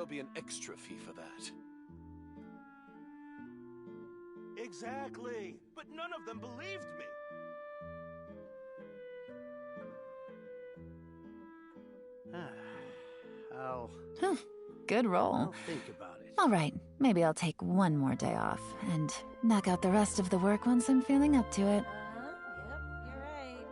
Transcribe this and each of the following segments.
There'll be an extra fee for that. Exactly, but none of them believed me. Good roll. I'll think about it. All right, maybe I'll take one more day off and knock out the rest of the work once I'm feeling up to it. Yep, you're right.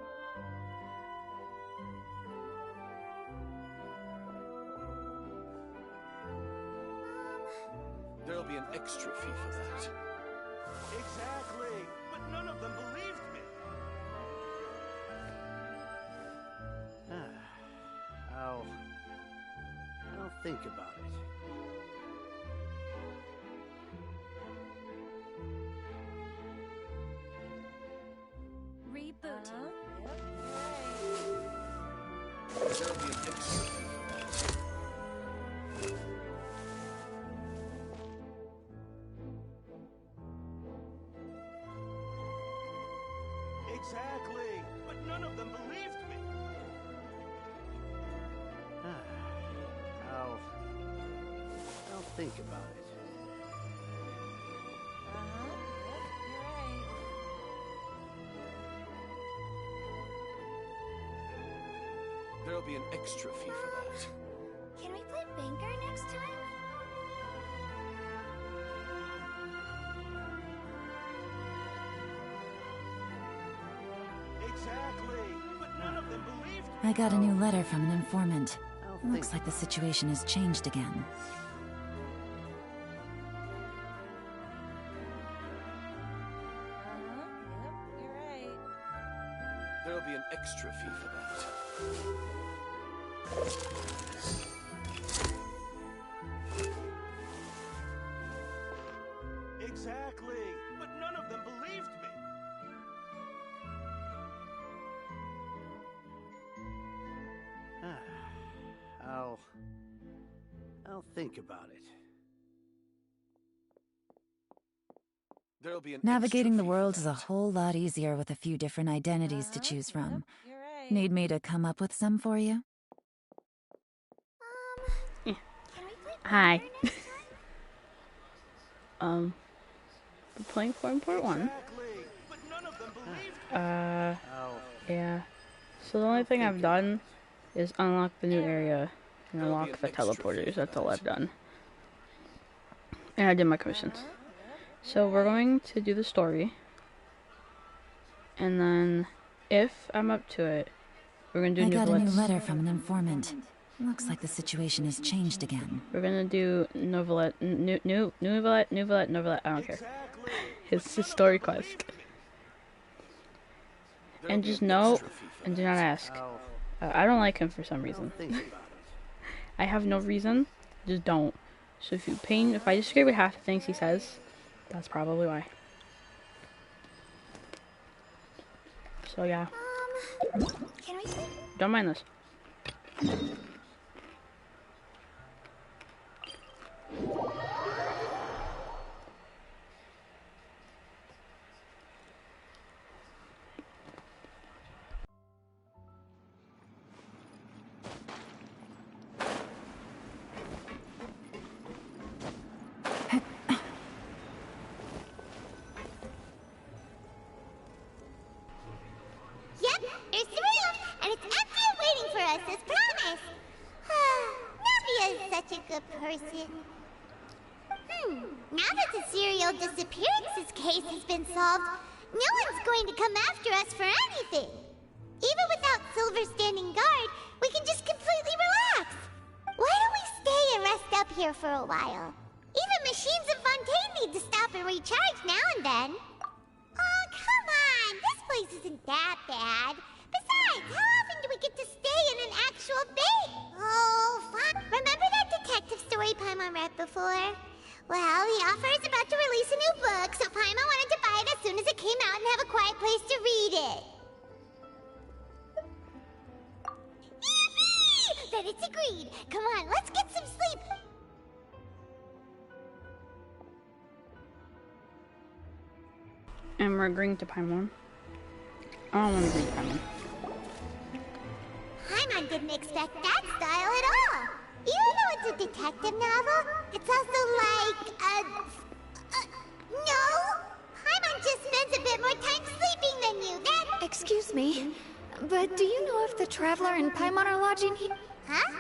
There'll be an extra fee for that. Exactly, but none of them believed me. I'll think about it. Reboot. Yep, There'll be an extra fee for that. Exactly, but none of them believed me. I'll think about it. There'll be an extra fee for that. Can we play Banker next time? Exactly, but none of them believed me. I got a new letter from an informant. Looks like the situation has changed again. Yep, you're right. There'll be an extra fee for that. Exactly, but none of them believed me. I'll think about it. There'll be an Navigating the extra fee for world is a that. whole lot easier with a few different identities to choose from. You're right. Need me to come up with some for you? Can we play Hi. Banker next time? We're playing 4.1. Exactly, but none of them believed me. Yeah. So the only thing I've done is unlock the new area and unlock the teleporters. That's all I've done. And I did my commissions. So we're going to do the story. And then, if I'm up to it, we're going to do I got a new novelettes. letter from an informant. Looks like the situation has changed again. We're going to do novelette, novelette, I don't care. Exactly. It's a story quest. There'll And be just an know, extra fee for and do that. not ask. I don't like him for some reason. Think about it. I have no reason, just don't. So if I disagree with half the things he says, that's probably why. So yeah, Can we play? don't mind this. Yep, it's the room, and it's empty and waiting for us as promised. Navia is such a good person. Now that the serial disappearances case has been solved, no one's going to come after us for anything. Even without Silver standing guard, we can just completely relax. Why don't we stay and rest up here for a while? Even machines in Fontaine need to stop and recharge now and then. Oh, come on! This place isn't that bad. Besides, how often do we get to stay in an actual base? Oh, fuck. Remember that detective story Paimon read before? Well, the author is about to release a new book, so Paimon wanted to buy it as soon as it came out and have a quiet place to read it. Yippee! Then it's agreed. Come on, let's get some sleep. And we're agreeing to Paimon. I don't want to agree to Paimon. Paimon didn't expect that style at all. You know it's a detective novel? It's also like no! Paimon just spends a bit more time sleeping than you. That... Excuse me, but do you know if the Traveler and Paimon are lodging here? Huh?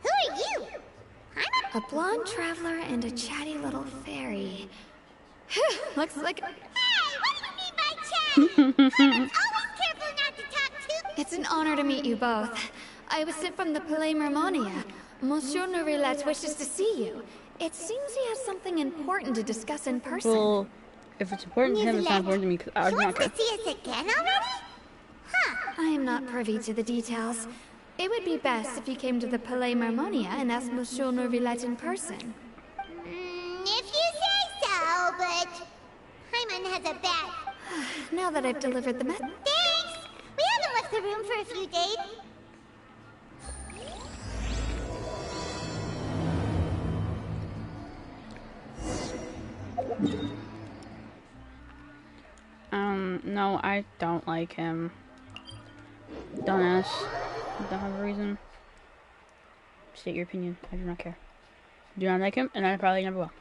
Who are you? Paimon? A blonde traveler and a chatty little fairy. Looks like... Hey, what do you mean by chatty? Paimon's always careful not to talk too... It's an honor to meet you both. I was sent from the Palais Mermonia. Monsieur Nourrillet wishes to see you. It seems he has something important to discuss in person. Well, if it's important to him, it's not important to me because I He would not wants care. to see us again already? Huh. I am not privy to the details. It would be best if you came to the Palais Mermonia and asked Monsieur Nourrillet in person. If you say so, but... Paimon has a bad... Now that I've delivered the message... Thanks! We haven't left the room for a few days. No, I don't like him. Dumbass. Don't have a reason. State your opinion. I do not care. Do not like him, and I probably never will.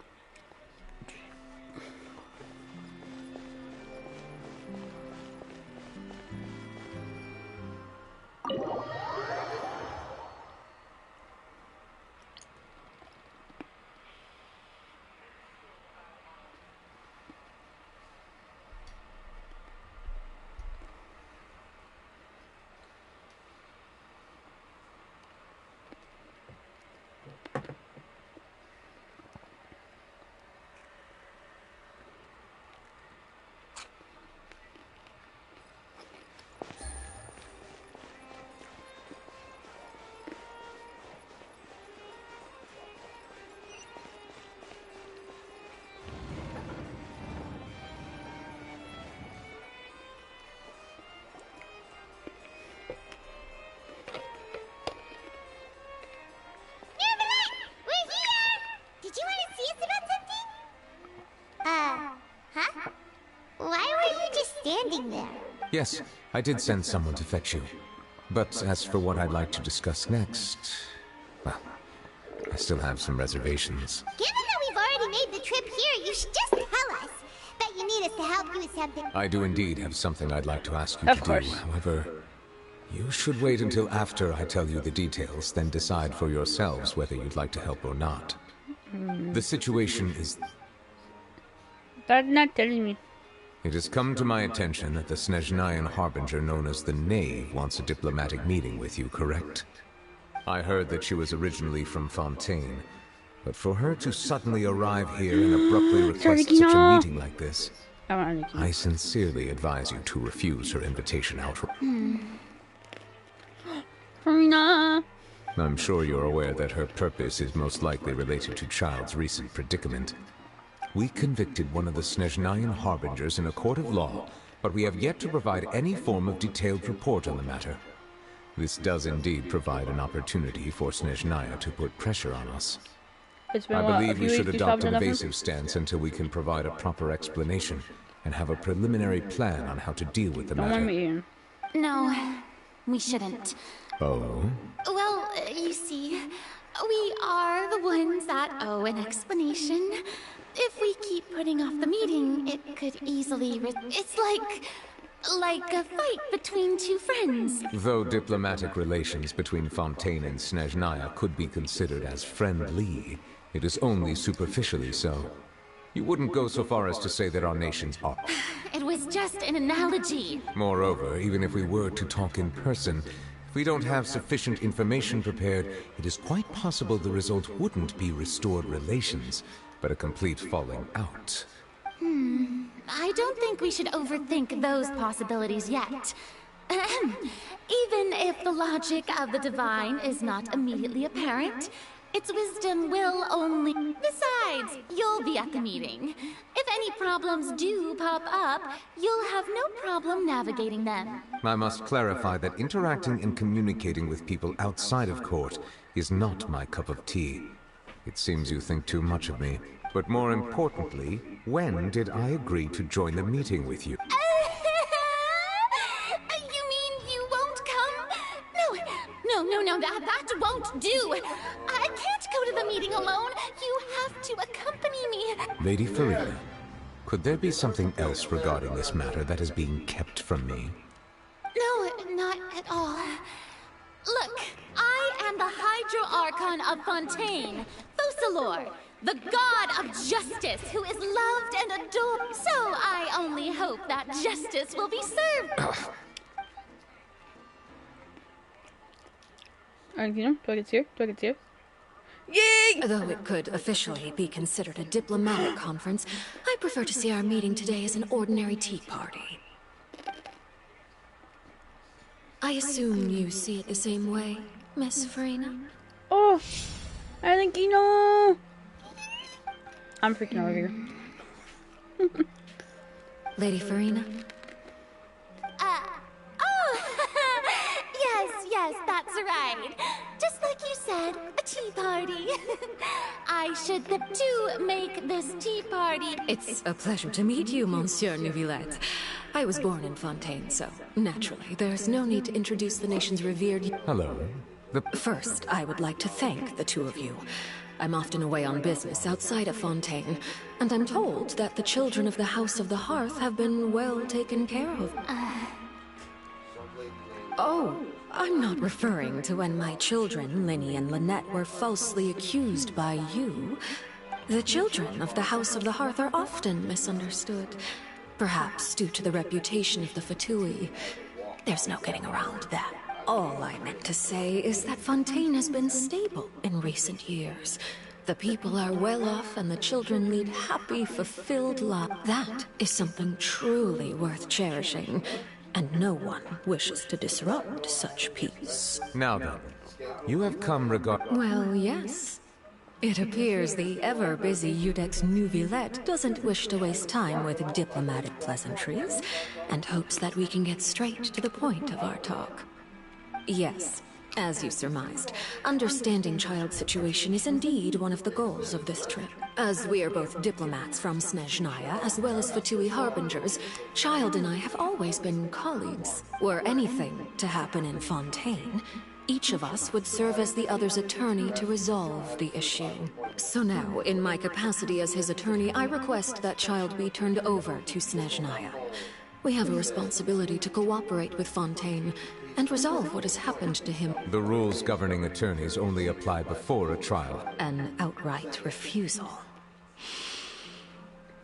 There. Yes, I did send someone to fetch you. But as for what I'd like to discuss next, well, I still have some reservations. Given that we've already made the trip here, you should just tell us. Bet you need us to help you with something. I do indeed have something I'd like to ask you Of to course. do. However, you should wait until after I tell you the details, then decide for yourselves whether you'd like to help or not. The situation is... That's not telling me. It has come to my attention that the Snezhnayan Harbinger known as the Knave wants a diplomatic meeting with you, correct? I heard that she was originally from Fontaine, but for her to suddenly arrive here and abruptly request such a meeting like this, I sincerely advise you to refuse her invitation outright. Farina! I'm sure you're aware that her purpose is most likely related to Child's recent predicament. We convicted one of the Snezhnayan Harbingers in a court of law, but we have yet to provide any form of detailed report on the matter. This does indeed provide an opportunity for Snezhnaya to put pressure on us. It's been I what, a believe few we should weeks adopt an nothing? evasive stance until we can provide a proper explanation and have a preliminary plan on how to deal with the Don't want matter. me in. No, we shouldn't. Oh? Well, you see, we are the ones that owe an explanation. If we keep putting off the meeting, it could easily... It's like a fight between two friends. Though diplomatic relations between Fontaine and Snezhnaya could be considered as friendly, it is only superficially so. You wouldn't go so far as to say that our nations are. It was just an analogy. Moreover, even if we were to talk in person, if we don't have sufficient information prepared, it is quite possible the result wouldn't be restored relations, but a complete falling out. I don't think we should overthink those possibilities yet. Ahem. Even if the logic of the divine is not immediately apparent, its wisdom will only... Besides, you'll be at the meeting. If any problems do pop up, you'll have no problem navigating them. I must clarify that interacting and communicating with people outside of court is not my cup of tea. It seems you think too much of me. But more importantly, when did I agree to join the meeting with you? You mean you won't come? No, that won't do. I to accompany me. Lady Farina, could there be something else regarding this matter that is being kept from me? No, not at all. Look, I am the Hydro-Archon of Fontaine, Focalor, the god of justice who is loved and adored. So I only hope that justice will be served. Alright, do I get here? Do I get here? Yay! Though it could officially be considered a diplomatic conference, I prefer to see our meeting today as an ordinary tea party. I assume you see it the same way, Miss Farina? Oh! I think you know! I'm freaking out over here. Lady Farina? Yes, that's right. Just like you said, a tea party. I should do make this tea party. It's a pleasure to meet you, Monsieur Neuvillette. I was born in Fontaine, so naturally, there's no need to introduce the nation's revered... Hello. First, I would like to thank the two of you. I'm often away on business outside of Fontaine, and I'm told that the children of the House of the Hearth have been well taken care of. Oh, I'm not referring to when my children, Linny and Lynette, were falsely accused by you. The children of the House of the Hearth are often misunderstood, perhaps due to the reputation of the Fatui. There's no getting around that. All I meant to say is that Fontaine has been stable in recent years. The people are well off and the children lead happy, fulfilled lives. That is something truly worth cherishing. And no one wishes to disrupt such peace. Now then, you have come Well, yes. It appears the ever-busy Udex Neuvillette doesn't wish to waste time with diplomatic pleasantries, and hopes that we can get straight to the point of our talk. Yes, as you surmised, understanding Child's situation is indeed one of the goals of this trip. As we are both diplomats from Snezhnaya, as well as Fatui harbingers, Child and I have always been colleagues. Were anything to happen in Fontaine, each of us would serve as the other's attorney to resolve the issue. So now, in my capacity as his attorney, I request that Child be turned over to Snezhnaya. We have a responsibility to cooperate with Fontaine and resolve what has happened to him. The rules governing attorneys only apply before a trial. An outright refusal.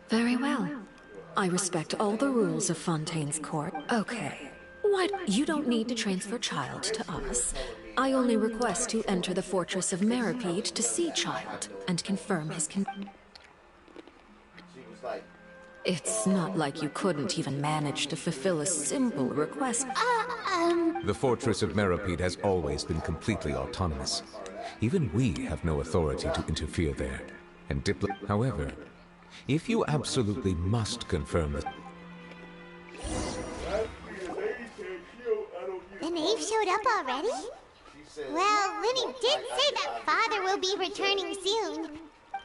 Very well. I respect all the rules of Fontaine's court. Okay. What? You don't need to transfer Child to us. I only request to enter the fortress of Meripede to see Child and confirm his It's not like you couldn't even manage to fulfill a simple request. The fortress of Meripede has always been completely autonomous. Even we have no authority to interfere there. And However, if you absolutely must confirm that... The knave showed up already? Well, Linny did say that Father will be returning soon.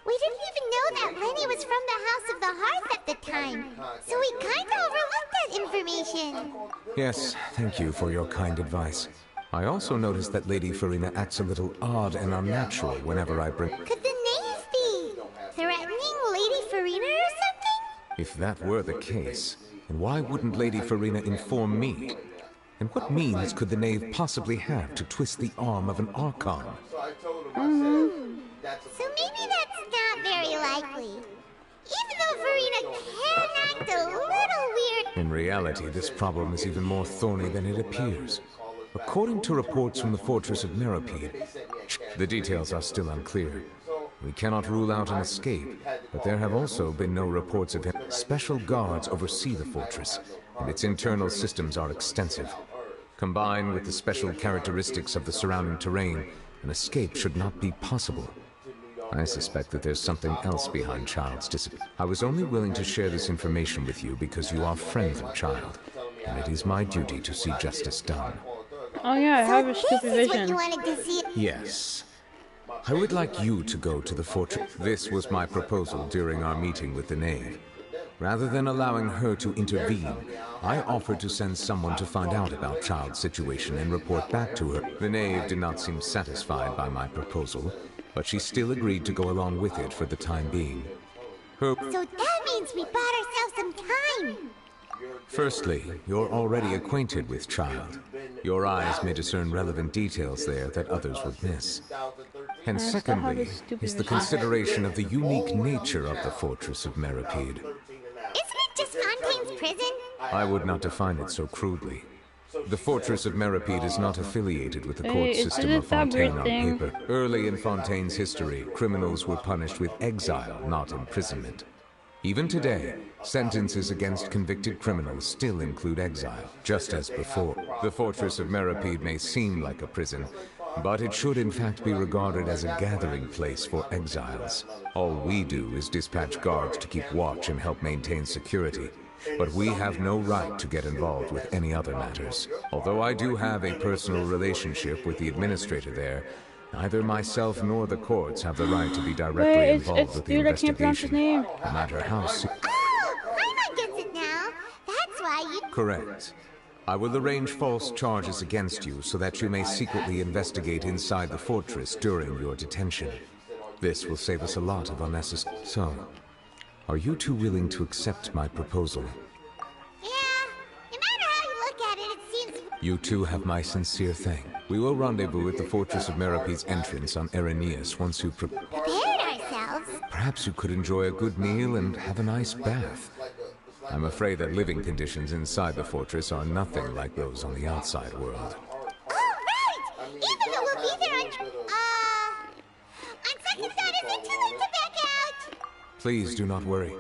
We didn't even know that Lenny was from the House of the Hearth at the time, so we kinda overlooked that information. Yes, thank you for your kind advice. I also noticed that Lady Farina acts a little odd and unnatural whenever I bring... Could the knave be threatening Lady Farina or something? If that were the case, then why wouldn't Lady Farina inform me? And what means could the knave possibly have to twist the arm of an Archon? So maybe that's not very likely. Even though Farina can act a little weird... In reality, this problem is even more thorny than it appears. According to reports from the Fortress of Meripede, the details are still unclear. We cannot rule out an escape, but there have also been no reports of him. Special guards oversee the fortress, and its internal systems are extensive. Combined with the special characteristics of the surrounding terrain, an escape should not be possible. I suspect that there's something else behind Child's disappearance. I was only willing to share this information with you because you are friends of Child, and it is my duty to see justice done. Oh yeah, I have a So stupid this is what vision. you wanted to see? Yes. I would like you to go to the fortress. This was my proposal during our meeting with the knave. Rather than allowing her to intervene, I offered to send someone to find out about Child's situation and report back to her. The knave did not seem satisfied by my proposal, but she still agreed to go along with it for the time being. So that means we bought ourselves some time. Firstly, you're already acquainted with Child. Your eyes may discern relevant details there that others would miss. And secondly, is the consideration of the unique nature of the Fortress of Meripede. Isn't it just Fontaine's prison? I would not define it so crudely. The Fortress of Meripede is not affiliated with the court system of Fontaine on paper. Early in Fontaine's history, criminals were punished with exile, not imprisonment. Even today, sentences against convicted criminals still include exile, just as before. The Fortress of Meripede may seem like a prison, but it should in fact be regarded as a gathering place for exiles. All we do is dispatch guards to keep watch and help maintain security. But we have no right to get involved with any other matters. Although I do have a personal relationship with the administrator there, neither myself nor the courts have the right to be directly involved with the investigation, no matter how soon. Oh, Paimon gets it now. That's why you... Correct. I will arrange false charges against you so that you may secretly investigate inside the fortress during your detention. This will save us a lot of unnecessary... So, are you two willing to accept my proposal? Yeah, no matter how you look at it, it seems... You two have my sincere thanks. We will rendezvous at the Fortress of Meripede's entrance on Irenaeus once you prepared ourselves. Perhaps you could enjoy a good meal and have a nice bath. I'm afraid that living conditions inside the fortress are nothing like those on the outside world. Oh, right! Even though we'll be there on second thought, is it too late to back out? Please do not worry.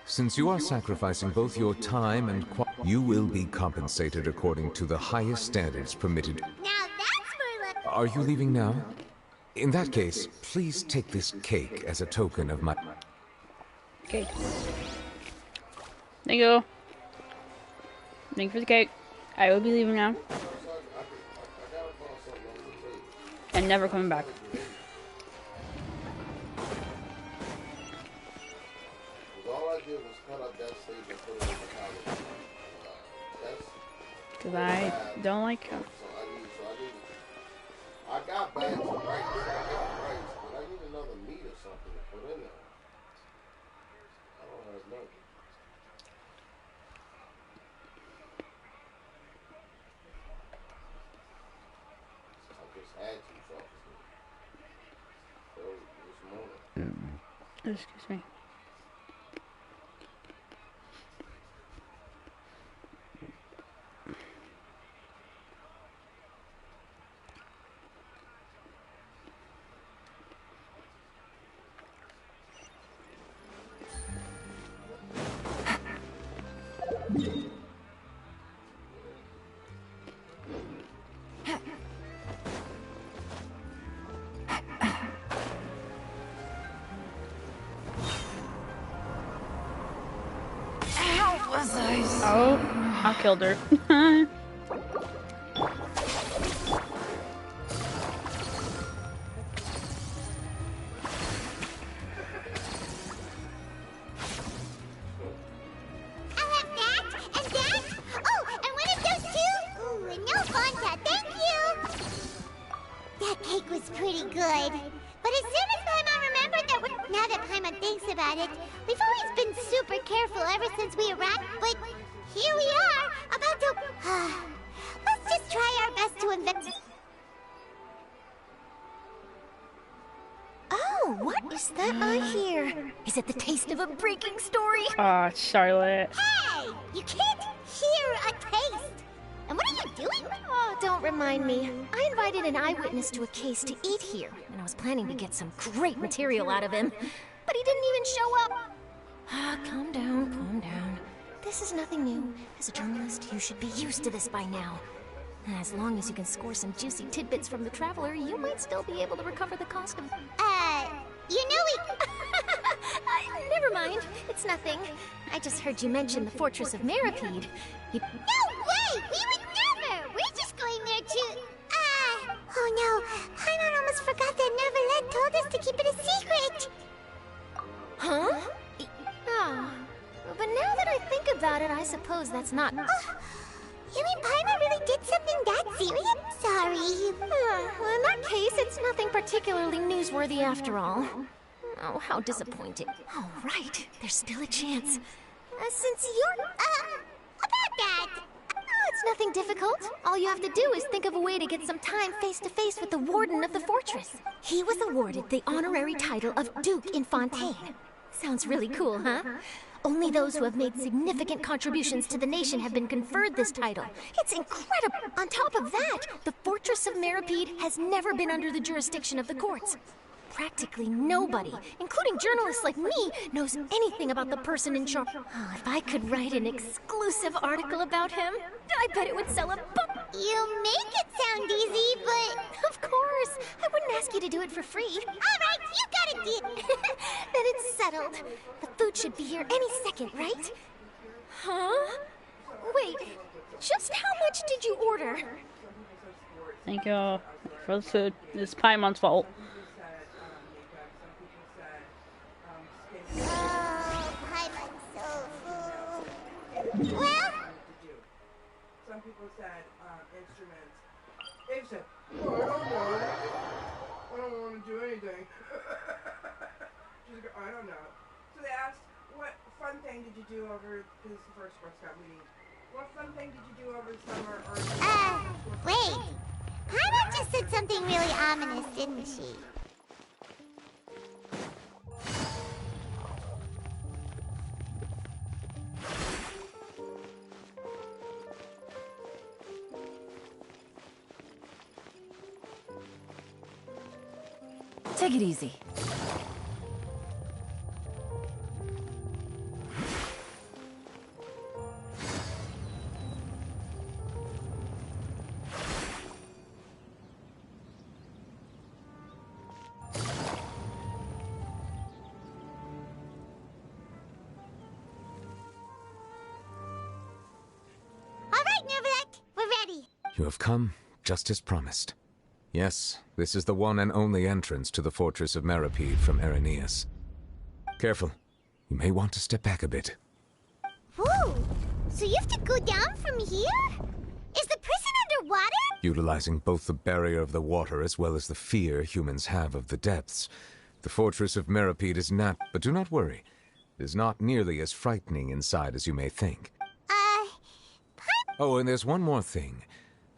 Since you are sacrificing both your time and you will be compensated according to the highest standards permitted. Now that's more like... Are you leaving now? In that case, please take this cake as a token of my... Okay. Thank you. Thank you for the cake. I will be leaving now. And never coming back. Because I don't like him. I got bags of rice, but I need another meat or something to put in there. I don't have nothing. I just had two sauces. So this morning. Excuse me. Oh, I killed her. Charlotte. Hey! You can't hear a taste! And what are you doing? Oh, don't remind me. I invited an eyewitness to a case to eat here, and I was planning to get some great material out of him. But he didn't even show up. Ah, calm down, calm down. This is nothing new. As a journalist, you should be used to this by now. As long as you can score some juicy tidbits from the Traveler, you might still be able to recover the cost of... you know we... Never mind. It's nothing. I just heard you mention the Fortress of Meripede. No way! We would never! We're just going there to... Oh no. Paimon almost forgot that Neverlet told us to keep it a secret! Huh? Oh. But now that I think about it, I suppose that's not... You mean Paimon really did something that serious? Sorry. In that case, it's nothing particularly newsworthy after all. Oh, how disappointing. Oh, right. There's still a chance. Since you're... About that. It's nothing difficult. All you have to do is think of a way to get some time face-to-face with the warden of the fortress. He was awarded the honorary title of Duke in Fontaine. Sounds really cool, huh? Only those who have made significant contributions to the nation have been conferred this title. It's incredible! On top of that, the Fortress of Meripede has never been under the jurisdiction of the courts. Practically nobody, including journalists like me, knows anything about the person in charge. Oh, if I could write an exclusive article about him, I bet it would sell a book. You make it sound easy, but... Of course. I wouldn't ask you to do it for free. Alright, you got a deal. Then it's settled. The food should be here any second, right? Huh? Wait, just how much did you order? Thank you for the food. It's Paimon's fault. Oh, Paimon's so full. Well... Some people said instruments. Abe said, oh, I don't know. I don't want to do anything. She's like, I don't know. So they asked, what fun thing did you do over, this is the first Girl Scout meeting, what fun thing did you do over the summer? Wait. Paimon just said something really ominous, didn't she? Take it easy. You have come, just as promised. Yes, this is the one and only entrance to the Fortress of Meripede from Irenaeus. Careful. You may want to step back a bit. Whoa! So you have to go down from here? Is the prison underwater? Utilizing both the barrier of the water as well as the fear humans have of the depths, the Fortress of Meripede is not... But do not worry. It is not nearly as frightening inside as you may think. Oh, and there's one more thing.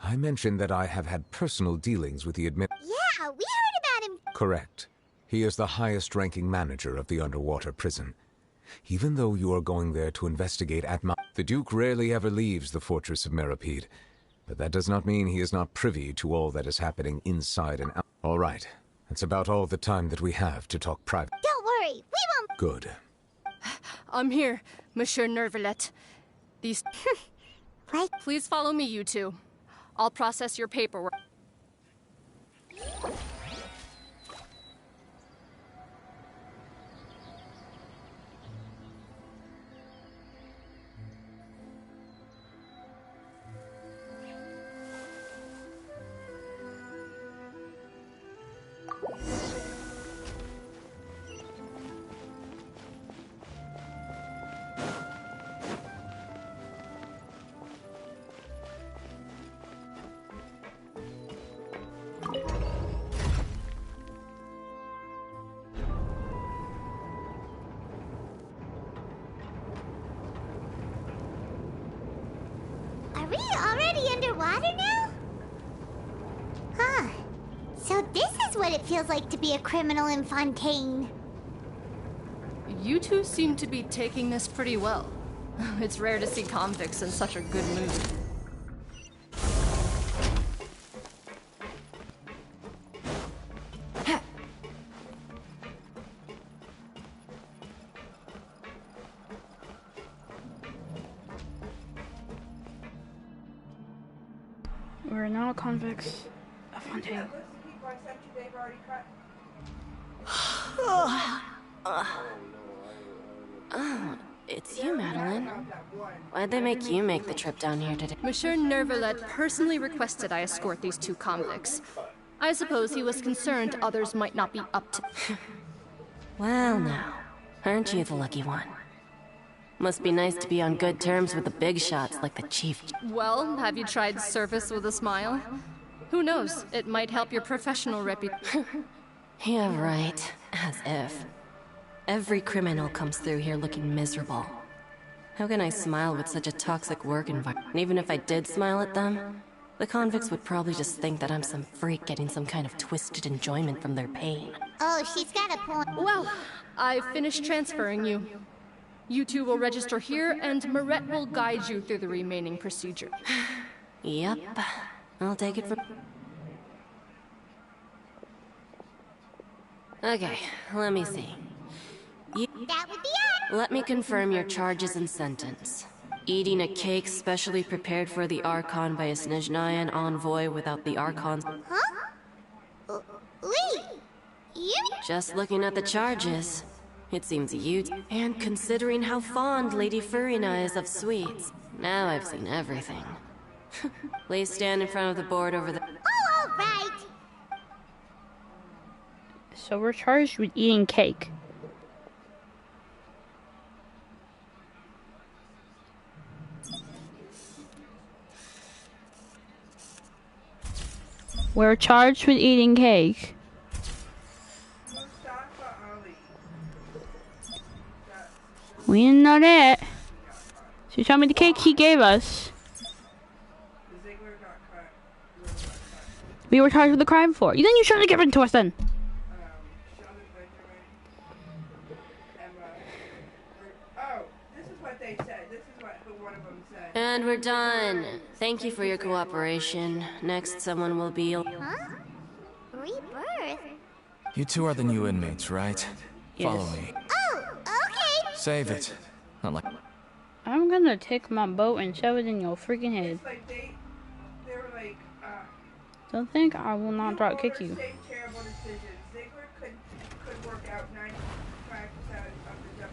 I mentioned that I have had personal dealings with the Yeah, we heard about him. Correct. He is the highest-ranking manager of the underwater prison. Even though you are going there to investigate the Duke rarely ever leaves the Fortress of Meripede. But that does not mean he is not privy to all that is happening inside and out. All right. That's about all the time that we have to talk private. Don't worry, we won't... Good. I'm here, Monsieur Nervalet. These... Right. Please follow me, you two. I'll process your paperwork. Are we already underwater now? Huh. So this is what it feels like to be a criminal in Fontaine. You two seem to be taking this pretty well. It's rare to see convicts in such a good mood. We're now convicts of Fontaine. It's you, Madeline. Why'd they make you make the trip down here today? Monsieur Nervalet personally requested I escort these two convicts. I suppose he was concerned others might not be up to... Well, now, aren't you the lucky one? Must be nice to be on good terms with the big shots like the chief. Well, have you tried service with a smile? Who knows? It might help your professional reputation. Yeah, right. As if. Every criminal comes through here looking miserable. How can I smile with such a toxic work environment? And even if I did smile at them, the convicts would probably just think that I'm some freak getting some kind of twisted enjoyment from their pain. Oh, she's got a point. Well, I finished transferring you. You two will register here, and Moret will guide you through the remaining procedure. Yep. I'll take it from... Okay, let me see. That would be it. Let me confirm your charges and sentence. Eating a cake specially prepared for the Archon by a Snezhnayan envoy without the Archon's... Huh? Wait, you... Just looking at the charges, it seems you... And considering how fond Lady Furina is of sweets, now I've seen everything. Please stand in front of the board over the... Oh, all right. So we're charged with eating cake. We're charged with eating cake. We didn't know that. She showed me the cake he gave us. We were charged with the crime for. Then you shouldn't have given it to us then. And we're done. Thank you for your cooperation. Next, someone will be... Huh? Rebirth? You two are the new inmates, right? Yes. Follow me. Oh, okay. Save it. Not like... I'm gonna take my boat and shove it in your freaking head. They were like, Don't think I will not drop kick you. terrible decisions. Ziegler could work out 95% of the WP.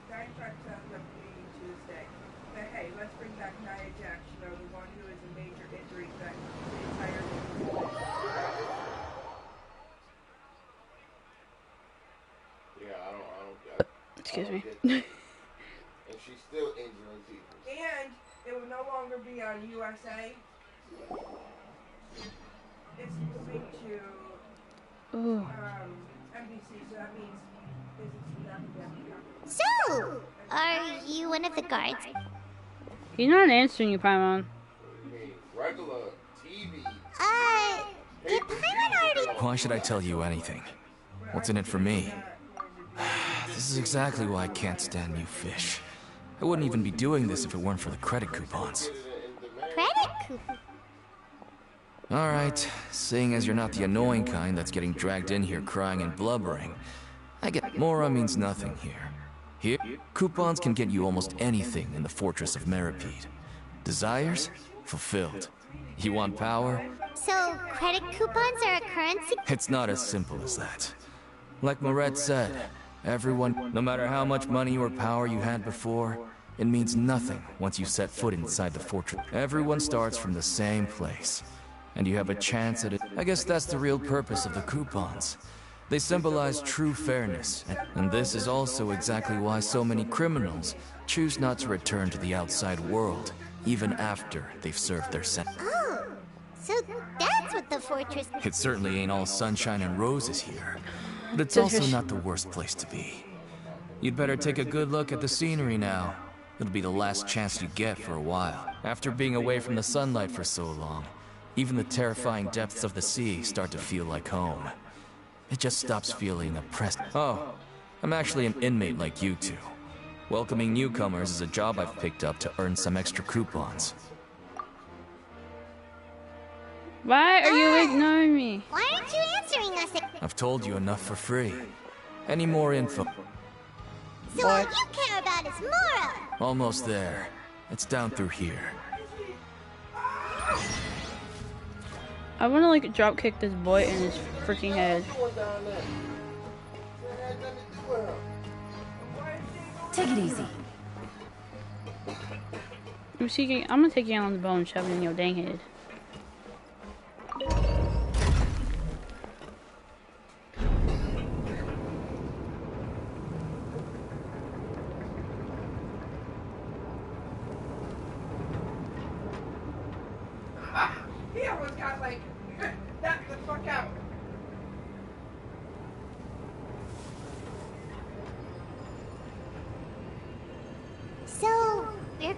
95% of the WP to this day. But hey, let's bring back Nia Jax, the one who is a major injury that the entire Yeah, I don't Excuse me. And she's still injuring people. And it will no longer be on USA. It's moving to NBC, so that means it's not going to So, are you one of the guards? He's not answering you, Paimon. Regular TV. Did Paimon already... Why should I tell you anything? What's in it for me? This is exactly why I can't stand you fish. I wouldn't even be doing this if it weren't for the credit coupons. Credit coupon? Alright, seeing as you're not the annoying kind that's getting dragged in here crying and blubbering, I get Mora means nothing here. Here, coupons can get you almost anything in the Fortress of Meripede. Desires? Fulfilled. You want power? So, credit coupons are a currency? It's not as simple as that. Like Moret said, everyone, no matter how much money or power you had before, it means nothing once you set foot inside the fortress. Everyone starts from the same place, and you have a chance at it. I guess that's the real purpose of the coupons. They symbolize true fairness, and this is also exactly why so many criminals choose not to return to the outside world, even after they've served their sentence. Oh, so that's what the fortress... It certainly ain't all sunshine and roses here, but it's also not the worst place to be. You'd better take a good look at the scenery now. It'll be the last chance you get for a while. After being away from the sunlight for so long, even the terrifying depths of the sea start to feel like home. It just stops feeling oppressed. Oh, I'm actually an inmate like you two. Welcoming newcomers is a job I've picked up to earn some extra coupons. Why are you ignoring me? Why aren't you answering us? I've told you enough for free. Any more info? So all you care about is Mora! Almost there. It's down through here. I wanna like drop kick this boy in his freaking head. Take it easy. I'm gonna take you on the bone and shove it in your dang head.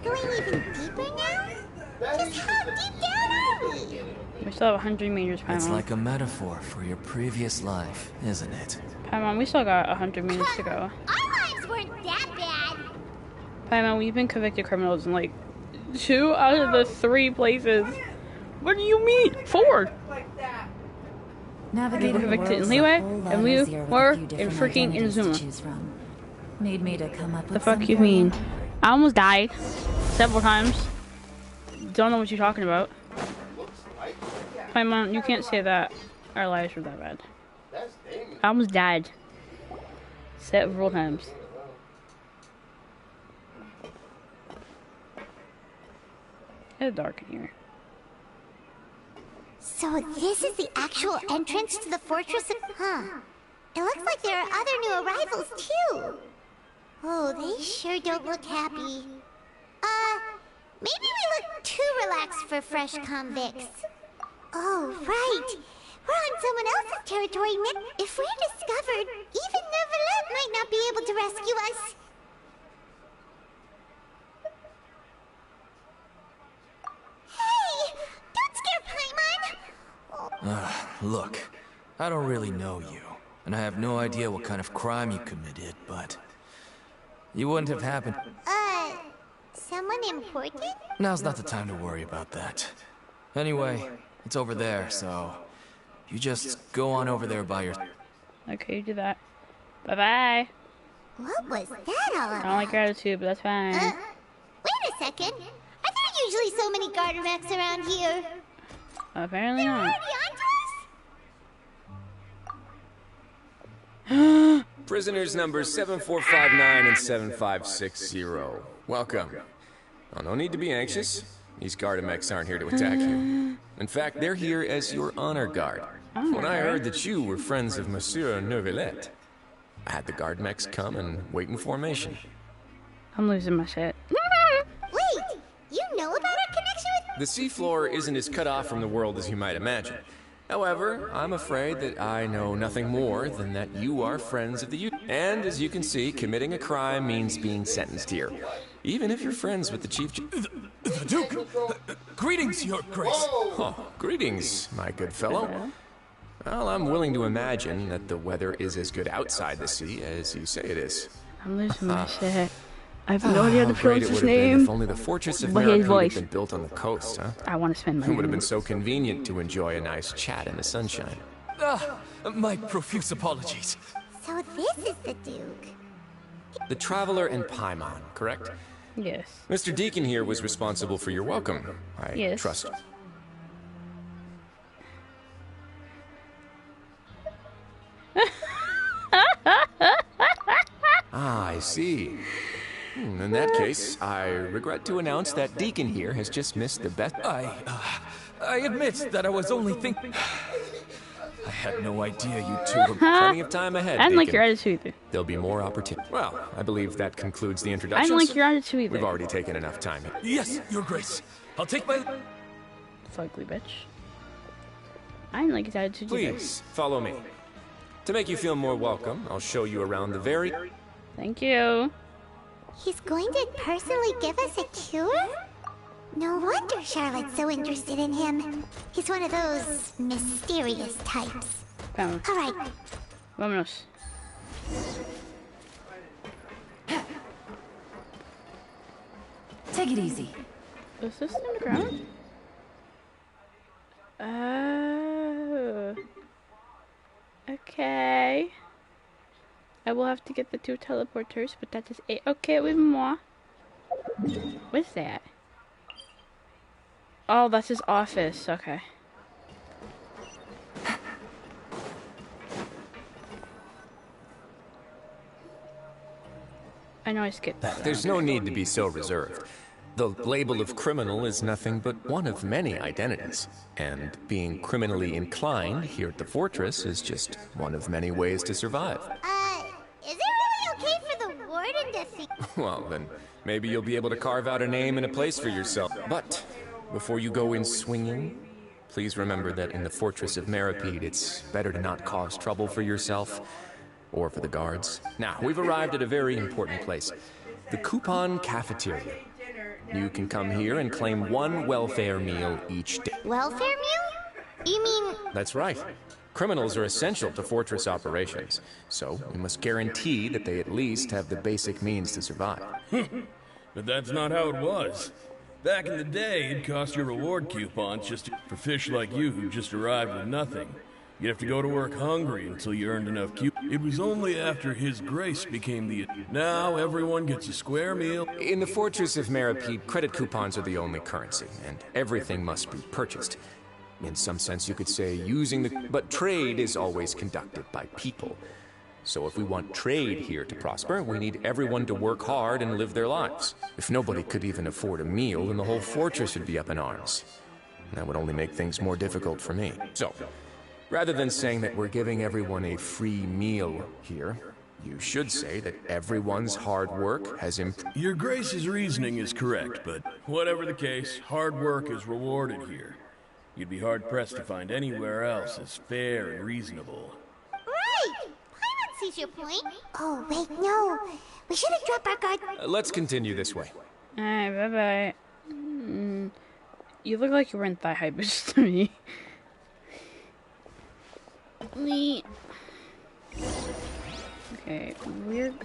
going even deeper now? Just how deep down are we? We still have 100 meters, Paimon. It's like a metaphor for your previous life, isn't it? Paimon, we still got 100 meters to go. Our lives weren't that bad. Paimon, we've been convicted criminals in like 2 out of the 3 places. What do you mean? 4! Navigating the convicted in world's Leeway, a whole lot and we easier with a were few in different freaking identities to Inazuma. choose from. Need me to come up The with fuck some you for mean? I almost died several times. Don't know what you're talking about. Paimon, you can't say that our lives were that bad. I almost died several times. It's dark in here. So this is the actual entrance to the fortress of... Huh. It looks like there are other new arrivals, too. Oh, they sure don't look happy. Maybe we look too relaxed for fresh convicts. Oh, right. We're on someone else's territory. If we're discovered, even Neuvillette might not be able to rescue us. Hey! Don't scare Paimon! Look, I don't really know you, and I have no idea what kind of crime you committed, but you wouldn't have happened. Someone important? Now's not the time to worry about that. Anyway, it's over there, so you just go on over there by your... Okay, you do that. Bye-bye. What was that all about? I don't like gratitude, but that's fine. Wait a second. Are there usually so many garter mechs around here? Apparently They're not. already onto us? Prisoners numbers 7459 and 7560. Welcome. Oh, no need to be anxious. These Gardamex aren't here to attack you. In fact, they're here as your honor guard. When I heard that you were friends of Monsieur Neuvillette, I had the Gardamex come and wait in formation. I'm losing my shit. Wait, you know about our connection with... The seafloor isn't as cut off from the world as you might imagine. However, I'm afraid that I know nothing more than that you are friends of the U. And as you can see, committing a crime means being sentenced here. Even if you're friends with the Chief... The Duke! Greetings, Your Grace! Oh, greetings, my good fellow. Well, I'm willing to imagine that the weather is as good outside the sea as you say it is. I'm losing my shit. I have no idea how to How great pronounce it his would have been name. if only the fortress of But his Merida voice. had been built on the coast, huh? I want to spend my It would have money. been so convenient to enjoy a nice chat in the sunshine. My profuse apologies. So this is the Duke. The Traveler and Paimon, correct? Yes. Mr. Deacon here was responsible for your welcome. I Yes. trust. I see. In that case, I regret to announce that Deacon here has just missed the best. I admit that I was only thinking... I had no idea you two were... Plenty of time ahead, I didn't like Deacon. your attitude either. There'll be more opportunity. Well, I believe that concludes the I introductions. didn't like your attitude either. We've already taken enough time here. Yes, Your Grace. I'll take my... Ugly bitch. I didn't like his attitude either. Please, follow me. To make you feel more welcome, I'll show you around the very... Thank you. He's going to personally give us a tour? No wonder Charlotte's so interested in him. He's one of those mysterious types. Vamos. All right. Vámonos. Take it easy. Is this underground? Oh. Okay. I will have to get the 2 teleporters, but that is okay with moi. What's that? Oh, that's his office. Okay. I know I skipped that. There's no need to be so reserved. The label of criminal is nothing but one of many identities. And being criminally inclined here at the fortress is just one of many ways to survive. Is it really okay for the warden to think... Well, then maybe you'll be able to carve out a name and a place for yourself. But before you go in swinging, please remember that in the fortress of Meripede, it's better to not cause trouble for yourself or for the guards. Now, we've arrived at a very important place. The Coupon Cafeteria. You can come here and claim one welfare meal each day. Welfare meal? You mean... That's right. Criminals are essential to fortress operations, so we must guarantee that they at least have the basic means to survive. But that's not how it was. Back in the day, it'd cost your reward coupons just for fish like you who just arrived with nothing. You'd have to go to work hungry until you earned enough coupons. It was only after His Grace became the... Now everyone gets a square meal. In the Fortress of Meripede, credit coupons are the only currency, and everything must be purchased. In some sense, you could say using the... But trade is always conducted by people. So if we want trade here to prosper, we need everyone to work hard and live their lives. If nobody could even afford a meal, then the whole fortress would be up in arms. That would only make things more difficult for me. So, rather than saying that we're giving everyone a free meal here, you should say that everyone's hard work has improved. Your Grace's reasoning is correct, but whatever the case, hard work is rewarded here. You'd be hard-pressed to find anywhere else as fair and reasonable. Right! Paimon sees your point. Oh, wait, no. We should have dropped our guard. Let's continue this way. Alright, bye-bye. You look like you were in thigh-high boots to me. Okay,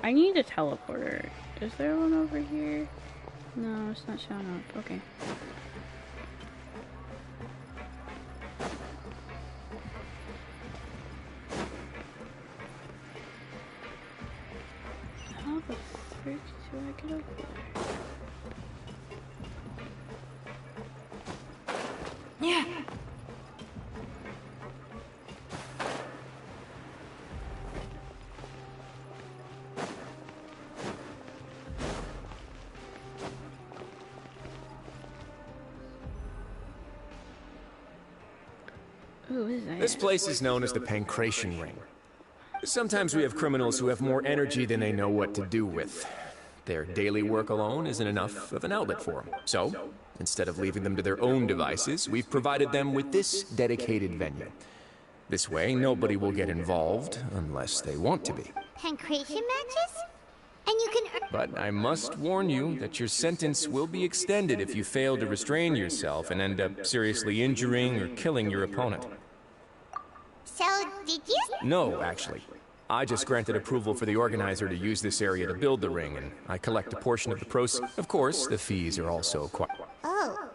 I need a teleporter. Is there one over here? No, it's not showing up. Okay. How the frick do I get up there? Yeah. Ooh, what is that? This place is known as the Pancration Ring. Sometimes we have criminals who have more energy than they know what to do with. Their daily work alone isn't enough of an outlet for them. So, instead of leaving them to their own devices, we've provided them with this dedicated venue. This way, nobody will get involved unless they want to be. Pancration matches? And you can... But I must warn you that your sentence will be extended if you fail to restrain yourself and end up seriously injuring or killing your opponent. So, did you? No, actually. I just granted approval for the organizer to use this area to build the ring, and I collect a portion of the proceeds. Of course, the fees are also quite... Oh.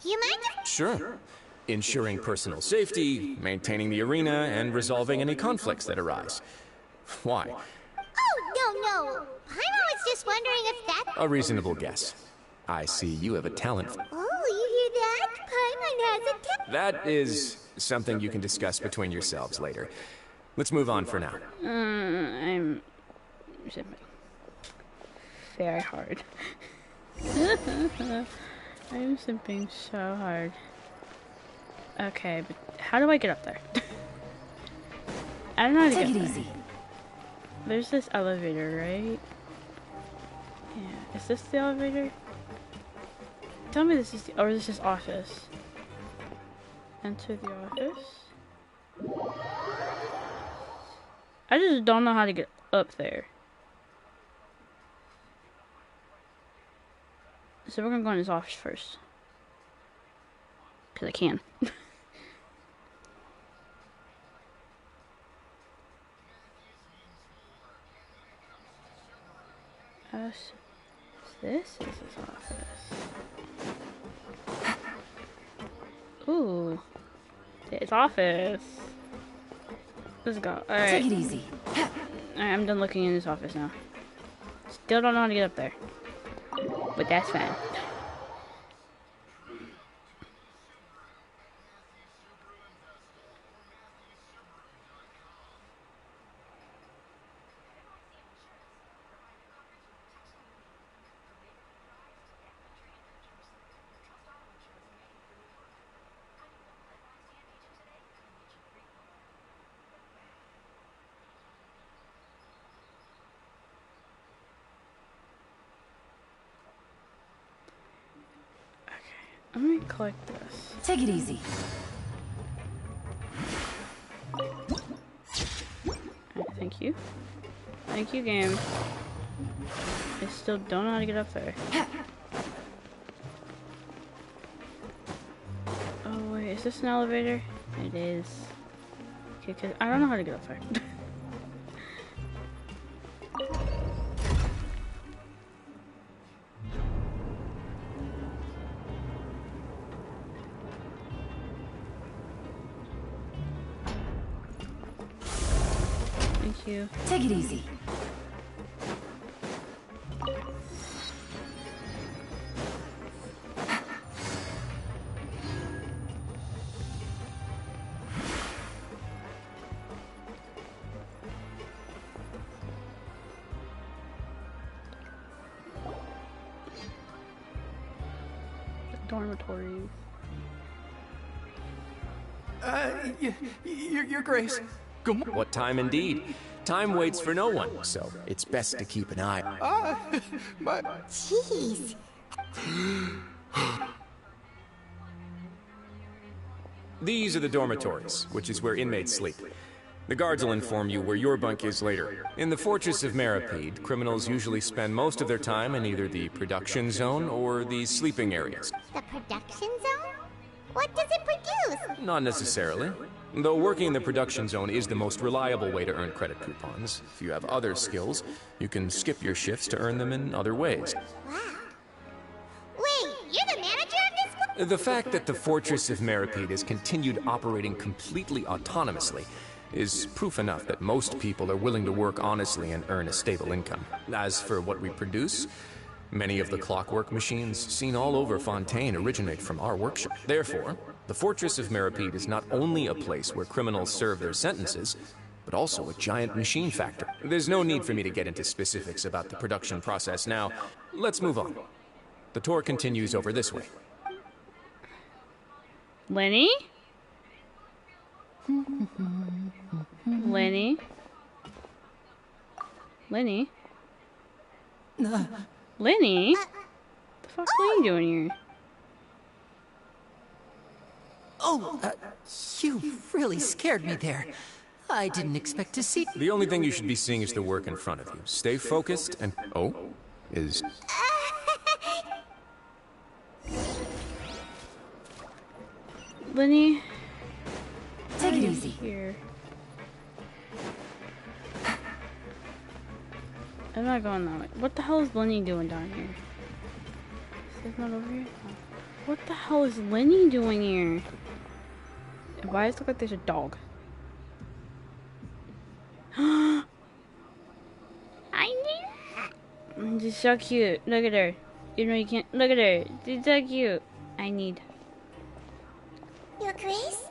Do you mind if... Sure. Ensuring personal safety, maintaining the arena, and resolving any conflicts that arise. Why? Oh, no. Paimon was just wondering if that... A reasonable guess. I see you have a talent. Oh, you hear that? Paimon has a talent. That is something you can discuss between yourselves later. Let's move on for now. I'm simping very hard. I'm simping so hard. Okay, but how do I get up there? I don't know how to get up there. Take it easy. There's this elevator, right? Yeah, is this the elevator? Tell me this is the, or is this office? Enter the office. I just don't know how to get up there. So we're gonna go in his office first. Cause I can. This is his office. Ooh. His office. Let's go. Alright. Take it easy. Alright, I'm done looking in his office now. Still don't know how to get up there. But that's fine. I'm gonna collect this. Take it easy. Thank you. Thank you, game. I still don't know how to get up there. this an elevator? It is. Okay, 'cause I don't know how to get up there. Thank you. Take it easy. Dormitories. Your Grace. What time indeed? Time waits for no one, so it's best to keep an eye. Jeez. These are the dormitories, which is where inmates sleep. The guards will inform you where your bunk is later. In the Fortress of Meripede, criminals usually spend most of their time in either the production zone or the sleeping areas. The production zone? What does it produce? Not necessarily. Though working in the production zone is the most reliable way to earn credit coupons. If you have other skills, you can skip your shifts to earn them in other ways. Wow. Wait, you're the manager of this? The fact that the Fortress of Meripede has continued operating completely autonomously is proof enough that most people are willing to work honestly and earn a stable income. As for what we produce, many of the clockwork machines seen all over Fontaine originate from our workshop. Therefore, the Fortress of Meripede is not only a place where criminals serve their sentences, but also a giant machine factory. There's no need for me to get into specifics about the production process now. Let's move on. The tour continues over this way. Lenny? Lenny? Lenny? Lenny? What the fuck are you doing here? You really scared me there. I didn't expect to see... The only thing you should be seeing is the work in front of you. Stay focused and... Oh? Is... Lenny? Take it easy. Here. I'm not going that way. What the hell is Lenny doing down here? Is this not over here? Oh. What the hell is Lenny doing here? And why does it look like there's a dog? I need... She's so cute. Look at her. You know you can't... Look at her. She's so cute. I need... Your Grace?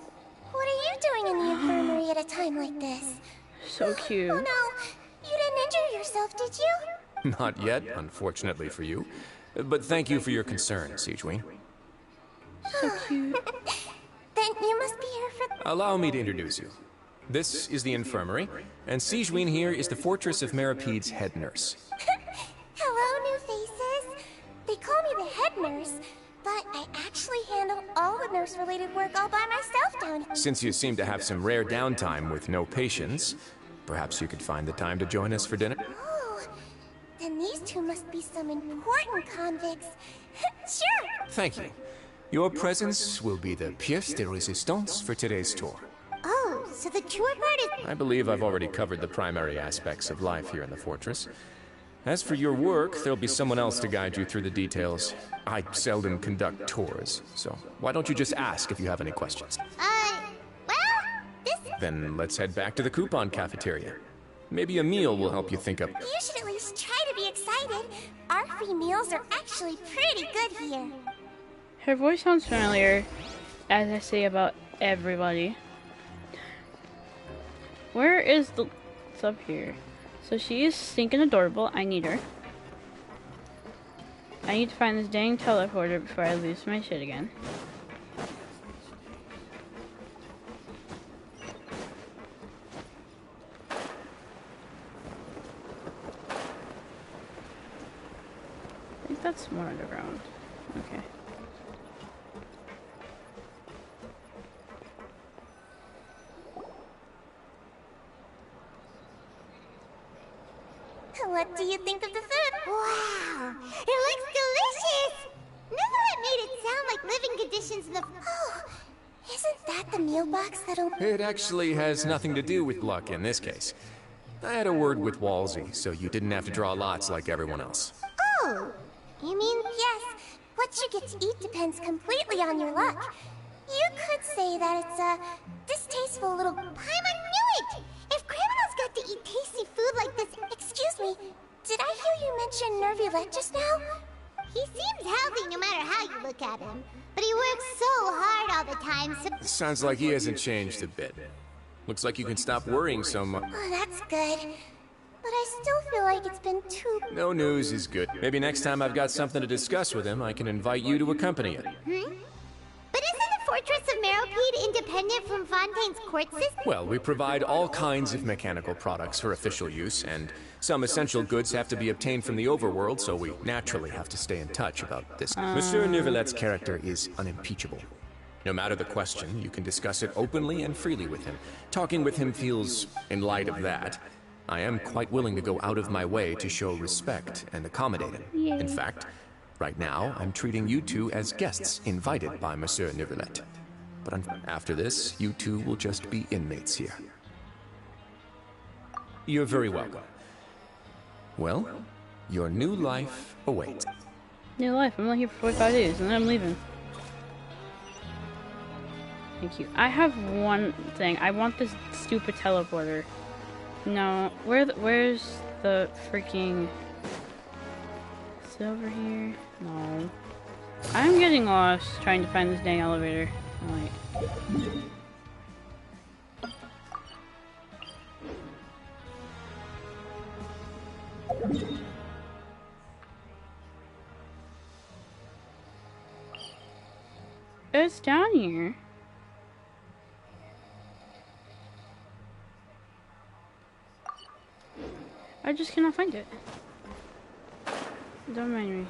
What are you doing in the infirmary at a time like this? So cute. Oh no, you didn't injure yourself, did you? Not yet, unfortunately for you. But thank you for your concern, Sigewin. So cute. Then you must be here for... Allow me to introduce you. This is the infirmary, and Sigewin here is the Fortress of Meripede's head nurse. Hello, new faces. They call me the head nurse, but I actually handle all the nurse-related work all by myself down here. Since you seem to have some rare downtime with no patients, perhaps you could find the time to join us for dinner? Oh, then these two must be some important convicts. Sure. Thank you. Your presence will be the pièce de résistance for today's tour. Oh, so the tour part is... I believe I've already covered the primary aspects of life here in the fortress. As for your work, there'll be someone else to guide you through the details. I seldom conduct tours, so why don't you just ask if you have any questions? Well, this... Then let's head back to the coupon cafeteria. Maybe a meal will help you think up. You should at least try to be excited. Our free meals are actually pretty good here. Her voice sounds familiar, as I say about everybody. Where is the... It's up here. So she is stinking adorable. I need her. I need to find this dang teleporter before I lose my shit again. I think that's more underground. Okay. What do you think of the food? Wow, it looks delicious! Never had made it sound like living conditions in the... Oh, Isn't that the meal box that'll... It actually has nothing to do with luck in this case. I had a word with Walsey, so you didn't have to draw lots like everyone else. Oh, you mean, yes, what you get to eat depends completely on your luck. You could say that it's a distasteful little... Paimon knew it! If criminals got to eat tasty food like this... Excuse me, did I hear you mention Nervulette just now? He seems healthy no matter how you look at him. But he works so hard all the time, so... Sounds like he hasn't changed a bit. Looks like you can stop worrying so much. Oh, that's good. But I still feel like it's been too... No news is good. Maybe next time I've got something to discuss with him, I can invite you to accompany it. But isn't the Fortress of Meropede independent from Fontaine's court system? Well, we provide all kinds of mechanical products for official use, and some essential goods have to be obtained from the overworld, so we naturally have to stay in touch about this. Monsieur Neuvillette's character is unimpeachable. No matter the question, you can discuss it openly and freely with him. Talking with him feels, in light of that, I am quite willing to go out of my way to show respect and accommodate him. Yay. In fact, right now, I'm treating you two as guests invited by Monsieur Neuvillette. But after this, you two will just be inmates here. You're very welcome. Well, your new life awaits. New life. I'm only here for 45 days, and then I'm leaving. Thank you. I have one thing. I want this stupid teleporter. No, where's the freaking... Is it over here? No. I'm getting lost trying to find this dang elevator. Like... It's down here. I just cannot find it. Don't mind me.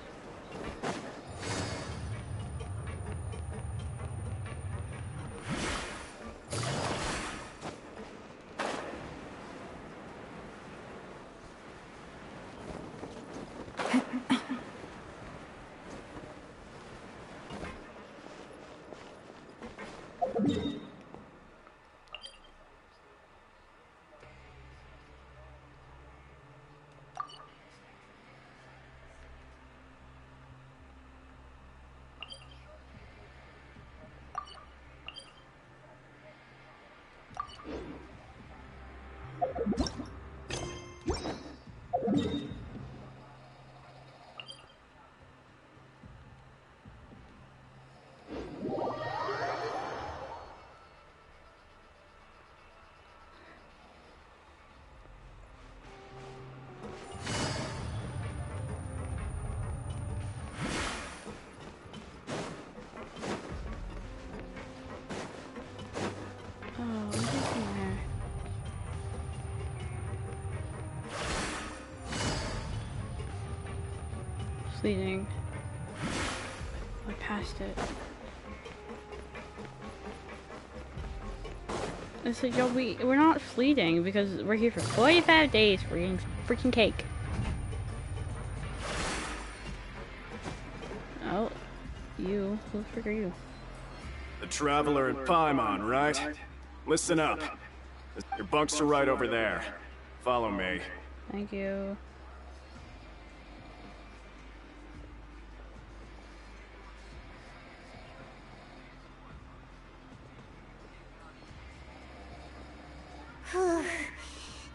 Fleeting. I passed it. I said, yo, we're not fleeting because we're here for 45 days. We're eating freaking cake. Oh, you. Who the frick are you? The Traveler at Paimon, right? Listen up. Your bunks are right over there. Follow me. Thank you.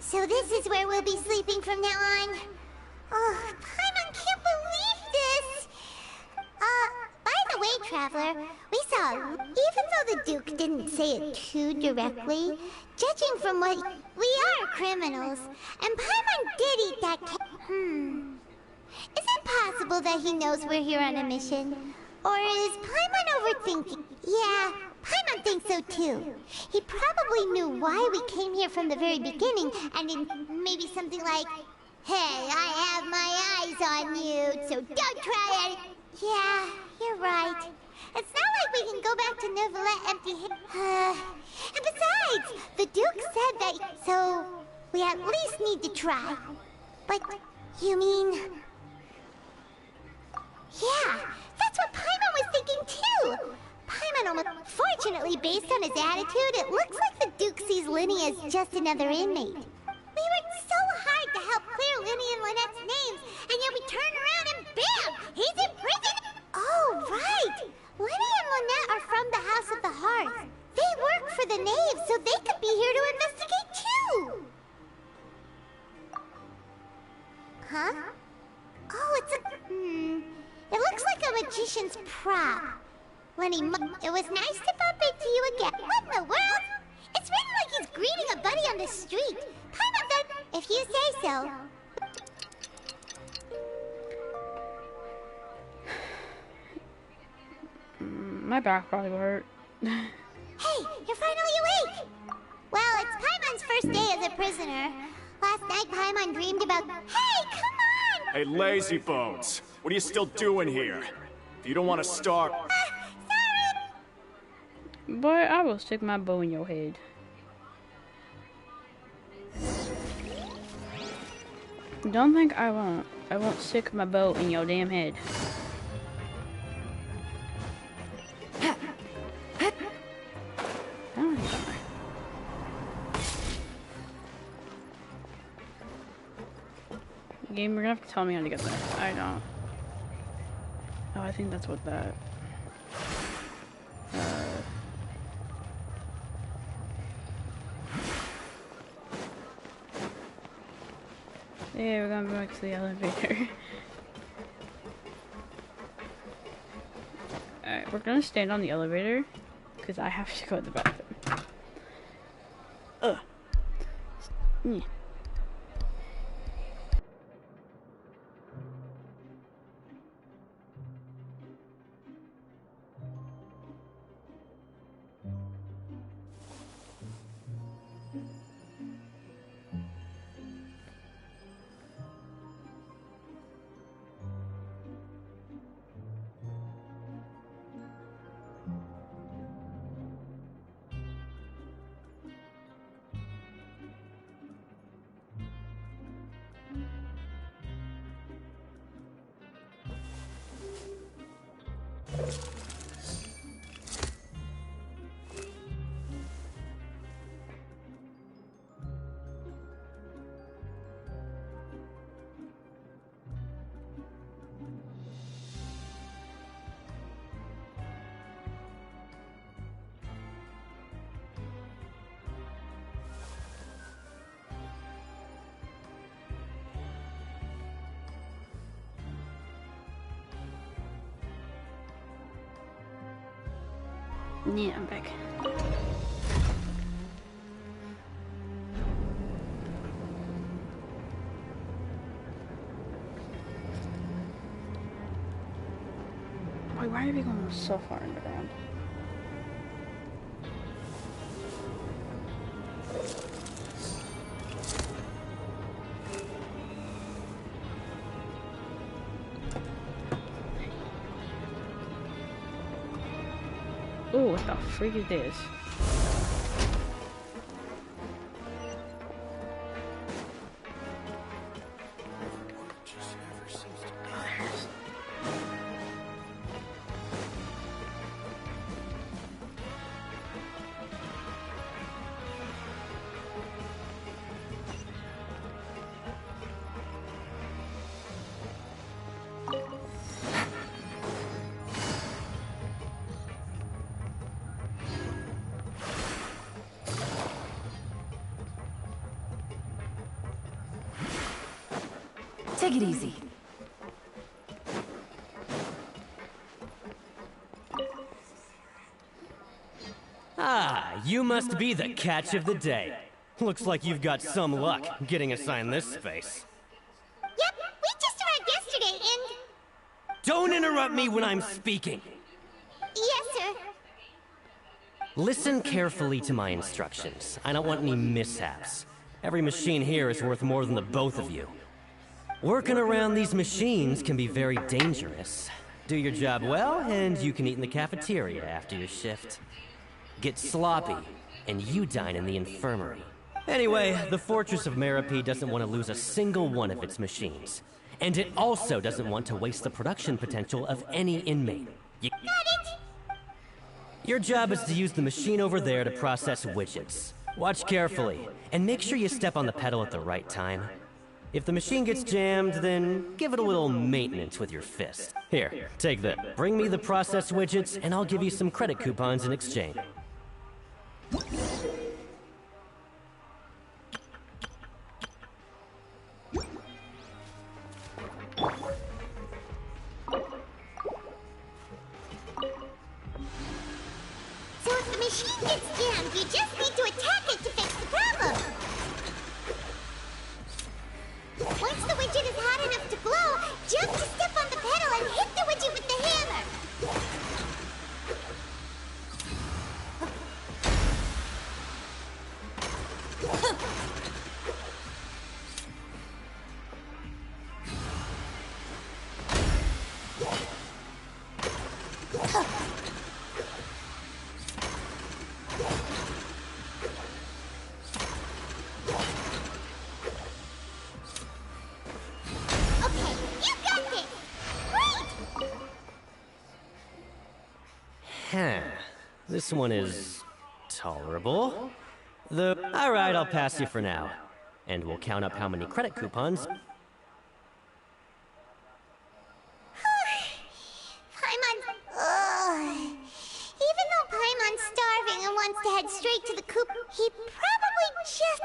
So this is where we'll be sleeping from now on. Oh, Paimon can't believe this! By the way, Traveler, we saw, even though the Duke didn't say it too directly, judging from what... We are criminals, and Paimon did eat that Is it possible that he knows we're here on a mission? Or is Paimon overthinking? Yeah, Paimon thinks so too. He probably knew why we came here from the very beginning, and maybe something like, "Hey, I have my eyes on you, so don't try it." Yeah, you're right. It's not like we can go back to Neuvillette empty-handed. And besides, the Duke said that, so we at least need to try. But you mean? Yeah, that's what Paimon was thinking too. Paimon almost... Fortunately, based on his attitude, it looks like the Duke sees Linny as just another inmate. We worked so hard to help clear Linny and Lynette's names, and yet we turn around and bam! He's in prison! Oh, right! Linny and Lynette are from the House of the Hearth. They work for the Knave, so they could be here to investigate too! Huh? Oh, it's a... It looks like a magician's prop. Lenny, it was nice to bump into you again. What in the world? It's written like he's greeting a buddy on the street. Paimon said, if you say so. My back probably will hurt. Hey, you're finally awake! Well, it's Paimon's first day as a prisoner. Last night, Paimon dreamed about... Hey, come on! Hey, lazy bones. What are you still doing here? If you don't want to starve... Boy, I will stick my bow in your head. Don't think I won't. I won't stick my bow in your damn head. Game, you're gonna have to tell me how to get there. I don't. Oh, I think that's what that... Yeah, we're going back to the elevator. Alright, we're gonna stand on the elevator because I have to go to the bathroom. Ugh. Yeah. Yeah, I'm back. Why are we going so far underground? Oh, what the freak is this? Take it easy. Ah, you must be the catch of the day. Looks like you've got some luck getting assigned this space. Yep, we just arrived yesterday and... Don't interrupt me when I'm speaking. Yes, sir. Listen carefully to my instructions. I don't want any mishaps. Every machine here is worth more than the both of you. Working around these machines can be very dangerous. Do your job well, and you can eat in the cafeteria after your shift. Get sloppy, and you dine in the infirmary. Anyway, the Fortress of Merope doesn't want to lose a single one of its machines. And it also doesn't want to waste the production potential of any inmate. Got it! Your job is to use the machine over there to process widgets. Watch carefully, and make sure you step on the pedal at the right time. If the machine gets jammed, then give it a little maintenance with your fist. Here, take this. Bring me the processed widgets, and I'll give you some credit coupons in exchange. So if the machine gets jammed, you just need to attack it to fix the problem. Once the widget is hot enough to glow, jump to step on the pedal and hit the widget with the hammer. This one is tolerable. Alright, I'll pass you for now. And we'll count up how many credit coupons. Paimon... Ugh. Even though Paimon's starving and wants to head straight to the coop, he probably just...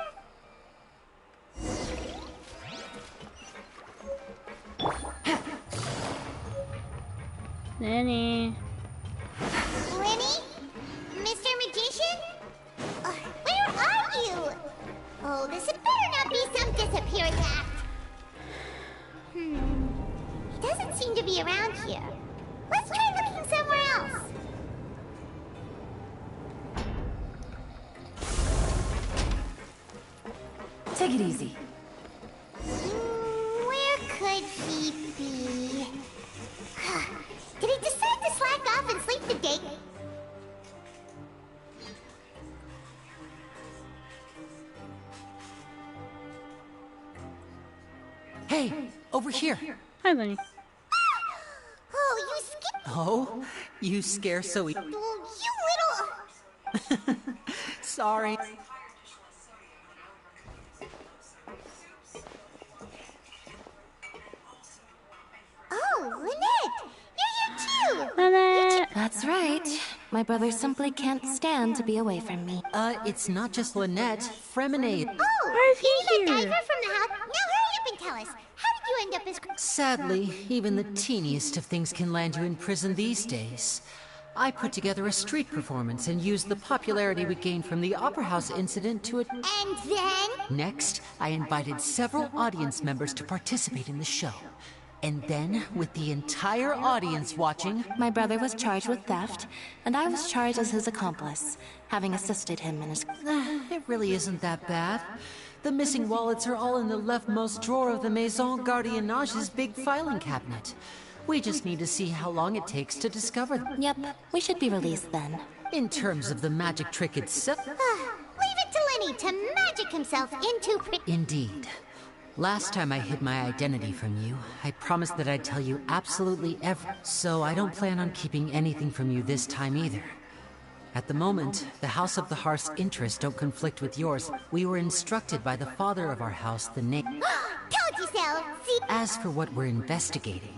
Lenny. Lenny? Mr. Magician? Where are you? Oh, this had better not be some disappearance act. He doesn't seem to be around here. Let's try looking somewhere else. Take it easy. Where could he be? Did he decide to slack off and sleep the day? Hey, over here. Hi, Lenny. Oh, you skipped. Oh, you scare so easy. Oh, you little. Sorry. Oh, Lynette! You're here too! Lynette! That's right. My brother simply can't stand to be away from me. It's not just Lynette. Fremonade. Oh! Why is he you that here? diver from the house? Now hurry up and tell us. How did you end up as... Sadly, even the teeniest of things can land you in prison these days. I put together a street performance and used the popularity we gained from the Opera House incident to it. And then? Next, I invited several audience members to participate in the show. And then, with the entire audience watching... My brother was charged with theft, and I was charged as his accomplice, having assisted him in his... It really isn't that bad. The missing wallets are all in the leftmost drawer of the Maison Gardiennage's big filing cabinet. We just need to see how long it takes to discover them. Yep, we should be released then. In terms of the magic trick itself... Leave it to Lenny to magic himself into... Indeed. Last time I hid my identity from you, I promised that I'd tell you absolutely everything. So I don't plan on keeping anything from you this time either. At the moment, the House of the Hearth's interests don't conflict with yours. We were instructed by the father of our house, the name... Told you so! See? As for what we're investigating,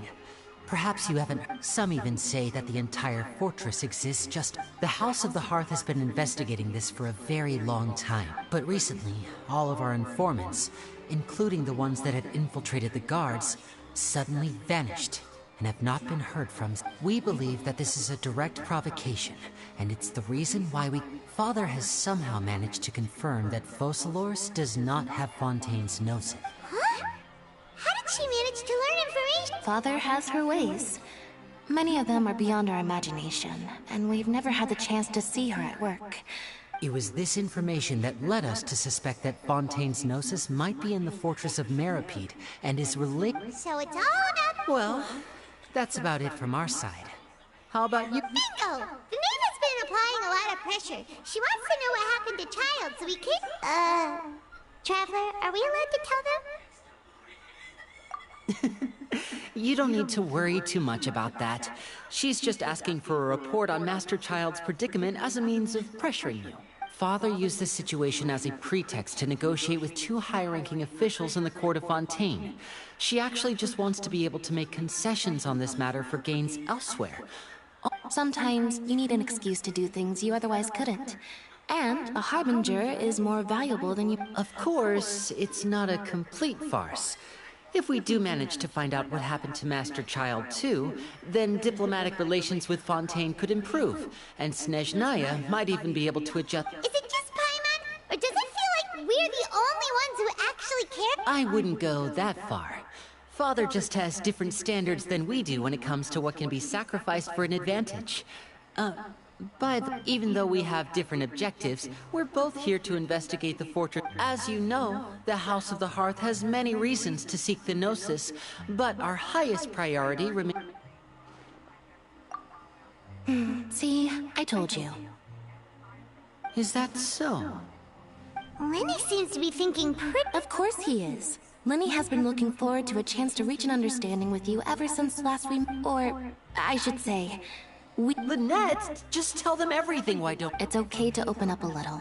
perhaps you haven't... Some even say that the entire fortress exists just... The House of the Hearth has been investigating this for a very long time. But recently, all of our informants, including the ones that had infiltrated the guards, suddenly vanished and have not been heard from. We believe that this is a direct provocation, and it's the reason why Father has somehow managed to confirm that Focalors does not have Fontaine's gnosis. Huh? How did she manage to learn information? Father has her ways. Many of them are beyond our imagination, and we've never had the chance to see her at work. It was this information that led us to suspect that Fontaine's gnosis might be in the fortress of Meripede and is related. So it's all about... Well, that's about it from our side. How about you? Bingo! The maid has been applying a lot of pressure. She wants to know what happened to Child, so we can... Traveler, are we allowed to tell them? You don't need to worry too much about that. She's just asking for a report on Master Child's predicament as a means of pressuring you. Father used this situation as a pretext to negotiate with two high-ranking officials in the court of Fontaine. She actually just wants to be able to make concessions on this matter for gains elsewhere. Sometimes you need an excuse to do things you otherwise couldn't. And a harbinger is more valuable than you... Of course, it's not a complete farce. If we do manage to find out what happened to Master Child too, then diplomatic relations with Fontaine could improve, and Snezhnaya might even be able to adjust. Is it just Paimon? Or does it feel like we're the only ones who actually care? I wouldn't go that far. Father just has different standards than we do when it comes to what can be sacrificed for an advantage. But even though we have different objectives, we're both here to investigate the fortress. As you know, the House of the Hearth has many reasons to seek the Gnosis, but our highest priority remains... See, I told you. Is that so? Lenny seems to be thinking pretty... Of course he is. Lenny has been looking forward to a chance to reach an understanding with you ever since last we... Or, I should say... Lynette, just tell them everything, why don't... It's okay to open up a little.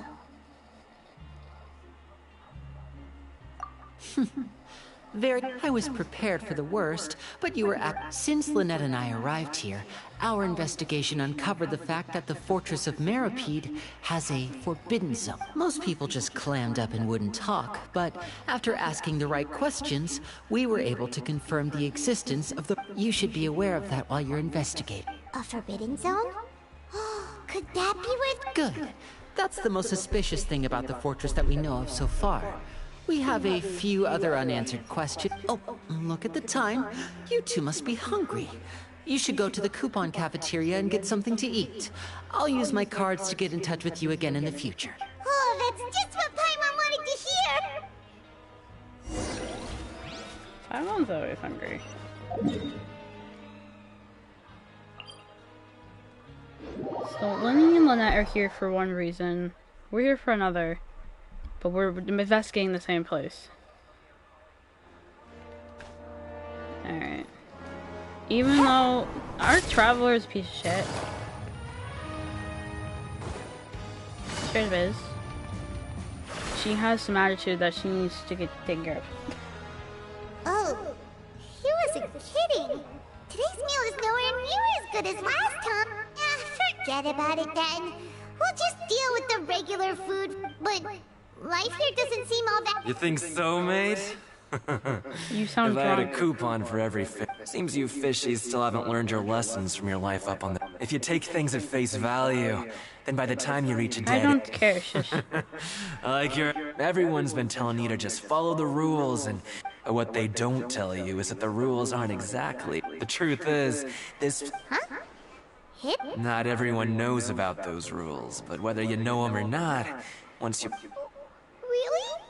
I was prepared for the worst, but you were Since Lynette and I arrived here, our investigation uncovered the fact that the Fortress of Meripede has a forbidden zone. Most people just clammed up and wouldn't talk, but after asking the right questions, we were able to confirm the existence of the... You should be aware of that while you're investigating. A forbidden zone? Could that be where... Good. That's the most suspicious thing about the fortress that we know of so far. We have a few other unanswered questions. Oh, look at the time. You two must be hungry. You should go to the coupon cafeteria and get something to eat. I'll use my cards to get in touch with you again in the future. Oh, that's just what Paimon wanted to hear! Paimon's always hungry. So Lenny and Lynette are here for one reason. We're here for another. But we're investigating the same place. Alright. Even though our traveler is a piece of shit. Straight is. She has some attitude that she needs to get taken care of. Oh, he wasn't kidding. Today's meal is nowhere near as good as last time. Forget about it then. We'll just deal with the regular food, but life here doesn't seem all that... You think so, mate? You sound If I had a drunk. coupon for every fish. Seems you fishies still haven't learned your lessons from your life up on the... If you take things at face value, then by the time you reach a dead... I don't care, shush. Everyone's been telling you to just follow the rules, and what they don't tell you is that the rules aren't exactly... The truth is, this... Huh? Hip? Not everyone knows about those rules, but whether you know them or not, once you... Really?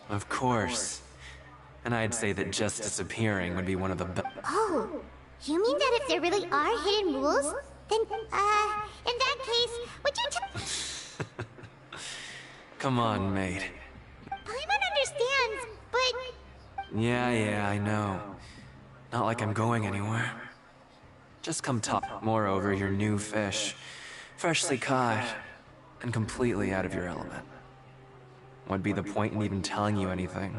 Of course. And I'd say that just disappearing would be one of the best. Oh, you mean that if there really are hidden rules, then, in that case, would you Come on, mate. Paimon understands, but... Yeah, I know. Not like I'm going anywhere. Just come talk. Moreover, you're new fish. Freshly caught, and completely out of your element. What'd be the point in even telling you anything?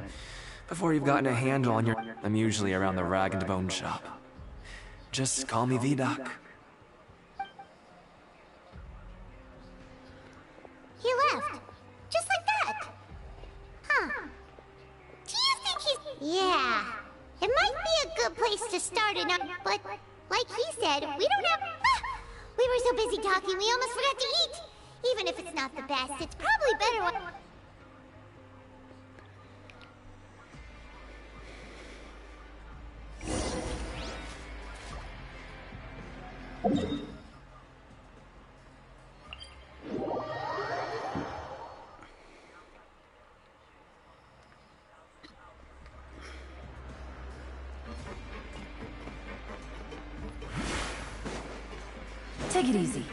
Before you've gotten a handle on your... I'm usually around the rag and bone shop. Just call me V-Doc. He left. Just like that. Huh. Do you think he's... Yeah. It might be a good place to start it up, but... Like he said, we don't have... We were so busy talking, we almost forgot to eat. Even if it's not the best, it's probably better when... Take it easy.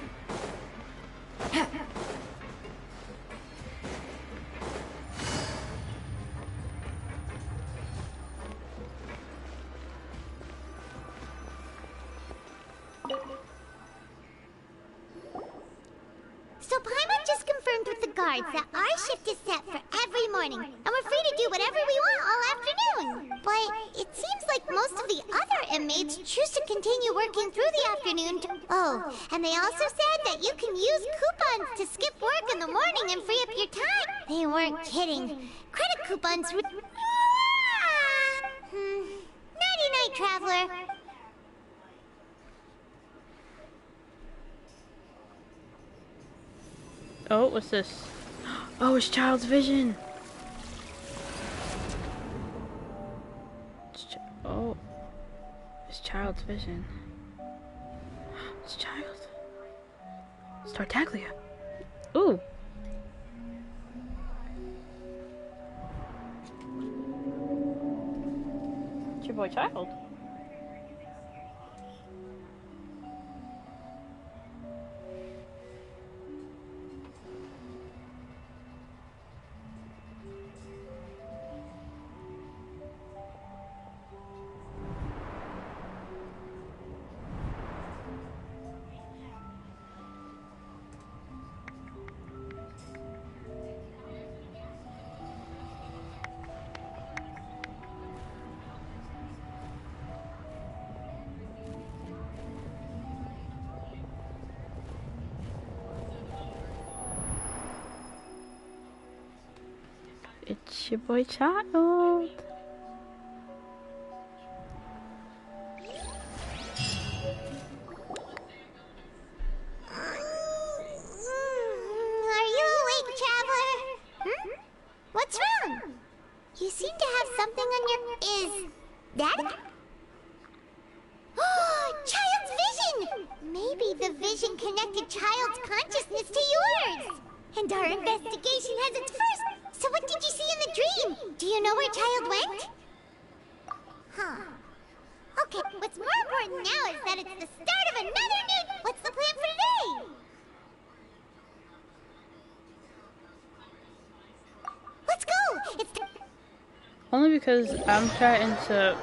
guards that our shift is set for every morning, and we're free to do whatever we want all afternoon. But it seems like most of the other inmates choose to continue working through the afternoon. Oh, and they also said that you can use coupons to skip work in the morning and free up your time. They weren't kidding. Credit coupons. Nighty-night, traveler. Oh, what's this? Oh, it's Child's Vision. Oh, it's Child's Vision. It's Child. It's Tartaglia. Ooh. It's your boy Child. It's your boy Child. Are you awake, traveler? Hmm? What's wrong? You seem to have something on your... Is that it? Oh, Child's vision! Maybe the vision connected Child's consciousness to yours. And our investigation has its first... So what did you see in the dream? Do you know where Child went? Huh. Okay, what's more important now is that it's the start of another new... What's the plan for today? Let's go! It's... Only because I'm trying to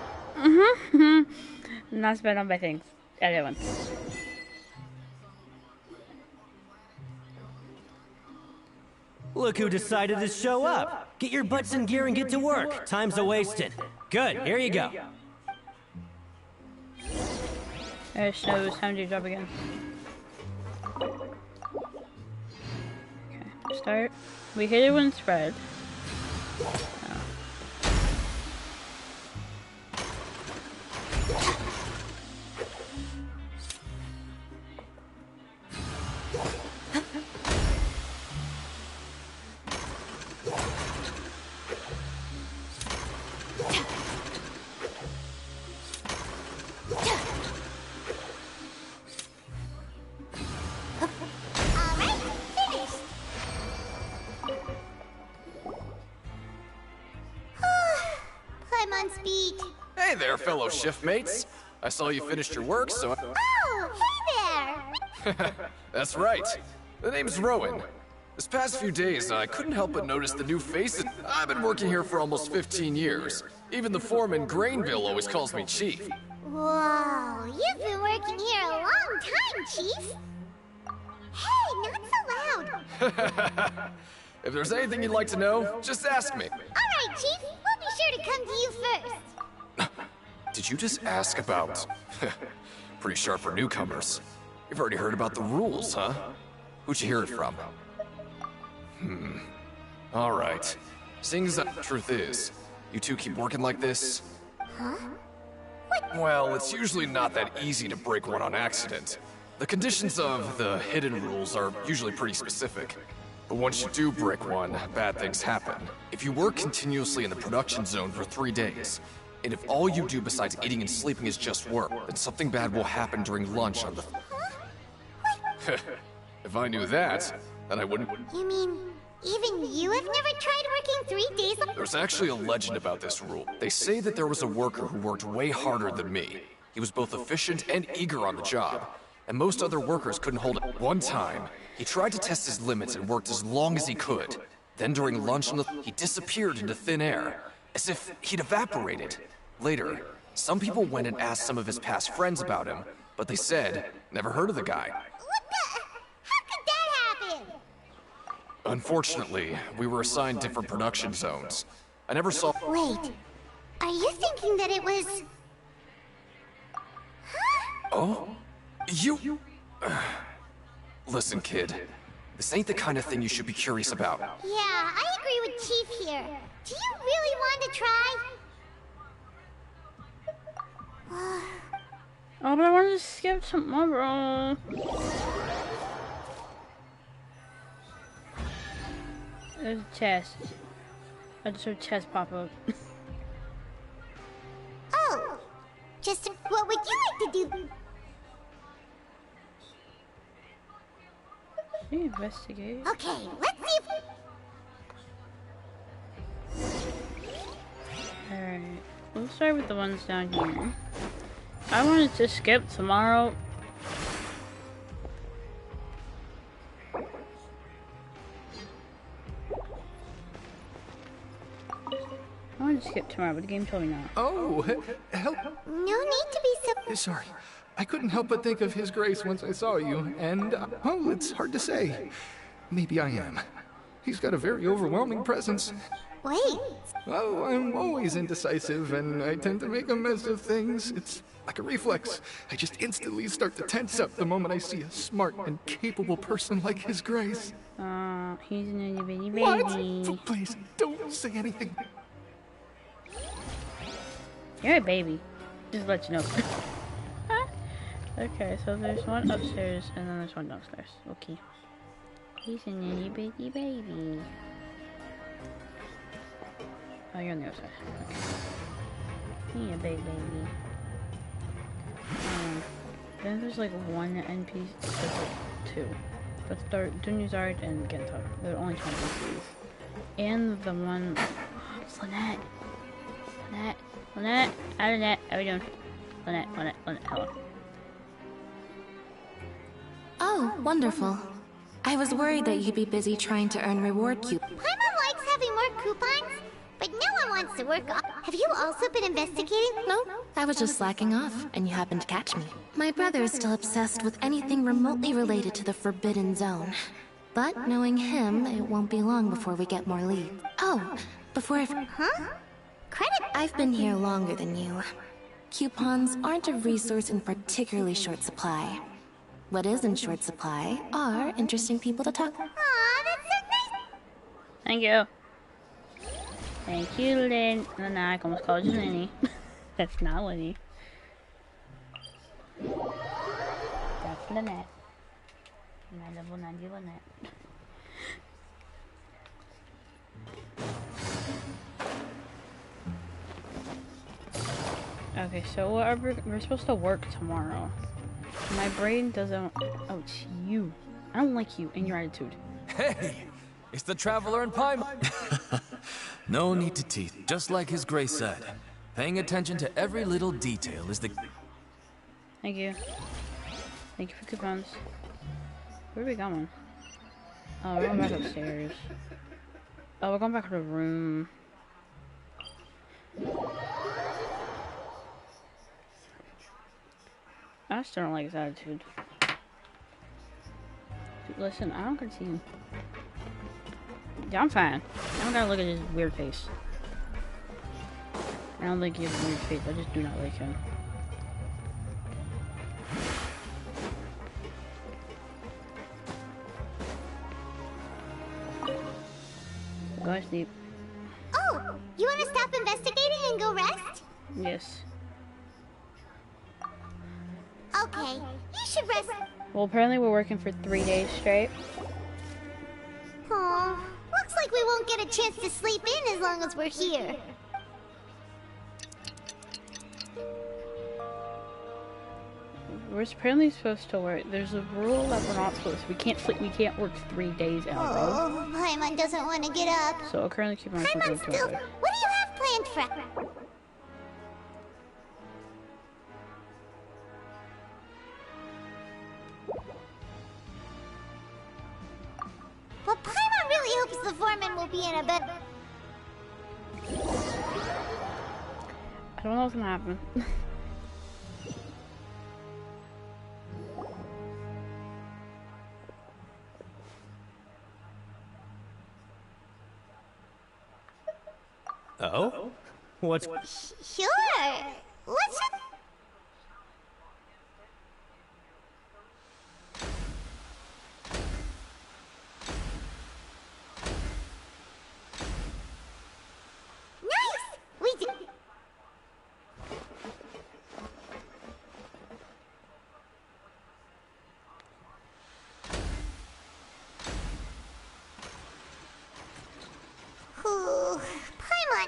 not spend on my things at once. Look who decided to show up. Get your butts in gear and get to work. Time's a-wasted. Good, here you go. Alright, Snow, it's time to drop again. Okay, start. We hit it when it's red. Hey there, fellow shiftmates. I saw you finished your work, so... Oh, hey there! That's right. The name's Rowan. This past few days, I couldn't help but notice the new faces. I've been working here for almost 15 years. Even the foreman, Grainville, always calls me Chief. Whoa, you've been working here a long time, Chief. Hey, not so loud. If there's anything you'd like to know, just ask me. All right, Chief. We'll be sure to come to you first. Did you just ask about... Pretty sharp for newcomers. You've already heard about the rules, huh? Who'd you hear it from? All right. Seeing as the truth is, you two keep working like this... Huh? Well, it's usually not that easy to break one on accident. The conditions of the hidden rules are usually pretty specific. But once you do break one, bad things happen. If you work continuously in the production zone for 3 days, and if all you do besides eating and sleeping is just work, then something bad will happen during lunch on the... If I knew that, then I wouldn't... You mean, even you have never tried working 3 days? There's actually a legend about this rule. They say that there was a worker who worked way harder than me. He was both efficient and eager on the job, and most other workers couldn't hold it. One time, he tried to test his limits and worked as long as he could. Then during lunch, he disappeared into thin air, as if he'd evaporated. Later, some people went and asked some of his past friends about him, but they said, never heard of the guy. What the? How could that happen? Unfortunately, we were assigned different production zones. I never saw. Wait, are you thinking that it was... Oh? You... Listen, kid. This ain't the kind of thing you should be curious about. Yeah, I agree with Chief here. Do you really want to try? Oh, but I wanted to skip tomorrow. There's a chest. I just heard a chest pop up. Oh, just what would you like to do? Should we investigate? Okay, let's see if... Alright, we'll start with the ones down here. I wanted to skip tomorrow. I wanted to skip tomorrow, but the game told me not. Oh, help. No need to be so... Sorry. I couldn't help but think of His Grace once I saw you, and, oh, it's hard to say. Maybe I am. He's got a very overwhelming presence. Wait. Oh, I'm always indecisive, and I tend to make a mess of things. It's like a reflex. I just instantly start to tense up the moment I see a smart and capable person like His Grace. He's a little bitty baby. What? Please, don't say anything. You're a baby. Just to let you know. Okay, so there's one upstairs and then there's one downstairs. Okay. He's a nitty bitty baby. Oh, you're on the other side. Okay. He a big baby. Then there's like one NPC. There's like two. That's Dunuzard and Gento. They're only two NPCs. And the one... Lynette! Lynette! Lynette! Hi Lynette! How are we doing? Lynette, hello. Oh, wonderful. I was worried that you'd be busy trying to earn reward coupons. Paimon likes having more coupons, but no one wants to work off. Have you also been investigating? No, I was just slacking off, and you happened to catch me. My brother is still obsessed with anything remotely related to the Forbidden Zone. But knowing him, it won't be long before we get more leads. Oh, before Huh? Credit? I've been here longer than you. Coupons aren't a resource in particularly short supply. What is in short supply are interesting people to talk. Aw, that's so nice. Thank you. Thank you, Lynn. No, I almost called you Lenny. That's not Lenny. That's Lynette. My little Nandy Lynette. Okay, so we're supposed to work tomorrow. My brain doesn't... Oh, it's you. I don't like you and your attitude. Hey! It's the Traveler and Paimon! No need to teeth, just like His Grace said. Paying attention to every little detail is the... Thank you. Thank you for coupons. Where are we going? Oh, we're going back upstairs. Oh, we're going back to the room. I still don't like his attitude. Dude, listen, I don't concede. Yeah, I'm fine. I don't gotta look at his weird face. I don't think he has a weird face, I just do not like him. Go to sleep. Oh, you want to stop investigating and go rest? Yes. Okay, you should rest. Well, apparently we're working for 3 days straight. Aw, looks like we won't get a chance to sleep in as long as we're here. We're apparently supposed to work. There's a rule that we're not supposed to. We can't sleep. We can't work 3 days in a row. Oh, Paimon doesn't want to get up. So I'll currently keep on Paimon, working still, to it. what do you have planned for? Well, Paimon really hopes the foreman will be in a bed. I don't know what's gonna happen. What's... Sure. What's up? Nice! We did. Ooh, Paimon.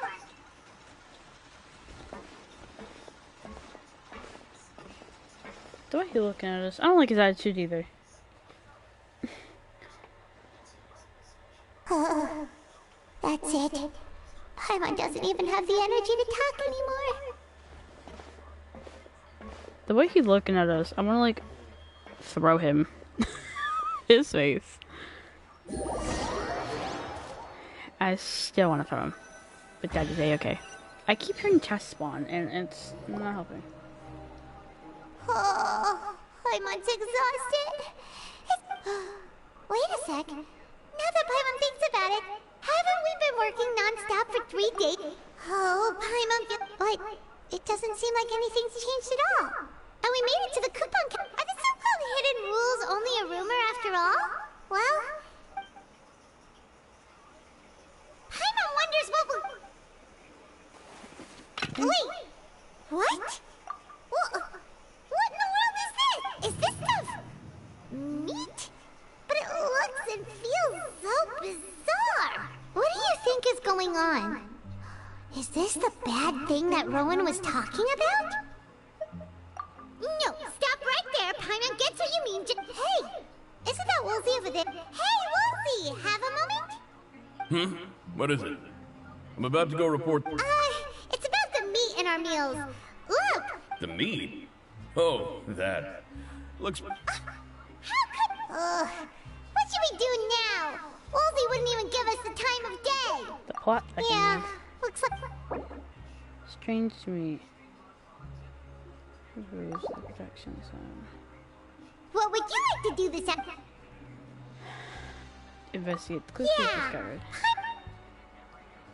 The way he's looking at us, I don't like his attitude either. Oh, that's it. Paimon doesn't even have the energy to talk anymore. The way he's looking at us, I want to like throw him. His face. I still want to throw him, but that is a-okay. I keep hearing chest spawn, and it's not helping. Oh, Paimon's exhausted. Wait a sec. Now that Paimon thinks about it, haven't we been working non-stop for 3 days? Oh, Paimon, but it doesn't seem like anything's changed at all. And we made it to the coupon Are the so-called hidden rules only a rumor after all? Well, Paimon wonders what will... Wait, what? What in the world is this? Is this stuff meat? But it looks and feels so bizarre. What do you think is going on? Is this the bad thing that Rowan was talking about? No, stop right there. Paimon gets what you mean. Hey, isn't that Woolsey over there? Hey, Woolsey, have a moment? What is it? I'm about to go report... It's about the meat in our meals. Look! The meat? Oh, that. Looks... How could... what should we do now? Woolsey wouldn't even give us the time of day. The plot thickens. Yeah, looks like... Strange to me. Where's the protection zone? What would you like to do this after? Investigate the clues discovered.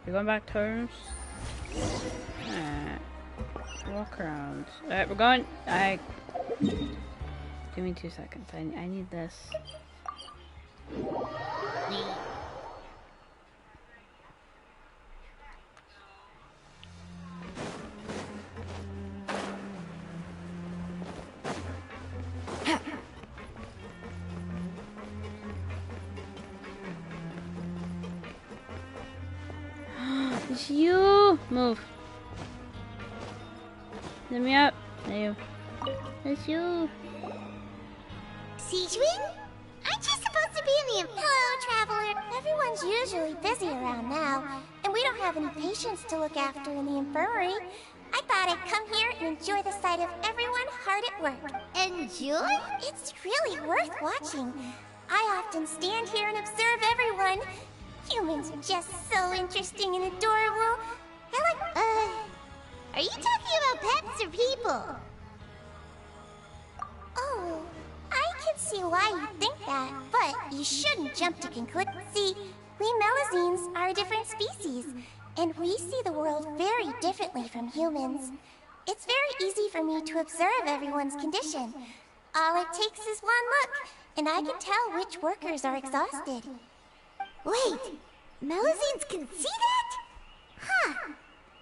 You're going back to terms? Walk around. Alright, we're going. Give me 2 seconds. I need this. It's you! Move. Let me up. There you. It's you. Siegewing? Aren't you supposed to be in the... Hello, Traveler. Everyone's usually busy around now, and we don't have any patients to look after in the infirmary. I thought I'd come here and enjoy the sight of everyone hard at work. Enjoy? It's really worth watching. I often stand here and observe everyone. Humans are just so interesting and adorable. Are you talking about pets or people? Oh, I can see why you think that, but you shouldn't jump to conclude. See, we Melazines are a different species, and we see the world very differently from humans. It's very easy for me to observe everyone's condition. All it takes is one look, and I can tell which workers are exhausted. Wait, Melazines can see that? Huh.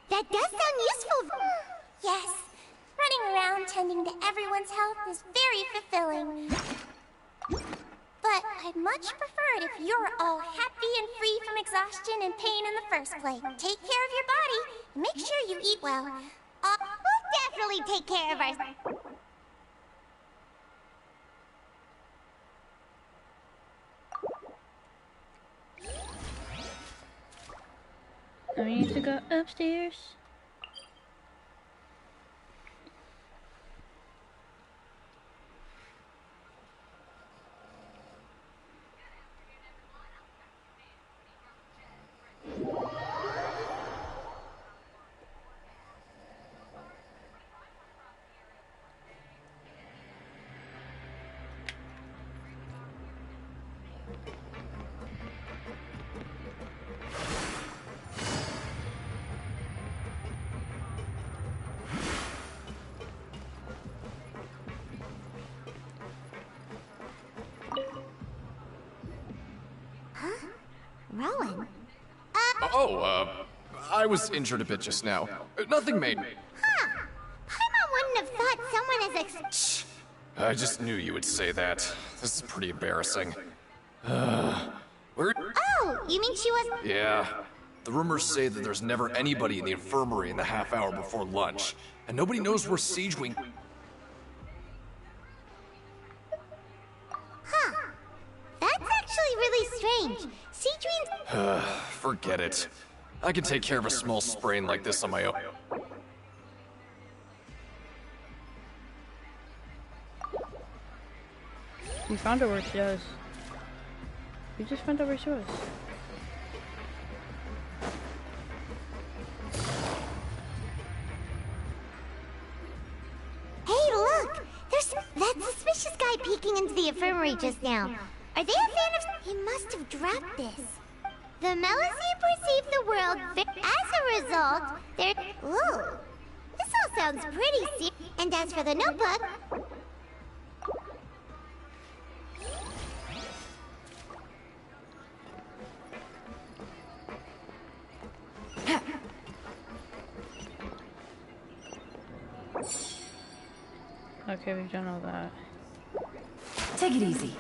That does sound useful. Yes. Running around tending to everyone's health is very fulfilling. But I'd much prefer it if you're all happy and free from exhaustion and pain in the first place. Take care of your body and make sure you eat well. We'll definitely take care of ourselves. I need to go upstairs. I was injured a bit just now. Nothing made me. Huh. Paimon wouldn't have thought someone as I just knew you would say that. This is pretty embarrassing. Where? Oh, you mean she was... Yeah. The rumors say that there's never anybody in the infirmary in the half hour before lunch, and nobody knows where Siege Wing... Huh. That's actually really strange. Siege Wing... Forget it. I can take care of a small sprain like this on my own. You found out where she was. You just found out where she was. Hey, look! There's that suspicious guy peeking into the infirmary just now. Are they a fan of... He must have dropped this. The Melusine perceive the world as a result, they're... Ooh. This all sounds pretty serious. And as for the notebook... Okay, we've done all that. Take it easy.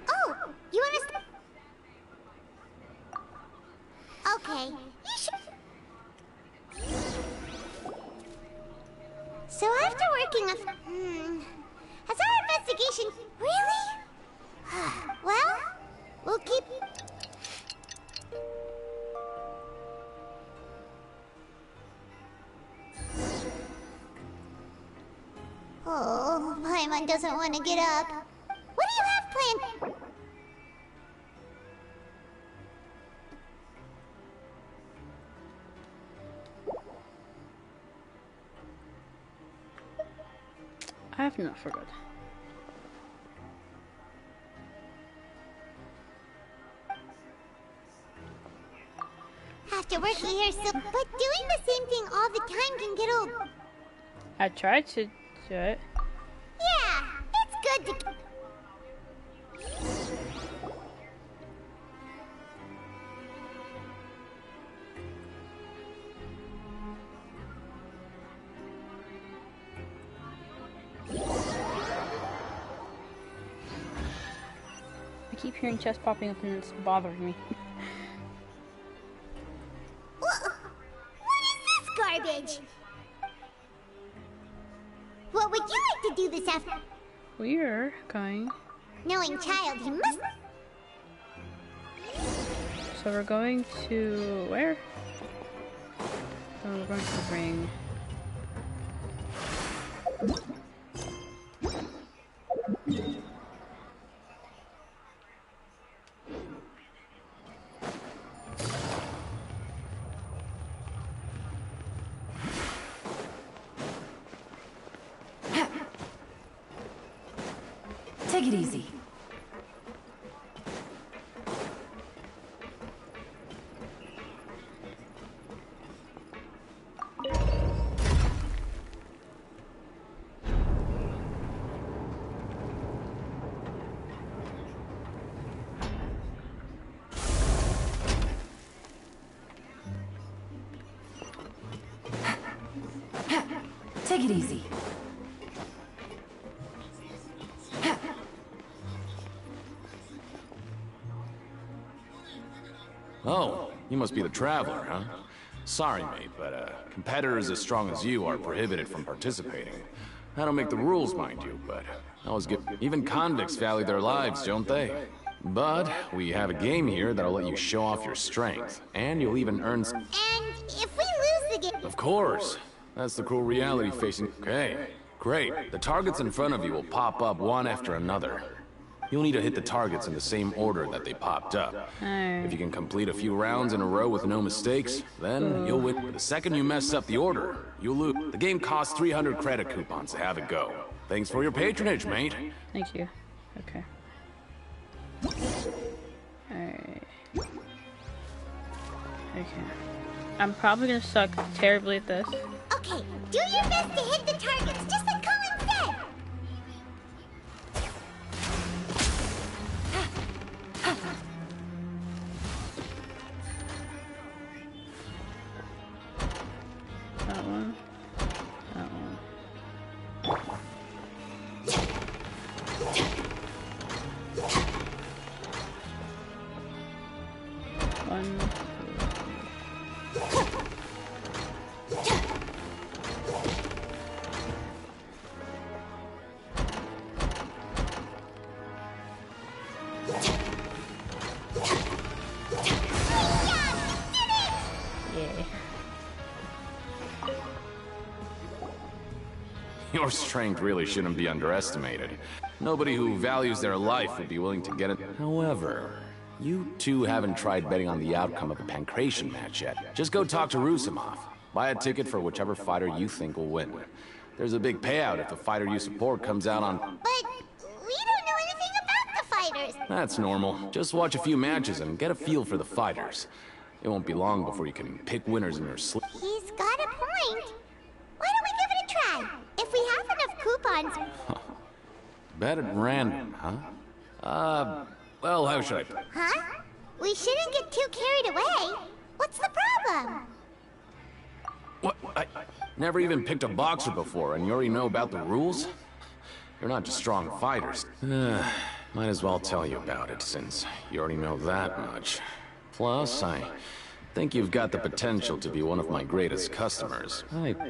Oh, you understand? Okay, you should... So after working a... Has our investigation... Really? Well, we'll keep... Oh, Paimon doesn't want to get up. What do you have planned? I have not forgot. After working here so... But doing the same thing all the time can get old. I tried to do it. Yeah, it's good to... I keep hearing chests popping up and it's bothering me. What is this garbage? What would you like to do this afternoon? We're going. Knowing child, he must... So we're going to where? Oh, we're going to the ring. Take it easy. Take it easy. Oh, you must be the Traveler, huh? Sorry, mate, but competitors as strong as you are prohibited from participating. I don't make the rules, mind you, but I always get... Even convicts value their lives, don't they? But we have a game here that'll let you show off your strength, and you'll even earn... And if we lose the game... Of course! That's the cruel reality facing... Okay, great. The targets in front of you will pop up one after another. You'll need to hit the targets in the same order that they popped up. If you can complete a few rounds in a row with no mistakes, then you'll win. The second you mess up the order, you'll lose. The game costs 300 credit coupons to have it go. Thanks for your patronage, mate. Thank you. Okay. Alright. Okay. I'm probably gonna suck terribly at this. Okay, do your best to hit the targets, just like Colin said. That one. That one. One. Yeah. Your strength really shouldn't be underestimated. Nobody who values their life would be willing to get it. However, you two haven't tried betting on the outcome of the Pancration match yet. Just go talk to Rusimov. Buy a ticket for whichever fighter you think will win. There's a big payout if the fighter you support comes out on... But we don't know anything about the fighters. That's normal. Just watch a few matches and get a feel for the fighters. It won't be long before you can pick winners in your sleep. He's got a point. Why don't we give it a try? If we have enough coupons... Bet at random, huh? Well, how should I put it? Huh? We shouldn't get too carried away. What's the problem? What? I never even picked a boxer before, and you already know about the rules? You're not just strong fighters. Might as well tell you about it, since you already know that much. Plus, I think you've got the potential to be one of my greatest customers.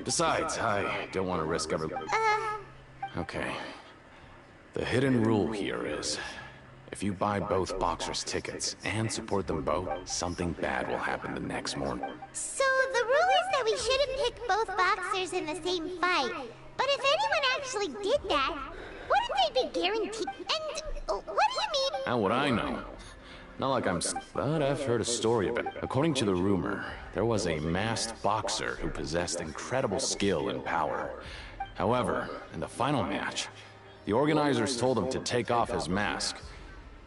Besides, I don't want to risk ever... Okay. The hidden rule here is, if you buy both boxers' tickets and support them both, something bad will happen the next morning. So the rule is that we shouldn't pick both boxers in the same fight. But if anyone actually did that, wouldn't they be guaranteed? And what do you mean? How would I know? Not like I'm... But I've heard a story about it. According to the rumor, there was a masked boxer who possessed incredible skill and power. However, in the final match, the organizers told him to take off his mask.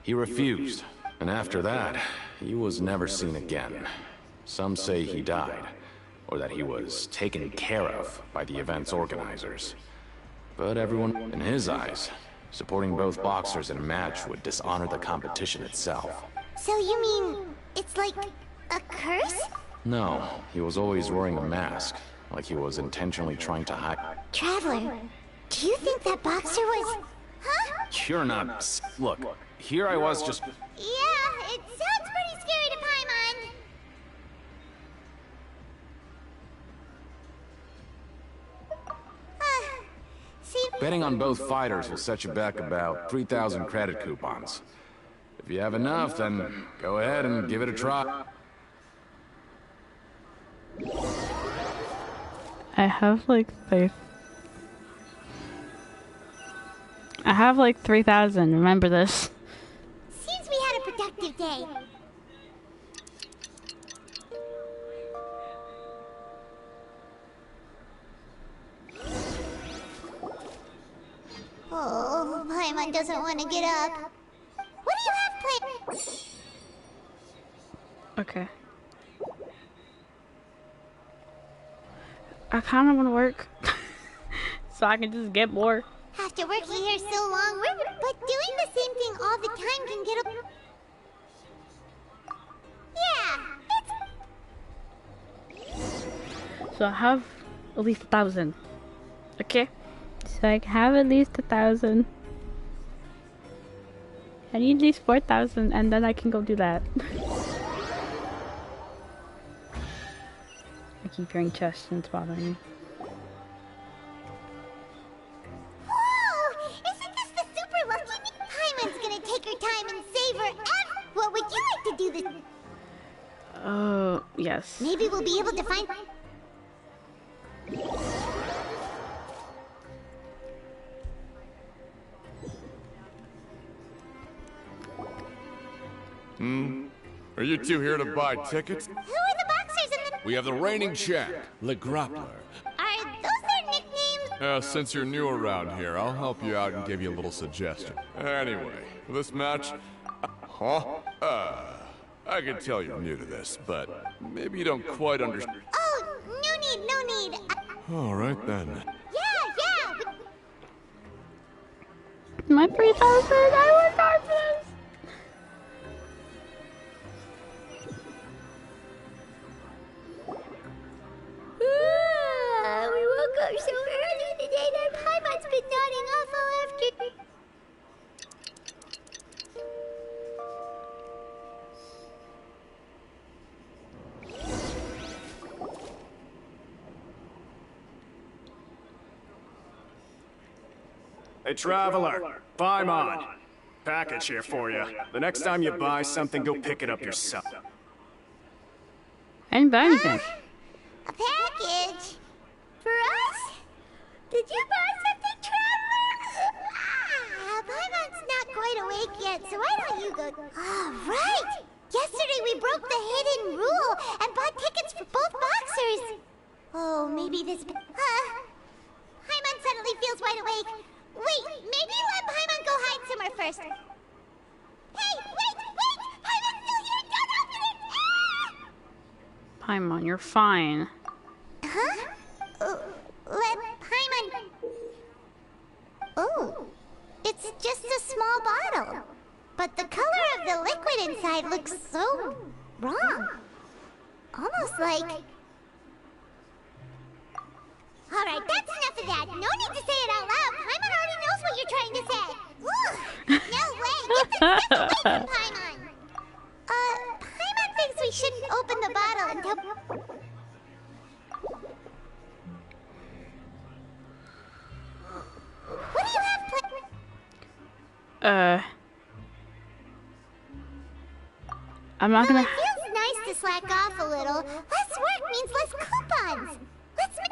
He refused, and after that, he was never seen again. Some say he died, or that he was taken care of by the event's organizers. But everyone, in his eyes, supporting both boxers in a match would dishonor the competition itself. So you mean it's like a curse? No, he was always wearing a mask, like he was intentionally trying to hide. Traveler, do you think that boxer was... Huh? You're not... Look, here I was just... Yeah, it sounds pretty scary to Paimon. Betting on both fighters will set you back about 3,000 credit coupons. If you have enough, then go ahead and give it a try. I have like 3,000. Remember this. Seems we had a productive day. Oh, Paimon doesn't want to get up. What do you have planned? Okay. I kind of want to work so I can just get more. After working here so long, but doing the same thing all the time can get up. Yeah, So I have at least 1,000. Okay? So I have at least 1,000. I need at least 4,000 and then I can go do that. I keep hearing chests and it's bothering me. Whoa! Isn't this the super lucky? Paimon's gonna take her time and save her. What would you like to do this? Oh, yes. Maybe we'll be able to find... Are you two here to buy tickets? Who are the boxers in the... We have the reigning champ, Le Grappler. Are those their nicknames? Since you're new around here, I'll help you out and give you a little suggestion. Anyway, for this match... I can tell you're new to this, but maybe you don't quite understand. Oh, no need. All right then. Yeah. My priest husband, I was darkness. We woke up so early today that Paimon's been nodding off all afternoon. Hey, traveler. Paimon. Package here for you. The next time you buy something, go pick it up yourself. I didn't buy anything. A package? For us? Did you buy something, traveler? Paimon's not quite awake yet, so why don't you go? Oh, right! Yesterday we broke the hidden rule and bought tickets for both boxers. Oh, maybe this... Paimon suddenly feels wide awake. Wait, maybe let Paimon go hide somewhere first. Hey, wait! Paimon's still here! Don't open it! Paimon, you're fine. Huh? Let Paimon... Oh, it's just a small bottle. But the color of the liquid inside looks so wrong. Almost like... Alright, that's enough of that. No need to say it out loud. Paimon already knows what you're trying to say. Ugh. No way. Get the stuff away from Paimon. Paimon thinks we shouldn't open the bottle until... What do you have I'm not gonna... It feels nice to slack off a little. Less work means less coupons. Let's make...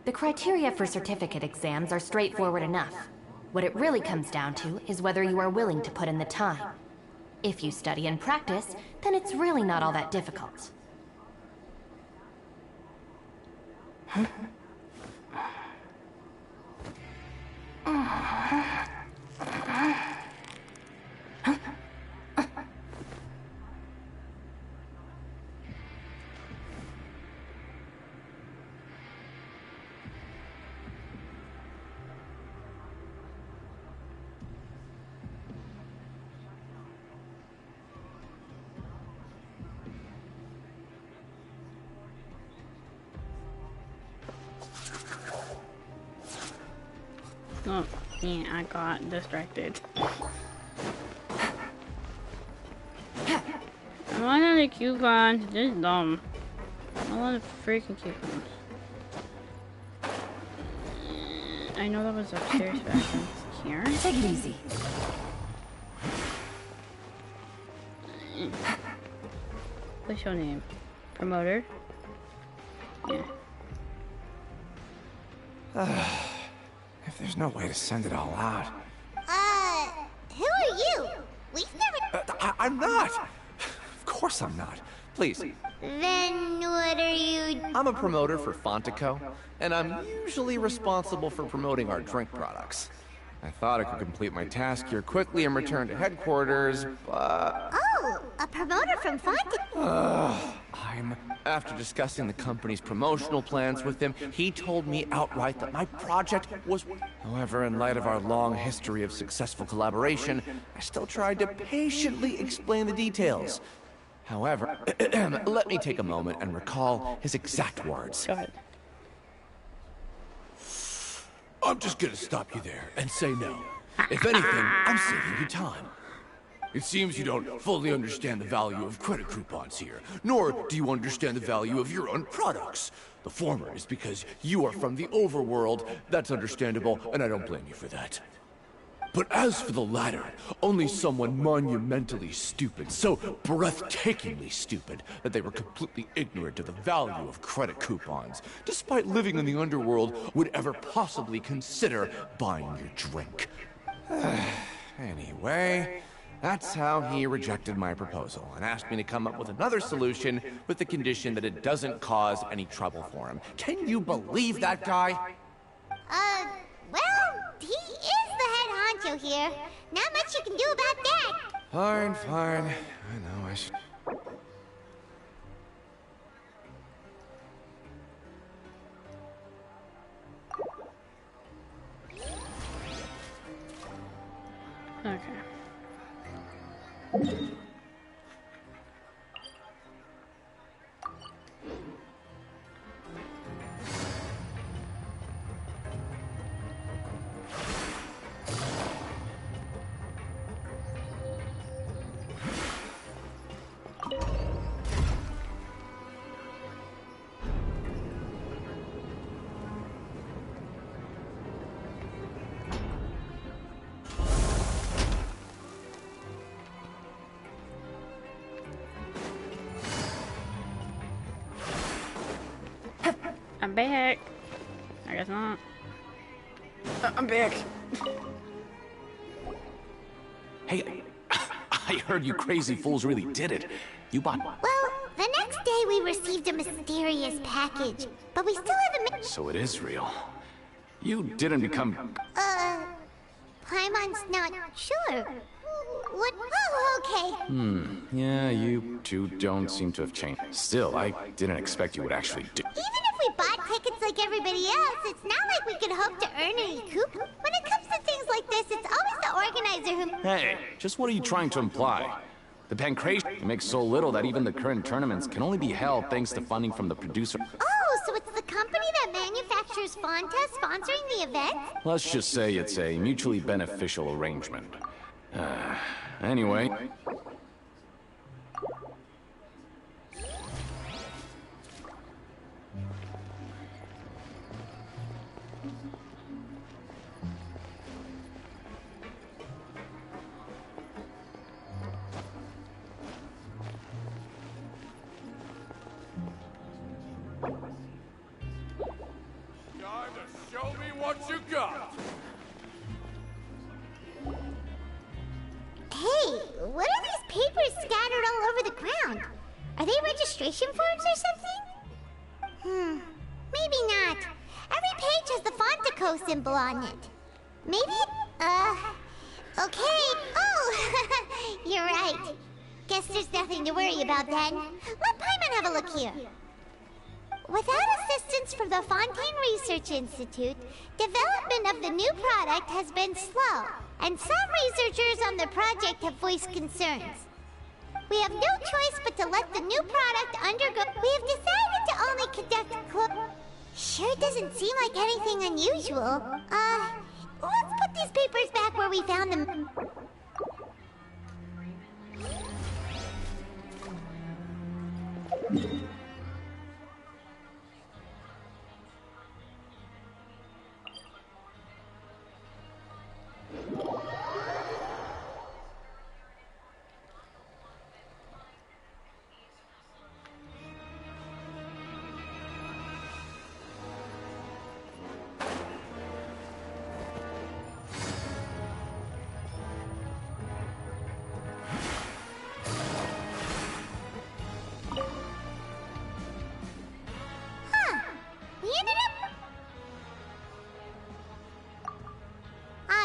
The criteria for certificate exams are straightforward enough. What it really comes down to is whether you are willing to put in the time. If you study and practice, then it's really not all that difficult. Oh, yeah, I got distracted. I wanted a coupon. This is dumb. I want a freaking coupon. I know that was upstairs, but I think it's here. Take it easy. official name? Promoter? Yeah. If there's no way to send it all out. Who are you? We've never... I'm not! Of course I'm not. Please. Then what are you... I'm a promoter for Fontico, and I'm usually responsible for promoting our drink products. I thought I could complete my task here quickly and return to headquarters, but... Oh, a promoter from Fontico. After discussing the company's promotional plans with him, he told me outright that my project was... However, in light of our long history of successful collaboration, I still tried to patiently explain the details. However, let me take a moment and recall his exact words. Go ahead. I'm just gonna stop you there and say no. If anything, I'm saving you time. It seems you don't fully understand the value of credit coupons here, nor do you understand the value of your own products. The former is because you are from the overworld. That's understandable, and I don't blame you for that. But as for the latter, only someone monumentally stupid, so breathtakingly stupid, that they were completely ignorant of the value of credit coupons, despite living in the underworld, would ever possibly consider buying your drink. Anyway, that's how he rejected my proposal and asked me to come up with another solution with the condition that it doesn't cause any trouble for him. Can you believe that guy? Well, he is the head honcho here. Not much you can do about that. Fine, fine. I know I should... Okay. I'm back. I guess not. I'm back. Hey, I heard you crazy fools really did it. You bought... Well, the next day we received a mysterious package, but we still haven't... So it is real. You didn't become... Paimon's not sure. What? Oh, okay. Yeah, you two don't seem to have changed. Still, I didn't expect you would actually do... Even if we bought tickets like everybody else, it's not like we could hope to earn any coup. When it comes to things like this, it's always the organizer who... Hey, just what are you trying to imply? The Pancration makes so little that even the current tournaments can only be held thanks to funding from the producer. Oh, so it's the company that manufactures Fonta sponsoring the event? Let's just say it's a mutually beneficial arrangement. Anyway... Show me what you got! Hey, what are these papers scattered all over the ground? Are they registration forms or something? Maybe not. Every page has the Fontico symbol on it. Maybe, okay. Oh, you're right. Guess there's nothing to worry about then. Let Paimon have a look here. Without assistance from the Fontaine Research Institute, development of the new product has been slow, and some researchers on the project have voiced concerns. We have no choice but to let the new product undergo... We have decided to only conduct Sure doesn't seem like anything unusual. Let's put these papers back where we found them.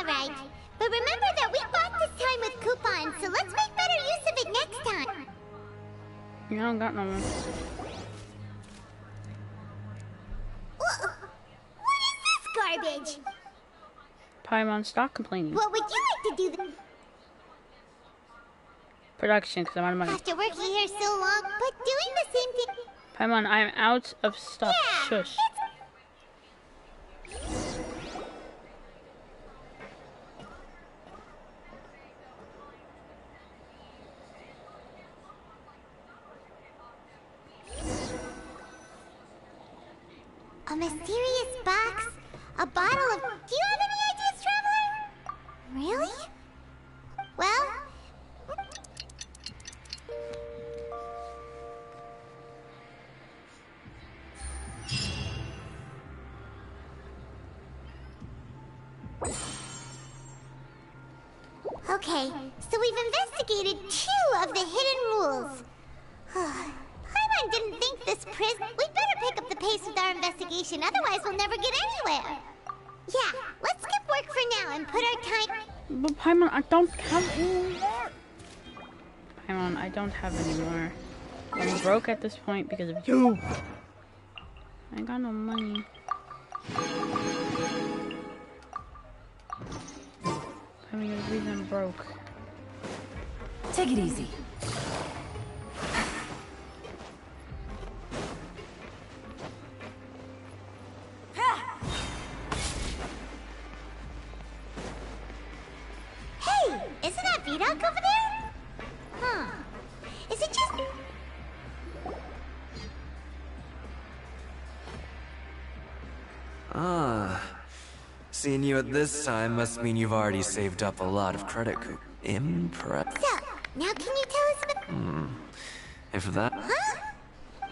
Alright, but remember that we bought this time with coupons, so let's make better use of it next time. You don't got no one. What is this garbage? Paimon, stop complaining. What would you like to do? Production, because I'm out of money. After working here so long, but doing the same thing. Paimon, I'm out of stuff. Yeah, Shush. A mysterious box? A bottle of... Do you have any ideas, Traveler? Really? Well... Okay, so we've investigated 2 of the hidden rules. Paimon didn't think this prison... We'd better pick up the pace with our investigation, otherwise we'll never get anywhere. Yeah, let's skip work for now and put our time... But Paimon, I don't have any more. Paimon, I don't have any more. I'm broke at this point because of you. I ain't got no money. I mean, the reason I'm broke. Take it easy. Hey, isn't that Vidoc over there? Huh. Is it just... Ah. Seeing you at this time must mean you've already saved up a lot of credit coup. Impressive. So, now can you tell us about... If that... Huh?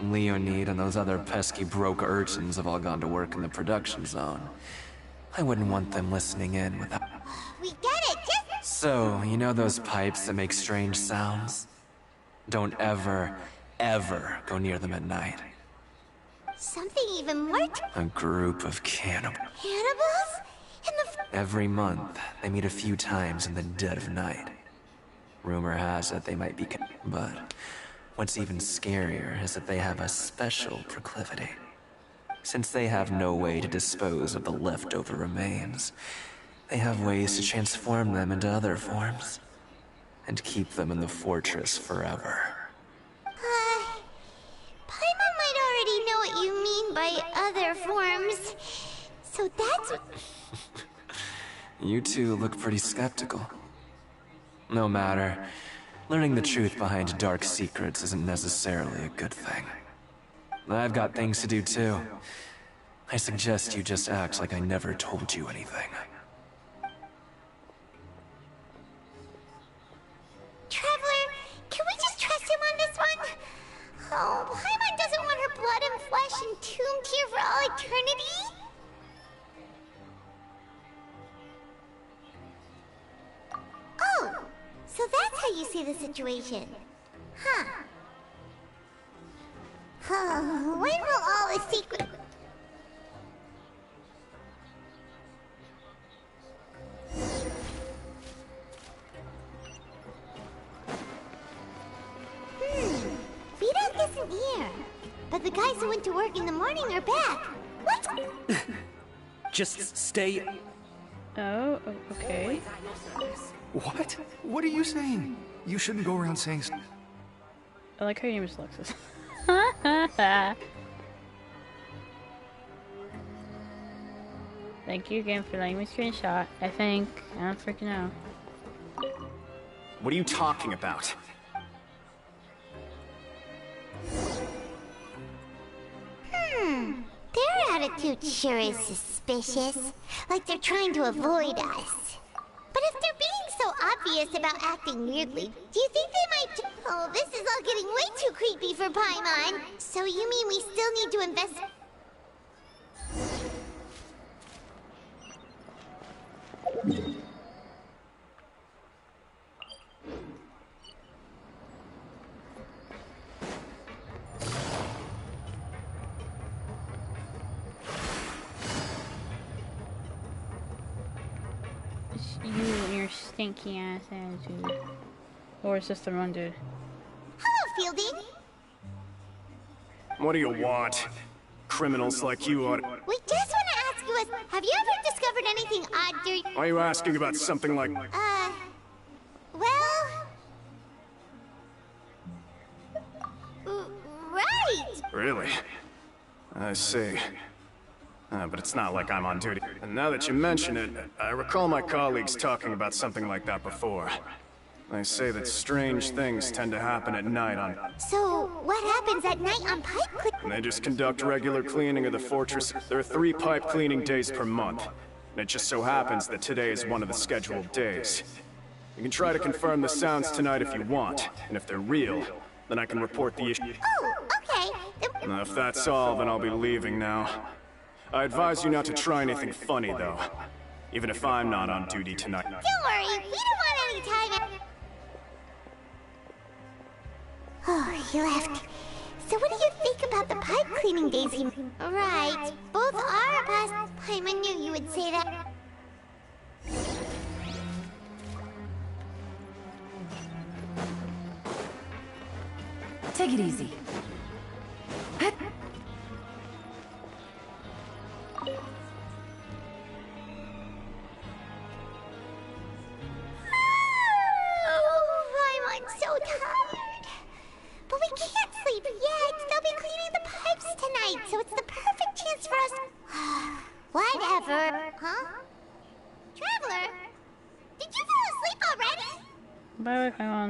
Leonid and those other pesky broke urchins have all gone to work in the production zone. I wouldn't want them listening in without... We get it, just... So, you know those pipes that make strange sounds? Don't ever, ever go near them at night. Something even more... A group of cannibals. Cannibals? In the... Every month, they meet a few times in the dead of night. Rumor has it they might be... But what's even scarier is that they have a special proclivity. Since they have no way to dispose of the leftover remains, they have ways to transform them into other forms, and keep them in the fortress forever. Paimon might already know what you mean by other forms. So that's what... You two look pretty skeptical. No matter. Learning the truth behind dark secrets isn't necessarily a good thing. I've got things to do too. I suggest you just act like I never told you anything. Traveler, can we just trust him on this one? Oh, Paimon doesn't want her blood and flesh entombed here for all eternity? Oh, so that's how you see the situation. Huh. Oh, when will all the secret... Vidoc isn't here. But the guys who went to work in the morning are back. Let's... Just stay... Oh, okay. What? What are you saying? You shouldn't go around saying... I like how your name is Lexus. Thank you again for letting me screenshot. I think. I don't freaking know. What are you talking about? Their attitude sure is suspicious. Like they're trying to avoid us. But if they're being so obvious about acting weirdly, do you think they might... Oh, this is all getting way too creepy for Paimon. So you mean we still need to invest... It's you and your stinky ass attitude. Or is this the one dude? Hello, Fielding. What do you want? Criminals like you ought. We just want to ask you, have you ever discovered anything odd during... Are you asking about something like... well... right! Really? I see. But it's not like I'm on duty. And now that you mention it, I recall my colleagues talking about something like that before. They say that strange things tend to happen at night on... So, what happens at night on pipe cleaning? They just conduct regular cleaning of the fortress. There are 3 pipe cleaning days per month. And it just so happens that today is one of the scheduled days. You can try to confirm the sounds tonight if you want. And if they're real, then I can report the issue. Oh, okay. If that's all, then I'll be leaving now. I advise you not to try anything funny, though. Even if I'm not on duty tonight. Don't worry, we don't want any time... Oh, he left. So what do you think about the pipe cleaning days he... Right, both are past... Paimon knew you would say that. Take it easy. I'm so tired. But we can't sleep yet. They'll be cleaning the pipes tonight, so it's the perfect chance for us. Whatever. Huh? Traveler? Did you fall asleep already? Bye, hang on.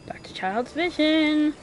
Back to child's vision.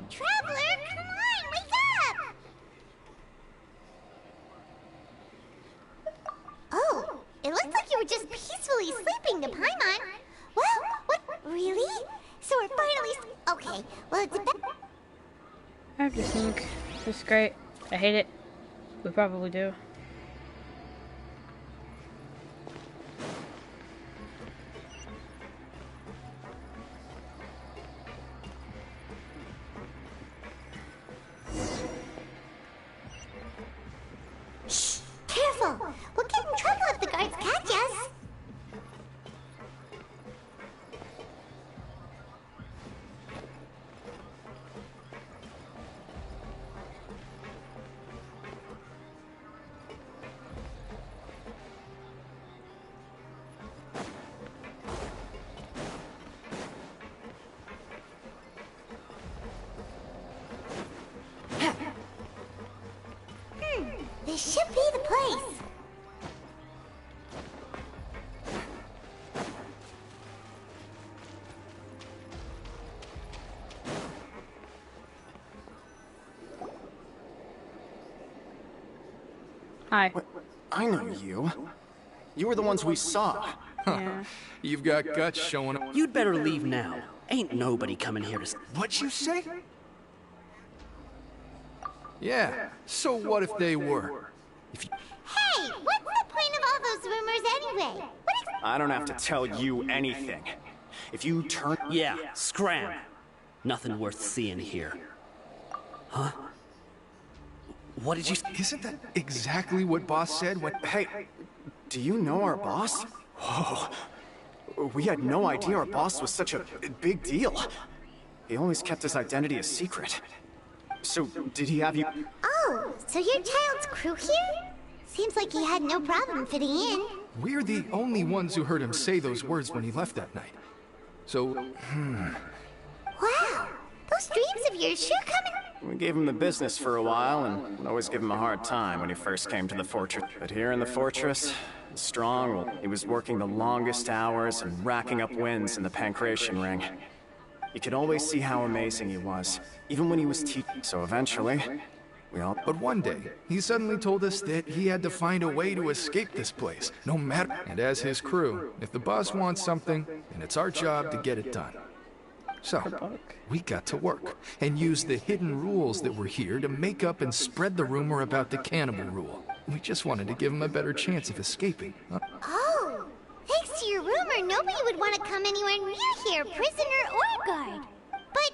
Traveler, come on, wake up! Oh, it looks like you were just peacefully sleeping to Paimon. Well, what? Really? So we're finally... Okay, well, it's a bit... I have to sneak. This is great. I hate it. We probably do. Careful! We'll get in trouble if the guards catch us! This should be the place. Hi. What? I know you. You were the ones we saw. Yeah. You've got guts showing up. You'd better leave now. Ain't nobody coming here to... What'd you say? Yeah, so what if they were? Hey, what's the point of all those rumors anyway? I don't have to tell you anything. If you turn... Yeah, scram. Nothing worth seeing here. Huh? What did you... Isn't that exactly what boss said when... Hey, do you know our boss? Whoa. We had no idea our boss was such a big deal. He always kept his identity a secret. So, did he have you... Oh, so your child's crew here? Seems like he had no problem fitting in. We're the only ones who heard him say those words when he left that night. So, Wow, those dreams of yours sure come in... We gave him the business for a while, and would always give him a hard time when he first came to the fortress. But here in the fortress, strong, well, he was working the longest hours and racking up wins in the Pancration Ring. You could always see how amazing he was, even when he was teaching. So eventually, we all... But one day, he suddenly told us that he had to find a way to escape this place, no matter... And as his crew, if the boss wants something, then it's our job to get it done. So, we got to work, and used the hidden rules that were here to make up and spread the rumor about the cannibal rule. We just wanted to give him a better chance of escaping. Oh, thanks to your rumor, nobody would want to come anywhere near here, prisoner or guard. But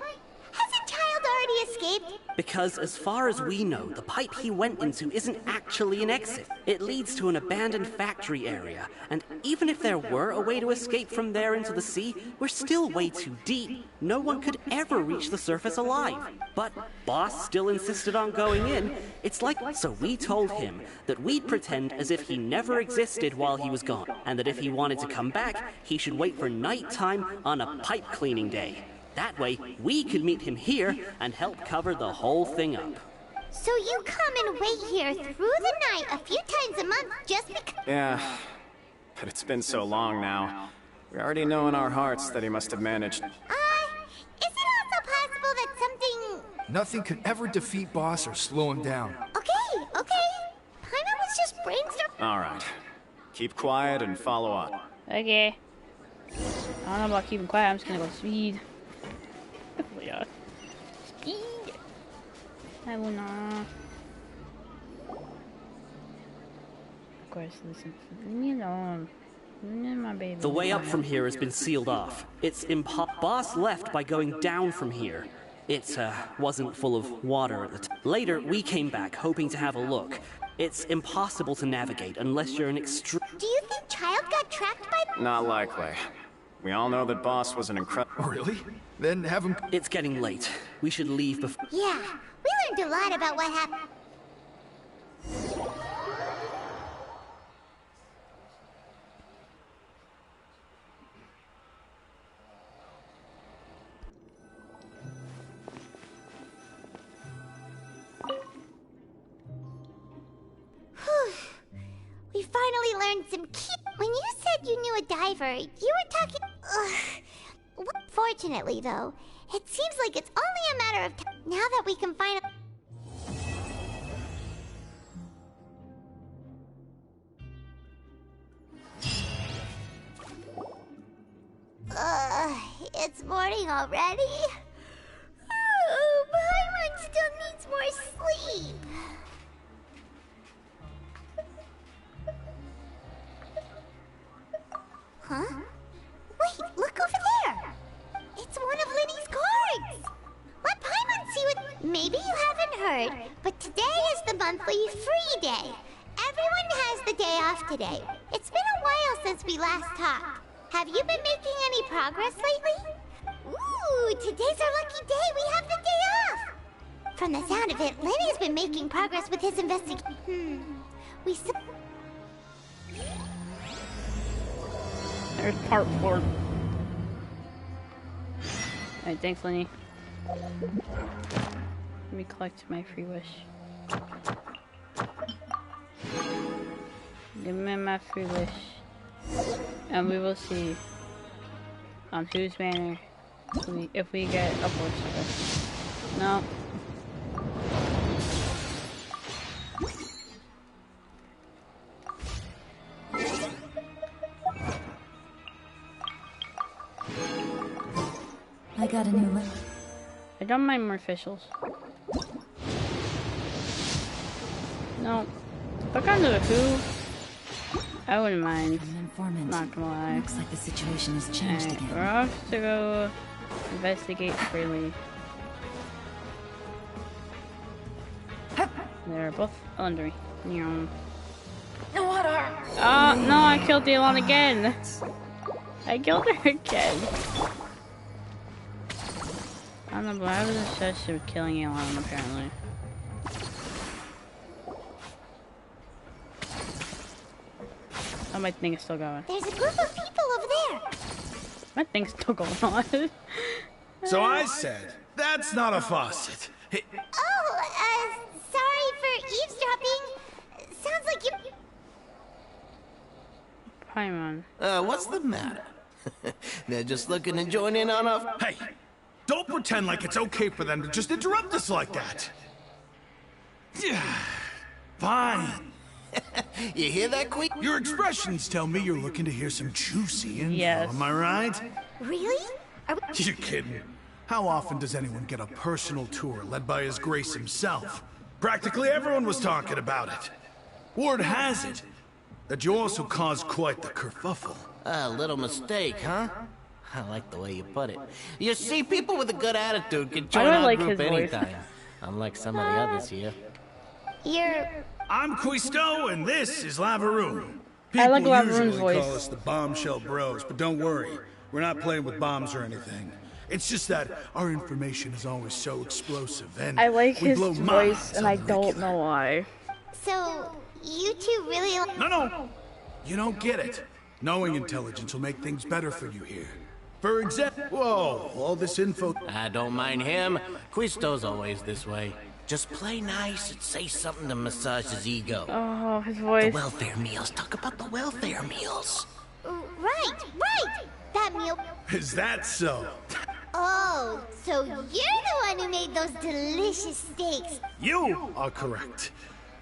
hasn't Child already escaped? Because as far as we know, the pipe he went into isn't actually an exit. It leads to an abandoned factory area, and even if there were a way to escape from there into the sea, we're still way too deep. No one could ever reach the surface alive. But Boss still insisted on going in. It's like, so we told him that we'd pretend as if he never existed while he was gone, and that if he wanted to come back, he should wait for nighttime on a pipe cleaning day. That way, we could meet him here and help cover the whole thing up. So you come and wait here through the night a few times a month just because... Yeah, but it's been so long now. We already know in our hearts that he must have managed... Is it also possible that something... Nothing could ever defeat Boss or slow him down. Okay. Paimon was just brainstorming... Alright. Keep quiet and follow up. Okay. I don't know about keeping quiet, I'm just gonna go speed. Oh yeah. Speed! I will not. Of course, listen. Leave me alone. Leave me my baby. The way up from here has been sealed off. It's Boss left by going down from here. It wasn't full of water at the time. Later, we came back hoping to have a look. It's impossible to navigate unless you're an extreme... Do you think Child got trapped by... Not likely. We all know that Boss was an incredible... Really? Then have him... It's getting late. We should leave before... Yeah, we learned a lot about what happened. We finally learned some key... When you said you knew a diver, you were talking... Fortunately, though, it seems like it's only a matter of time now that we can find a... It's morning already? Oh, Paimon still needs more sleep. Huh? Wait, look over there! It's one of Linny's cards! Let Paimon see what... Maybe you haven't heard, but today is the monthly free day. Everyone has the day off today. It's been a while since we last talked. Have you been making any progress lately? Ooh, today's our lucky day. We have the day off. From the sound of it, Lenny's been making progress with his investigation. We still... There's part 4. Alright, thanks, Lenny. Let me collect my free wish. Give me my free wish. And we will see on whose banner if we get upwards of it. No. I got a new look. I don't mind more officials. No. Look under the who. I wouldn't mind. I'm an informant. Not gonna lie. Looks like the situation has changed again. We're off to go investigate freely. They're both under me. No, water! Oh, no, I killed Elon again. I killed her again. don't know, but I was obsessed with killing Elon, apparently. Oh, my thing is still going. There's a group of people over there. My thing's still going on. So I said, that's not a faucet. Hey, Sorry for eavesdropping. Sounds like you... Paimon. What's the matter? They're just looking to join in on a... Hey, don't pretend like it's okay for them to just interrupt us like that. Fine. You hear that, Queen? Your expressions tell me you're looking to hear some juicy info, yes. Am I right? Really? You're kidding. How often does anyone get a personal tour led by His Grace himself? Practically everyone was talking about it. Word has it that you also caused quite the kerfuffle. A little mistake, huh? I like the way you put it. You see, people with a good attitude can join our group anytime. Unlike some of the others here. I'm Quisto, and this is Lavaroon. I like People Lavaroon's usually voice. call us the Bombshell Bros, but don't worry. We're not playing with bombs or anything. It's just that our information is always so explosive, and I like we his blow voice, minds and on I the don't regular. know why. So, you two really... No. You don't get it. Knowing intelligence will make things better for you here. For example... Whoa, all this info... I don't mind him. Quisto's always this way. Just play nice and say something to massage his ego. Oh, his voice. The welfare meals. Talk about the welfare meals. Right. That meal... Is that so? Oh, so you're the one who made those delicious steaks. You are correct.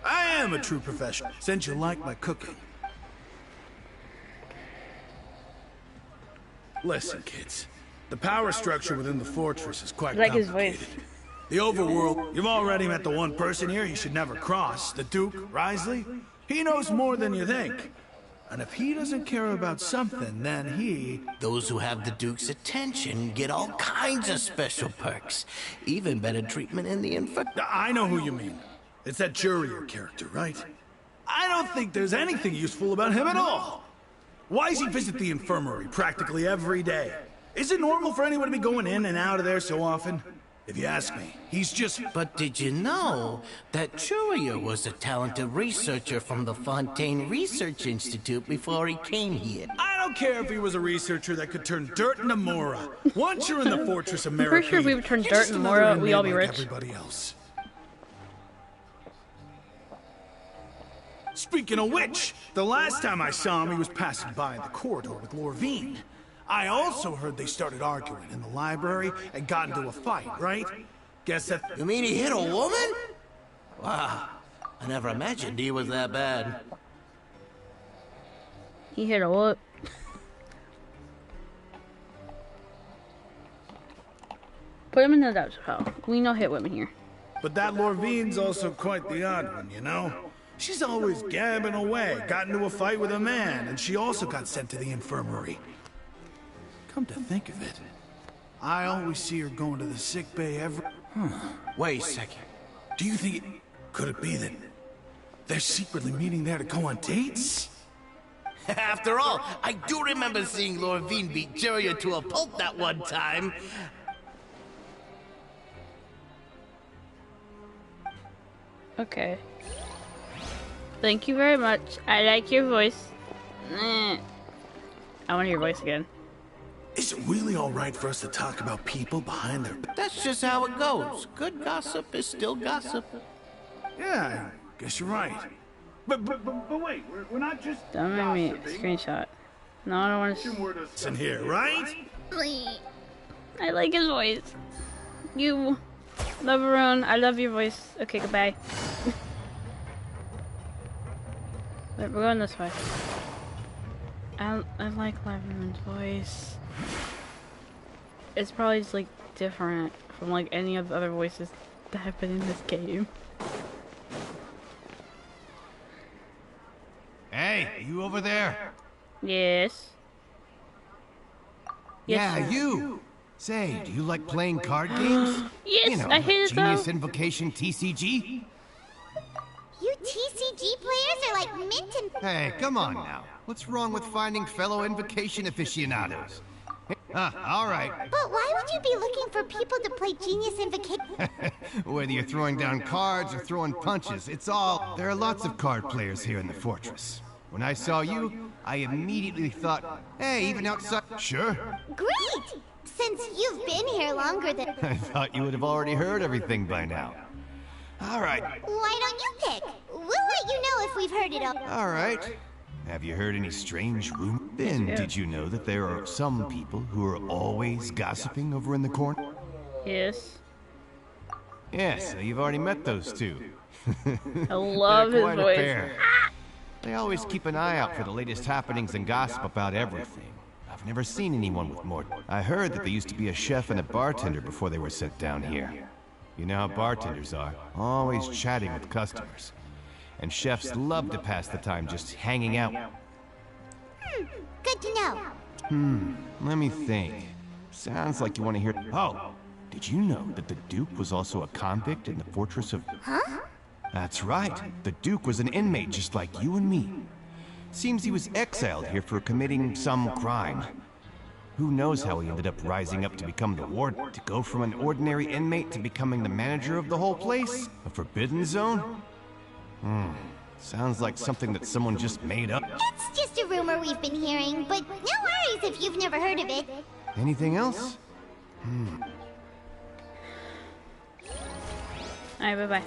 I am a true professional, since you like my cooking. Listen, kids. The power structure within the fortress is quite Like his complicated. voice. The overworld, you've already met the one person here you should never cross, the Duke, Risley. He knows more than you think. And if he doesn't care about something, then he... Those who have the Duke's attention get all kinds of special perks. Even better treatment in the I know who you mean. It's that Jurier character, right? I don't think there's anything useful about him at all. Why does he visit the infirmary practically every day? Is it normal for anyone to be going in and out of there so often? If you ask me, he's just... But did you know that Jurier was a talented researcher from the Fontaine Research Institute before he came here? I don't care if he was a researcher that could turn dirt into Mora. Once you're in the Fortress of I'm pretty sure if we would turn dirt into Mora, we'd all be rich. Everybody else. Speaking of which, the last time I saw him, he was passing by in the corridor with Lorvine. I also heard they started arguing in the library and got into a fight, right? Guess that... You mean he hit a woman? Wow, I never imagined he was that bad. He hit a what? Put him in the depths of hell. We know hit women here. But that Lorvine's also quite the odd one, you know? She's always gabbing away, got into a fight with a man, and she also got sent to the infirmary. Come to think of it, I always see her going to the sick bay every... Wait a second. Do you think could it be that they're secretly meeting there to go on dates? After all, I do remember seeing Lorvine beat Jurier to a pulp that one time. Okay. Thank you very much. I like your voice. I want to hear your voice again. Is it really all right for us to talk about people behind their... That's just how it goes. Good gossip is still gossip. Yeah, I guess you're right. But wait, we're not just... Don't make me screenshot. No, I don't want to... It's in here, right? I like his voice. You... Lavaroon, I love your voice. Okay, goodbye. Wait, we're going this way. I like Lavaroon's voice. It's probably just like different from like any of the other voices that have been in this game. Hey, you over there? Yes. Yeah, Yes, sir. you. Say, do you like playing card games? Yes, you know, I hate it Genius though. Invocation TCG? You TCG players are like mint and... Hey, come on now. What's wrong with finding fellow Invocation aficionados? All right. But why would you be looking for people to play Genius Invocation? Whether you're throwing down cards or throwing punches, it's all... There are lots of card players here in the fortress. When I saw you, I immediately thought, hey, even outside... Sure. Great! Since you've been here longer than... I thought you would have already heard everything by now. All right. Why don't you pick? We'll let you know if we've heard it all. All right. Have you heard any strange rumors? Ben, did you know that there are some people who are always gossiping over in the corner? Yes. Yes, so you've already met those two. I love his quite a voice. pair. They always keep an eye out for the latest happenings and gossip about everything. I've never seen anyone with more. I heard that there used to be a chef and a bartender before they were sent down here. You know how bartenders are, always chatting with customers. And chefs love to pass the time just hanging out. Good to know. Let me think. Sounds like you want to hear... Oh, did you know that the Duke was also a convict in the fortress of... Huh? That's right. The Duke was an inmate just like you and me. Seems he was exiled here for committing some crime. Who knows how he ended up rising up to become the warden? To go from an ordinary inmate to becoming the manager of the whole place? A forbidden zone? Sounds like something that someone just made up. It's just a rumor we've been hearing, but no worries if you've never heard of it. Anything else? Alright, bye-bye.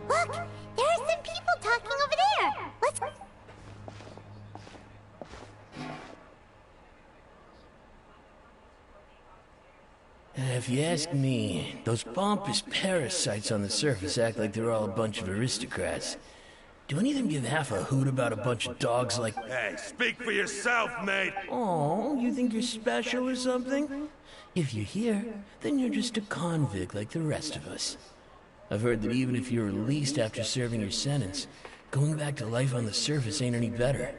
Look! There are some people talking over there! Let's... If you ask me, those pompous parasites on the surface act like they're all a bunch of aristocrats. Do any of them give half a hoot about a bunch of dogs like... Hey, speak for yourself, mate! Oh, you think you're special or something? If you're here, then you're just a convict like the rest of us. I've heard that even if you're released after serving your sentence, going back to life on the surface ain't any better.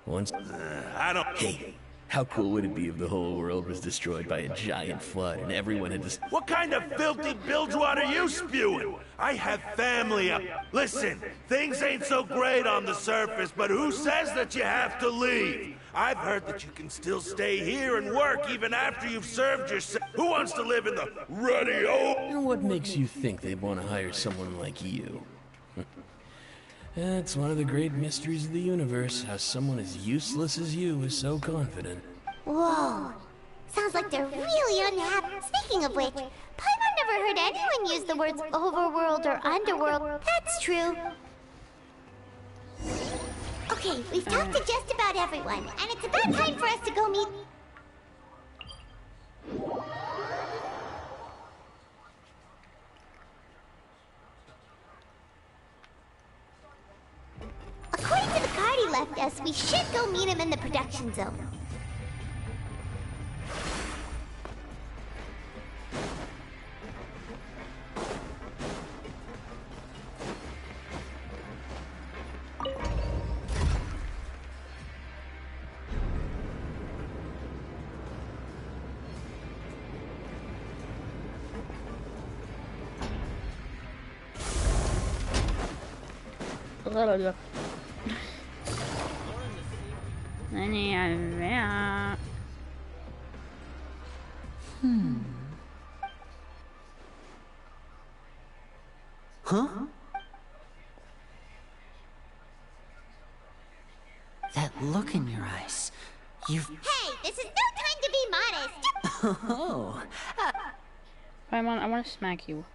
Once... I don't... Hey, how cool would it be if the whole world was destroyed by a giant flood and everyone had to... What kind of filthy bilgewater are you spewing? I have family up... Listen, things ain't so great on the surface, but who says that you have to leave? I've heard that you can still stay here and work even after you've served your Who wants to live in the ruddy old... And what makes you think they'd want to hire someone like you? That's one of the great mysteries of the universe, how someone as useless as you is so confident. Whoa. Sounds like they're really unhappy. Speaking of which, Paimon never heard anyone use the words overworld or underworld. That's true. Okay, we've talked to just about everyone, and it's about time for us to go meet... According to the card he left us, we should go meet him in the production zone. Huh? That look in your eyes. You've... Hey, this is no time to be modest! Oh. Paimon, I want to smack you.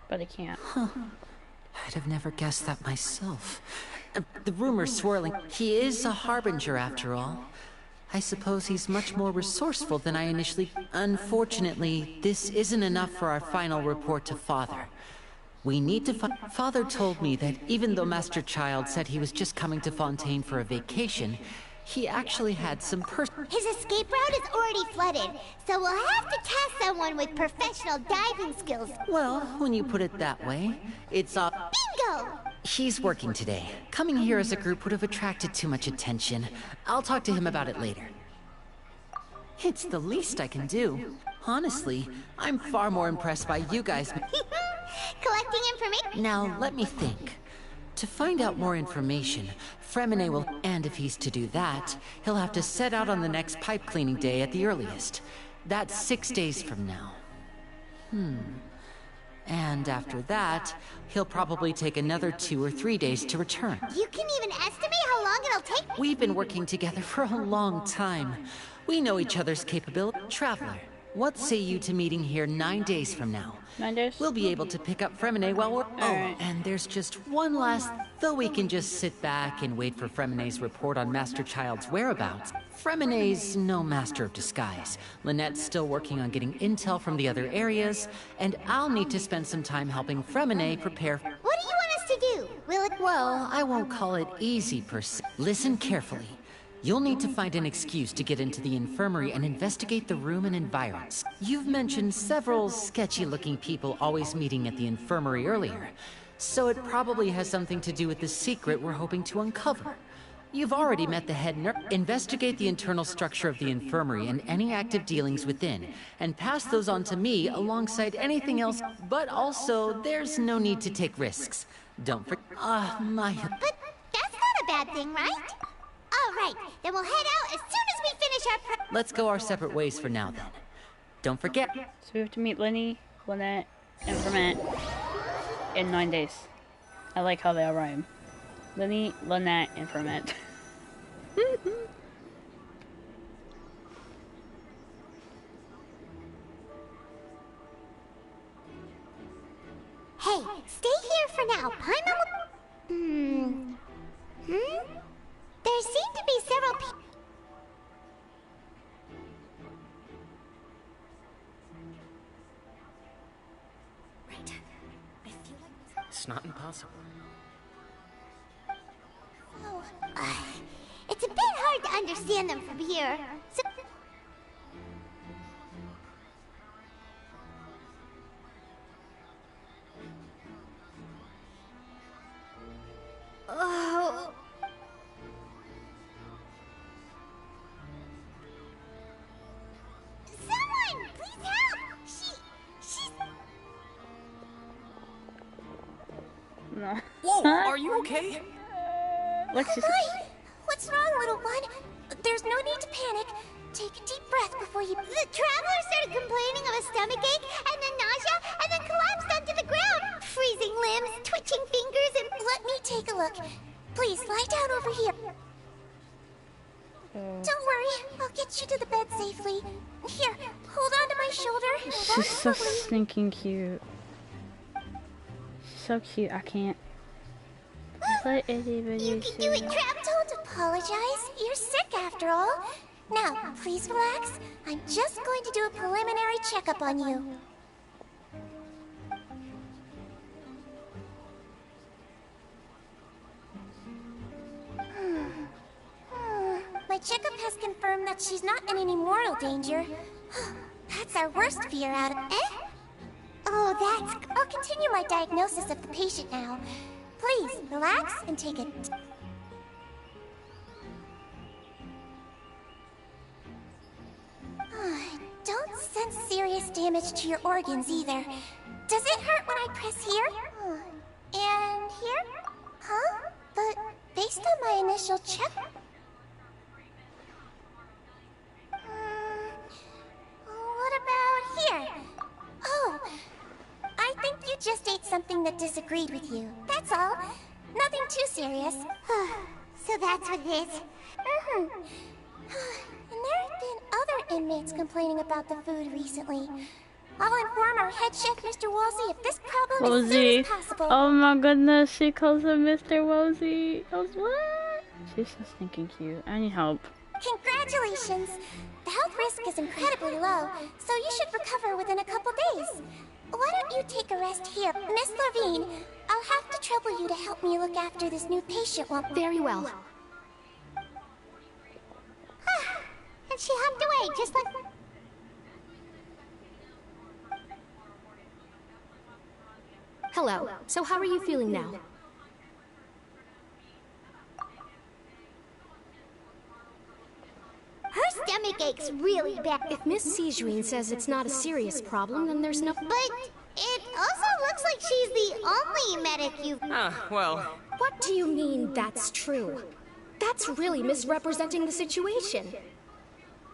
But I can't. Huh. I'd have never guessed that myself. The rumor's swirling. He is a harbinger, after all. I suppose he's much more resourceful than I initially... Unfortunately, this isn't enough for our final report to Father. We need to Father told me that even though Master Child said he was just coming to Fontaine for a vacation, he actually had some His escape route is already flooded, so we'll have to task someone with professional diving skills. Well, when you put it that way, it's Bingo! He's working today. Coming here as a group would have attracted too much attention. I'll talk to him about it later. It's the least I can do. Honestly, I'm far more impressed by you guys. Collecting information? Now, let me think. To find out more information, Fremine will... And if he's to do that, he'll have to set out on the next pipe cleaning day at the earliest. That's 6 days from now. And after that, he'll probably take another 2 or 3 days to return. You can even estimate how long it'll take? We've been working together for a long time. We know each other's capability. Traveler, what say you to meeting here 9 days from now? 9 days? We'll be able to pick up Fremine while we're... And there's just one last... Though we can just sit back and wait for Fremine's report on Master Child's whereabouts. Fremine's no master of disguise. Lynette's still working on getting intel from the other areas, and I'll need to spend some time helping Fremine prepare... What do you want us to do? Will it... Well, I won't call it easy per se. Listen carefully. You'll need to find an excuse to get into the infirmary and investigate the room and environs. You've mentioned several sketchy-looking people always meeting at the infirmary earlier, so it probably has something to do with the secret we're hoping to uncover. You've already met the head nurse. Investigate the internal structure of the infirmary and any active dealings within, and pass those on to me alongside anything else. But also, there's no need to take risks. Don't forget... But that's not a bad thing, right? All right, then we'll head out as soon as we finish our Let's go our separate ways for now, then. Don't forget... So we have to meet Lenny, Lynette, and Vermont in 9 days. I like how they all rhyme. Lenny, Lynette, and Vermont. Hey, stay here for now. Paimon... There seem to be several people... Right. I feel like... It's not impossible. Oh, it's a bit hard to understand them from here. So... Oh... Someone! Please help! She's... No. Whoa! Are you okay? Hi! What's wrong, little one? There's no need to panic. Take a deep breath before you... The traveler started complaining of a stomachache, and then nausea, and then collapsed onto the ground. Freezing limbs, twitching fingers, and... Let me take a look. Please, lie down over here. Don't worry, I'll get you to the bed safely. Here, hold on to my shoulder. She's so stinking cute. So cute, I can't. Let anybody You can do it, Trav. Don't apologize. You're sick after all. Now, please relax. I'm just going to do a preliminary checkup on you. My checkup has confirmed that she's not in any mortal danger. That's our worst fear out of... Oh, that's... I'll continue my diagnosis of the patient now. Please, relax and take a... Don't sense serious damage to your organs either. Does it hurt when I press here? And here? Huh? But based on my initial check... What about here? Oh, I think you just ate something that disagreed with you. That's all. Nothing too serious. So that's what it is. And there have been other inmates complaining about the food recently. I'll inform our head chef, Mr. Woolsey, if this problem is as soon as possible. Oh my goodness, she calls him Mr. Woolsey. What? She's so stinking cute. I need help. Congratulations! The health risk is incredibly low, so you should recover within a couple days. Why don't you take a rest here? Miss Levine, I'll have to trouble you to help me look after this new patient while... Very well. And she humped away, just like... Hello. So how are you feeling now? it's really bad. If Miss Sijuin says it's not a serious problem, then there's no... But it also looks like she's the only medic you've... well... What do you mean, that's true? That's really misrepresenting the situation.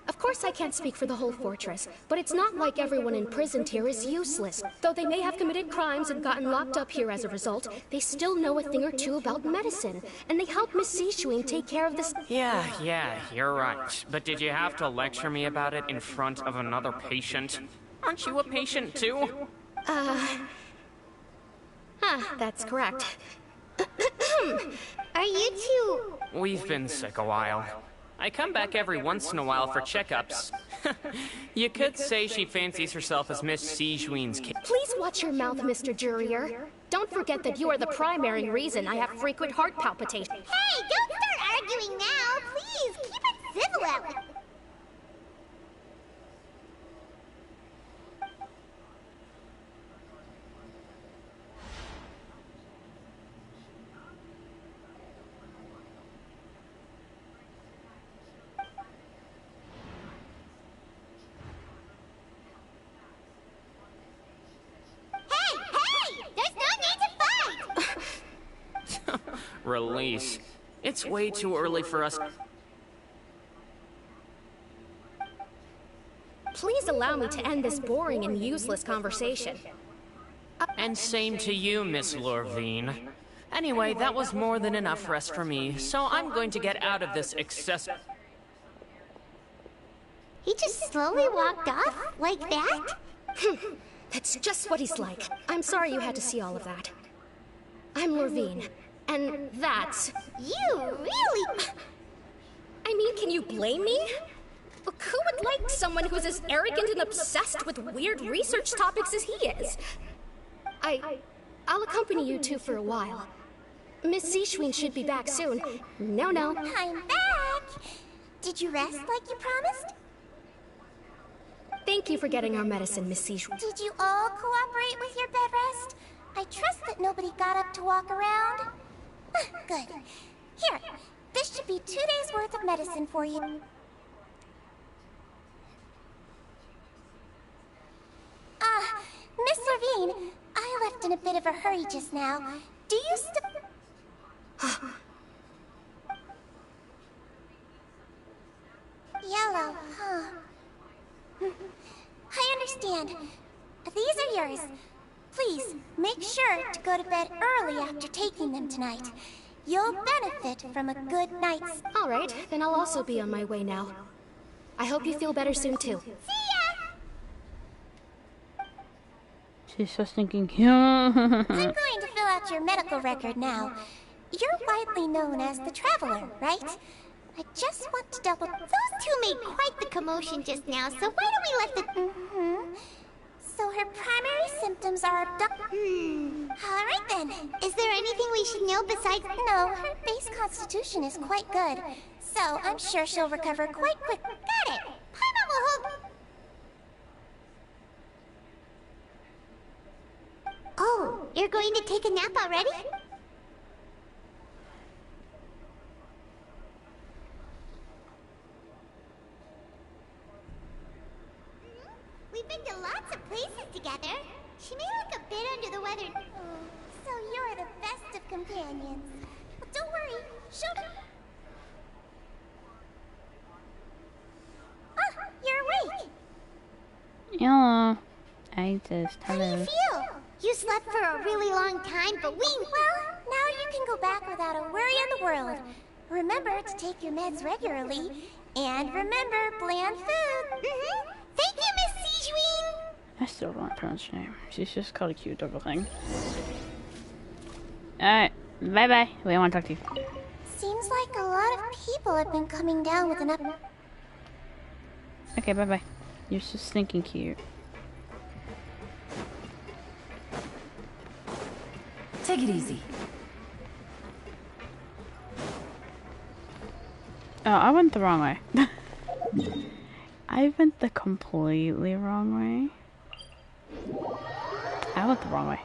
Of course I can't speak for the whole fortress, but it's not like everyone imprisoned here is useless. Though they may have committed crimes and gotten locked up here as a result, they still know a thing or two about medicine, and they help Miss Sijuin take care of this... Yeah, you're right. But did you have to lecture me about it in front of another patient? Aren't you a patient too? That's correct. Are you two... We've been sick a while. I come back every once in a while for checkups. You could say she fancies herself as Miss Sijuin's kid. Please watch your mouth, Mr. Jurier. Don't forget that you are the primary reason I have frequent heart palpitations. Hey, don't start arguing now! Please, keep it civil, Ellie. Release. It's way too early for us. Please allow me to end this boring and useless conversation. And same to you, Miss Lorvine. Anyway, that was more than enough rest for me, so I'm going to get out of this excessive... He just slowly walked off? Like that? That's just what he's like. I'm sorry you had to see all of that. I'm Lorvine. And that's... You really... I mean, can you blame me? Look, who would like someone who's as arrogant and obsessed with weird research topics as he is? I'll accompany you two for a while. Miss Sijuin should be back soon. No. I'm back! Did you rest like you promised? Thank you for getting our medicine, Miss Sijuin. Did you all cooperate with your bed rest? I trust that nobody got up to walk around. Good. Here, this should be 2 days' worth of medicine for you. Miss Lorvine, I left in a bit of a hurry just now. Do you Yellow, huh? I understand. These are yours. Please, make sure to go to bed early after taking them tonight. You'll benefit from a good night's... All right, then I'll also be on my way now. I hope you feel better soon, too. See ya! She's so stinking. I'm going to fill out your medical record now. You're widely known as the Traveler, right? I just want to double... Those two made quite the commotion just now, so why don't we let the... So her primary symptoms are Alright then. Is there anything we should know besides... No, her base constitution is quite good. So I'm sure she'll recover quite quick. Got it! Paimon will hope... Oh, you're going to take a nap already? We've been to lots of places together. She may look a bit under the weather. Oh, so you're the best of companions. But don't worry, she'll... Ah, you're awake. Hello. I just... How do you feel? You slept for a really long time, but we... Well, now you can go back without a worry in the world. Remember to take your meds regularly. And remember, bland food. Thank you, Miss Sijuin! I still don't pronounce her name. She's just called a cute double thing. Alright, bye-bye. We don't want to talk to you. Seems like a lot of people have been coming down with an up... Okay, bye-bye. You're so stinking cute. Take it easy. Oh, I went the wrong way. I went the completely wrong way. I went the wrong way.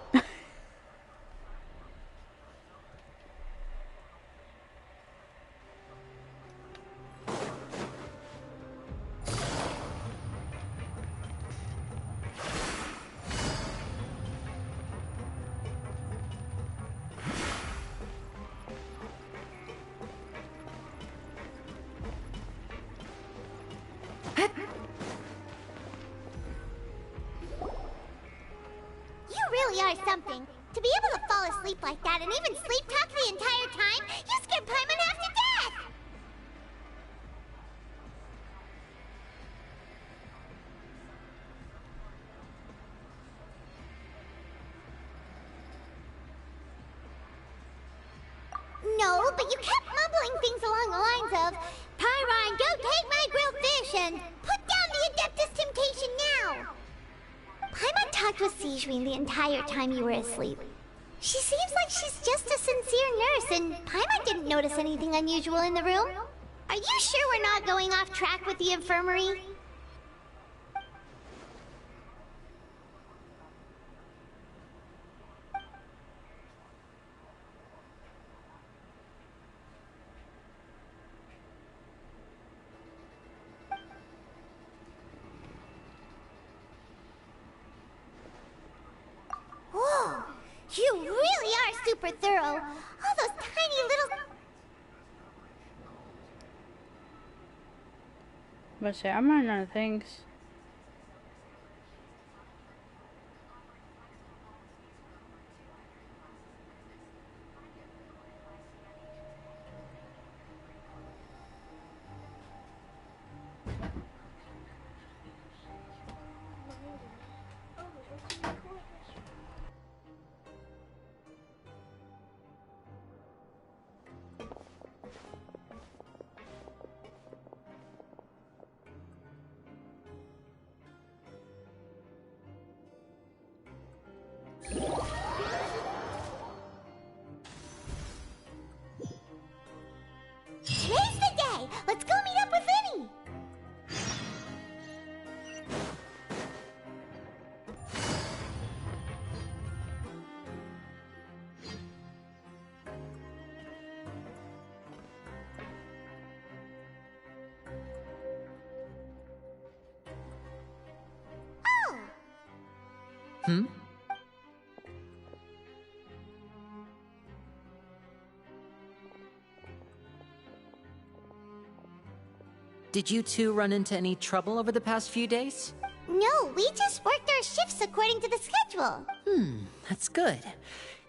really are something. To be able to fall asleep like that and even sleep talk the entire time, you scared Paimon half to death! No, but you kept mumbling things along the lines of, Pyron, go take my grilled fish and put down the Adeptus Temptation now! Paimon talked with Sigewinne the entire time you were asleep. She seems like she's just a sincere nurse, and Paimon didn't notice anything unusual in the room. Are you sure we're not going off track with the infirmary? Whoa! You really are super thorough! All those tiny little... But say, I'm running out of things. Today's the day! Let's go meet up with Vinny! Oh! Hmm? Did you two run into any trouble over the past few days? No, we just worked our shifts according to the schedule. That's good.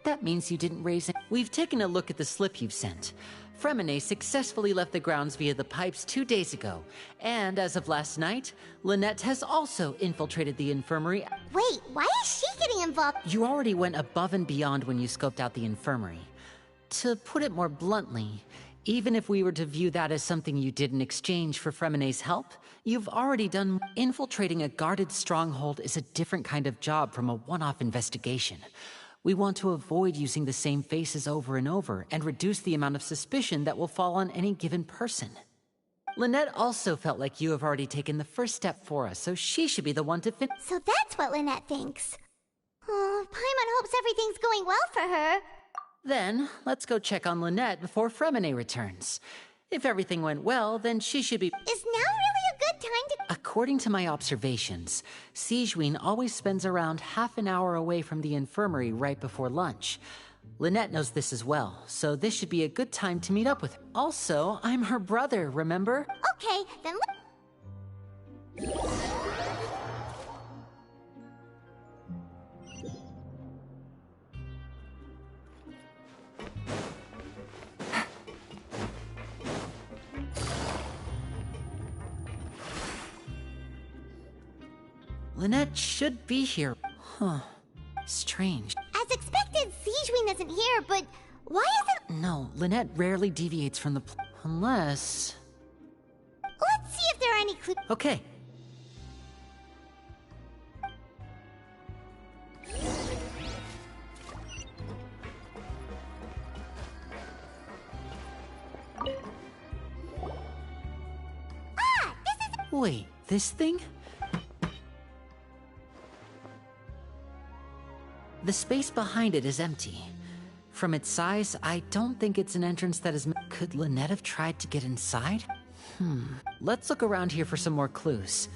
That means you didn't raise... We've taken a look at the slip you've sent. Fremine successfully left the grounds via the pipes 2 days ago. And as of last night, Lynette has also infiltrated the infirmary. Wait, why is she getting involved? You already went above and beyond when you scoped out the infirmary. To put it more bluntly, even if we were to view that as something you did in exchange for Fremine's help, you've already done... Infiltrating a guarded stronghold is a different kind of job from a one-off investigation. We want to avoid using the same faces over and over and reduce the amount of suspicion that will fall on any given person. Lynette also felt like you have already taken the first step for us, so she should be the one to finish. So that's what Lynette thinks. Oh, Paimon hopes everything's going well for her. Then, let's go check on Lynette before Fremine returns. If everything went well, then she should be... Is now really a good time to... According to my observations, Sigewinne always spends around half an hour away from the infirmary right before lunch. Lynette knows this as well, so this should be a good time to meet up with her. Also, I'm her brother, remember? Okay, then Lynette should be here. Huh. Strange. As expected, Sigewinne isn't here, but why isn't... No, Lynette rarely deviates from the unless... Let's see if there are any clues. Okay. Wait, this thing? The space behind it is empty. From its size, I don't think it's an entrance that is... Could Lynette have tried to get inside? Let's look around here for some more clues.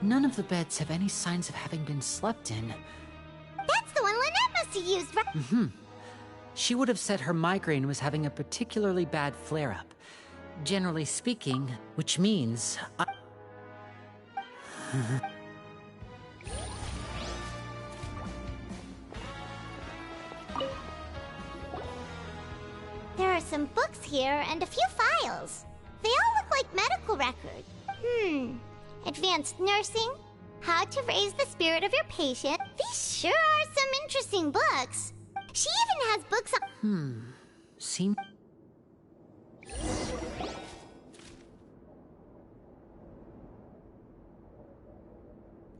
None of the beds have any signs of having been slept in. That's the one Lynette must to use She would have said her migraine was having a particularly bad flare-up. Generally speaking, which means... There are some books here and a few files. They all look like medical records. Advanced nursing, how to raise the spirit of your patient. These sure are some interesting books. She even has books on... Seem...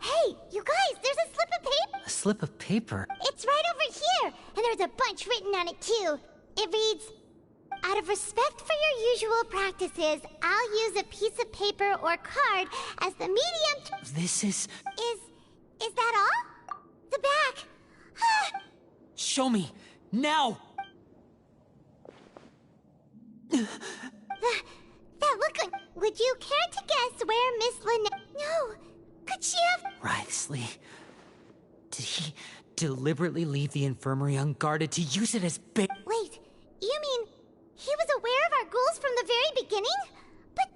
Hey, you guys, there's a slip of paper. A slip of paper? It's right over here, and there's a bunch written on it too. It reads, out of respect for your usual practices, I'll use a piece of paper or card as the medium to... This is... Is that all? The back. Show me! Now! That look on... Would you care to guess where Miss Lynette... No. Could she have... Wriothesley. Did he deliberately leave the infirmary unguarded to use it as bait? Wait, you mean he was aware of our goals from the very beginning? But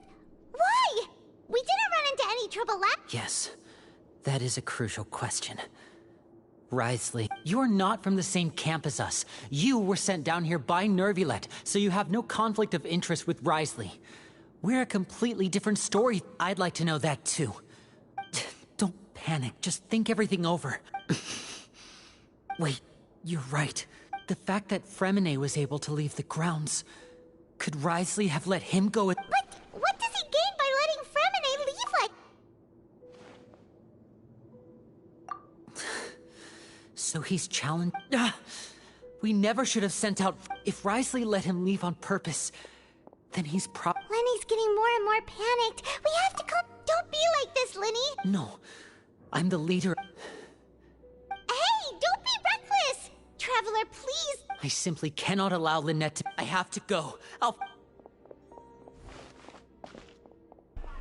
why? We didn't run into any trouble Yes, that is a crucial question. Wriothesley, you are not from the same camp as us. You were sent down here by Nervulet, so you have no conflict of interest with Wriothesley. We're a completely different story. I'd like to know that too. Don't panic, just think everything over. Wait, you're right. The fact that Fremine was able to leave the grounds... Could Wriothesley have let him go? But what does he gain by letting Fremine leave like... So he's challenged... We never should have sent out... If Wriothesley let him leave on purpose, then he's Lenny's getting more and more panicked. We have to come... Don't be like this, Lenny. No, I'm the leader. Hey, don't be reckless! Traveler, please! I simply cannot allow Lynette to... I have to go.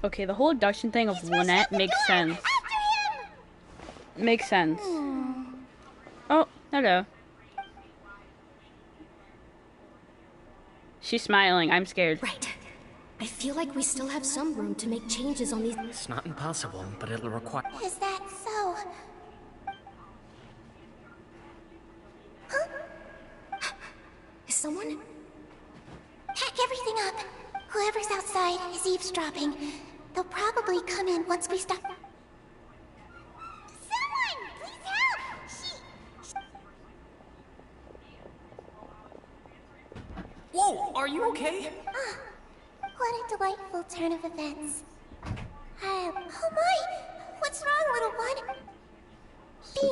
Okay, the whole abduction thing of Lynette makes sense. Makes sense. Oh, hello. She's smiling. I'm scared. Right. I feel like we still have some room to make changes on these... It's not impossible, but it'll require... Is that so? Huh? Is someone... Pack everything up. Whoever's outside is eavesdropping. They'll probably come in once we stop... Someone! Please help! Whoa! Are you okay? What a delightful turn of events. Oh my! What's wrong, little one?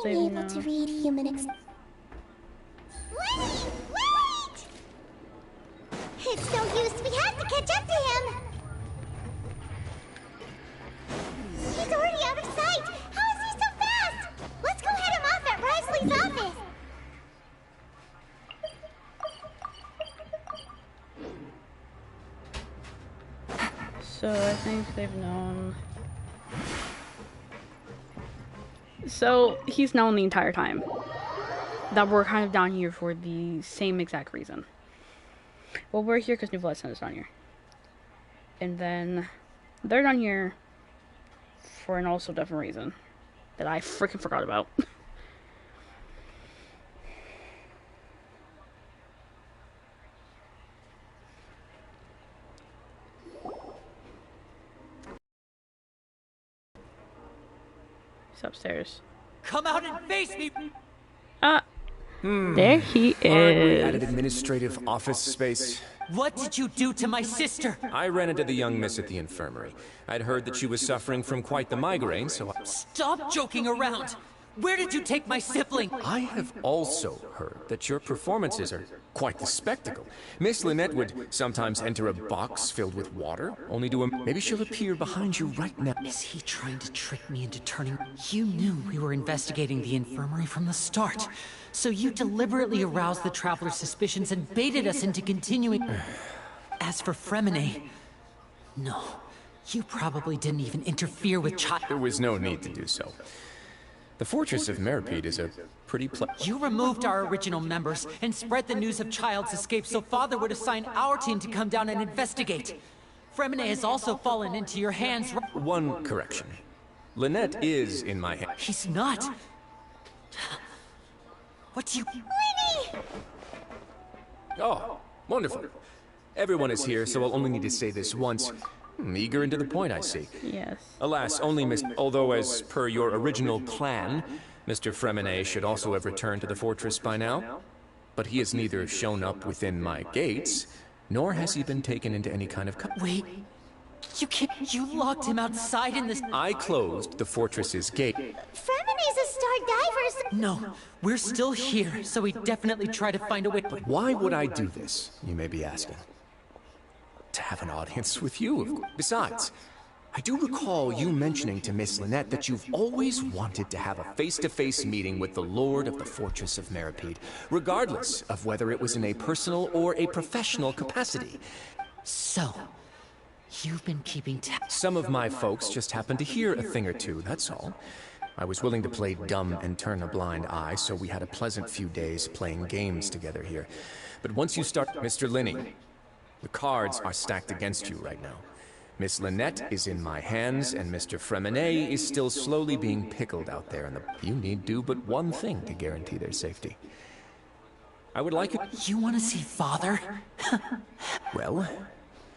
Being able to read human Wait! It's no use. We have to catch up to him. He's already out of sight. How is he so fast? Let's go head him off at Wriothesley's office. So I think they've known. So he's known the entire time that we're kind of down here for the same exact reason. Well, we're here because Nervulet sent us down here. And then they're down here for an also different reason that I freaking forgot about. He's upstairs. Come out and face me! There he is. Aren't we at an administrative office space? What did you do to my sister? I ran into the young miss at the infirmary. I'd heard that she was suffering from quite the migraine, so I... Stop joking around! Where did you take my sibling? I have also heard that your performances are quite the spectacle. Miss Lynette would sometimes enter a box filled with water, only to... Maybe she'll appear behind you right now. Is he trying to trick me into turning... You knew we were investigating the infirmary from the start. So you deliberately aroused the Traveler's suspicions and baited us into continuing... As for Fremine... No, you probably didn't even interfere with There was no need to do so. The fortress of Meripede is a pretty You removed our original members and spread the news of Child's escape so Father would assign our team to come down and investigate. Fremine has also fallen into your hands. One correction. Lynette is in my hands. He's not. What do you... Lenny! Oh, wonderful. Everyone is here, so I'll only need to say this once. Eager and to the point, I see. Yes. Alas, only although as per your original plan, Mr. Fremine should also have returned to the fortress by now. But he has neither shown up within my gates, nor has he been taken into any kind of... Wait. You locked him outside in this... I closed the fortress's gate. Fremine's a star diver. No, we're still here, so we definitely try to find a way... But why would I do this, you may be asking? To have an audience with you, of course. Besides, I do recall you mentioning to Miss Lynette that you've always wanted to have a face-to-face meeting with the Lord of the Fortress of Meripede, regardless of whether it was in a personal or a professional capacity. So, you've been keeping tabs. Some of my folks just happened to hear a thing or two, that's all. I was willing to play dumb and turn a blind eye, so we had a pleasant few days playing games together here. But once you start... Mr. Linney, the cards are stacked against you right now. Miss Lynette is in my hands, and Mr. Fremine is still slowly being pickled out there in the... You need do but one thing to guarantee their safety. I would like you... You want to see Father? Well,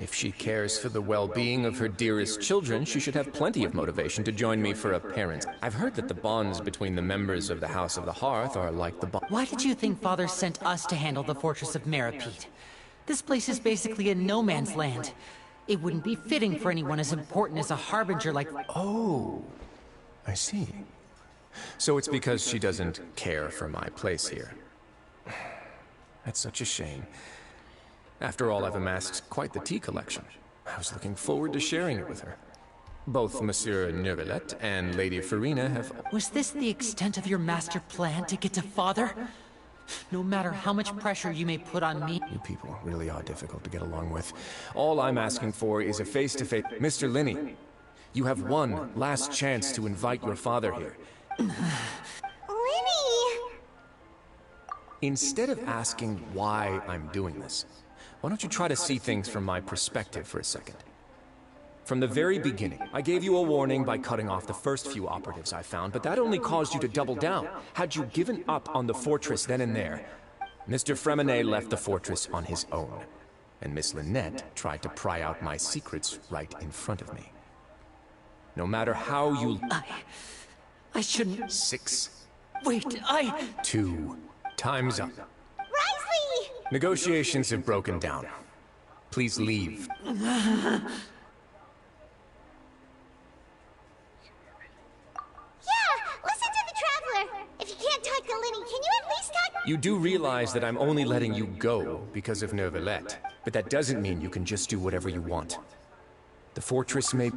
if she cares for the well-being of her dearest children, she should have plenty of motivation to join me for a parent. I've heard that the bonds between the members of the House of the Hearth are like the bond... Why did you think Father sent us to handle the Fortress of Meripede? This place is basically a no-man's land. It wouldn't be fitting for anyone as important as a harbinger like... Oh, I see. So it's because she doesn't care for my place here. That's such a shame. After all, I've amassed quite the tea collection. I was looking forward to sharing it with her. Both Monsieur Neuvillette and Lady Farina have... Was this the extent of your master plan to get to Father? No matter how much pressure you may put on me... You people really are difficult to get along with. All I'm asking for is a face-to-face... Mr. Linney, you have one last chance to invite your father here. Lenny! Instead of asking why I'm doing this, why don't you try to see things from my perspective for a second? From the very beginning, I gave you a warning by cutting off the first few operatives I found, but that only caused you to double down. Had you given up on the fortress then and there, Mr. Fremine left the fortress on his own, and Miss Lynette tried to pry out my secrets right in front of me. No matter how you... I shouldn't... 6. Wait, 2. Time's up. Risley! Negotiations have broken down. Please leave. Listen to the Traveler! If you can't talk to Lenny, can you at least talk... You do realize that I'm only letting you go because of Neuvillette, but that doesn't mean you can just do whatever you want. The fortress may...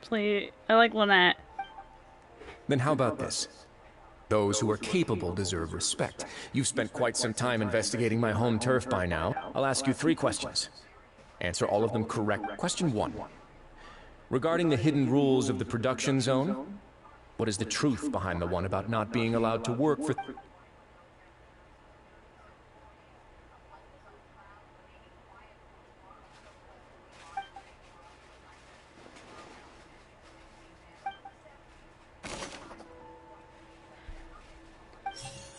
Please, I like Lynette. Then how about this? Those who are capable deserve respect. You've spent quite some time investigating my home turf by now. I'll ask you 3 questions. Answer all of them correct. Question 1. Regarding the hidden rules of the production zone, what is the truth behind the one about not being allowed to work for...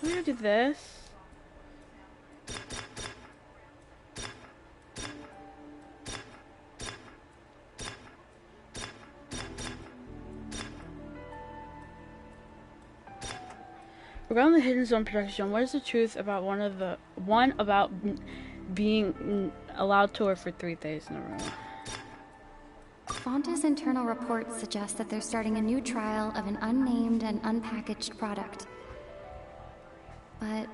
I'm gonna do this. Regarding the hidden zone production, what is the truth about one about being allowed to work for 3 days in a row? Fonta's internal reports suggest that they're starting a new trial of an unnamed and unpackaged product. But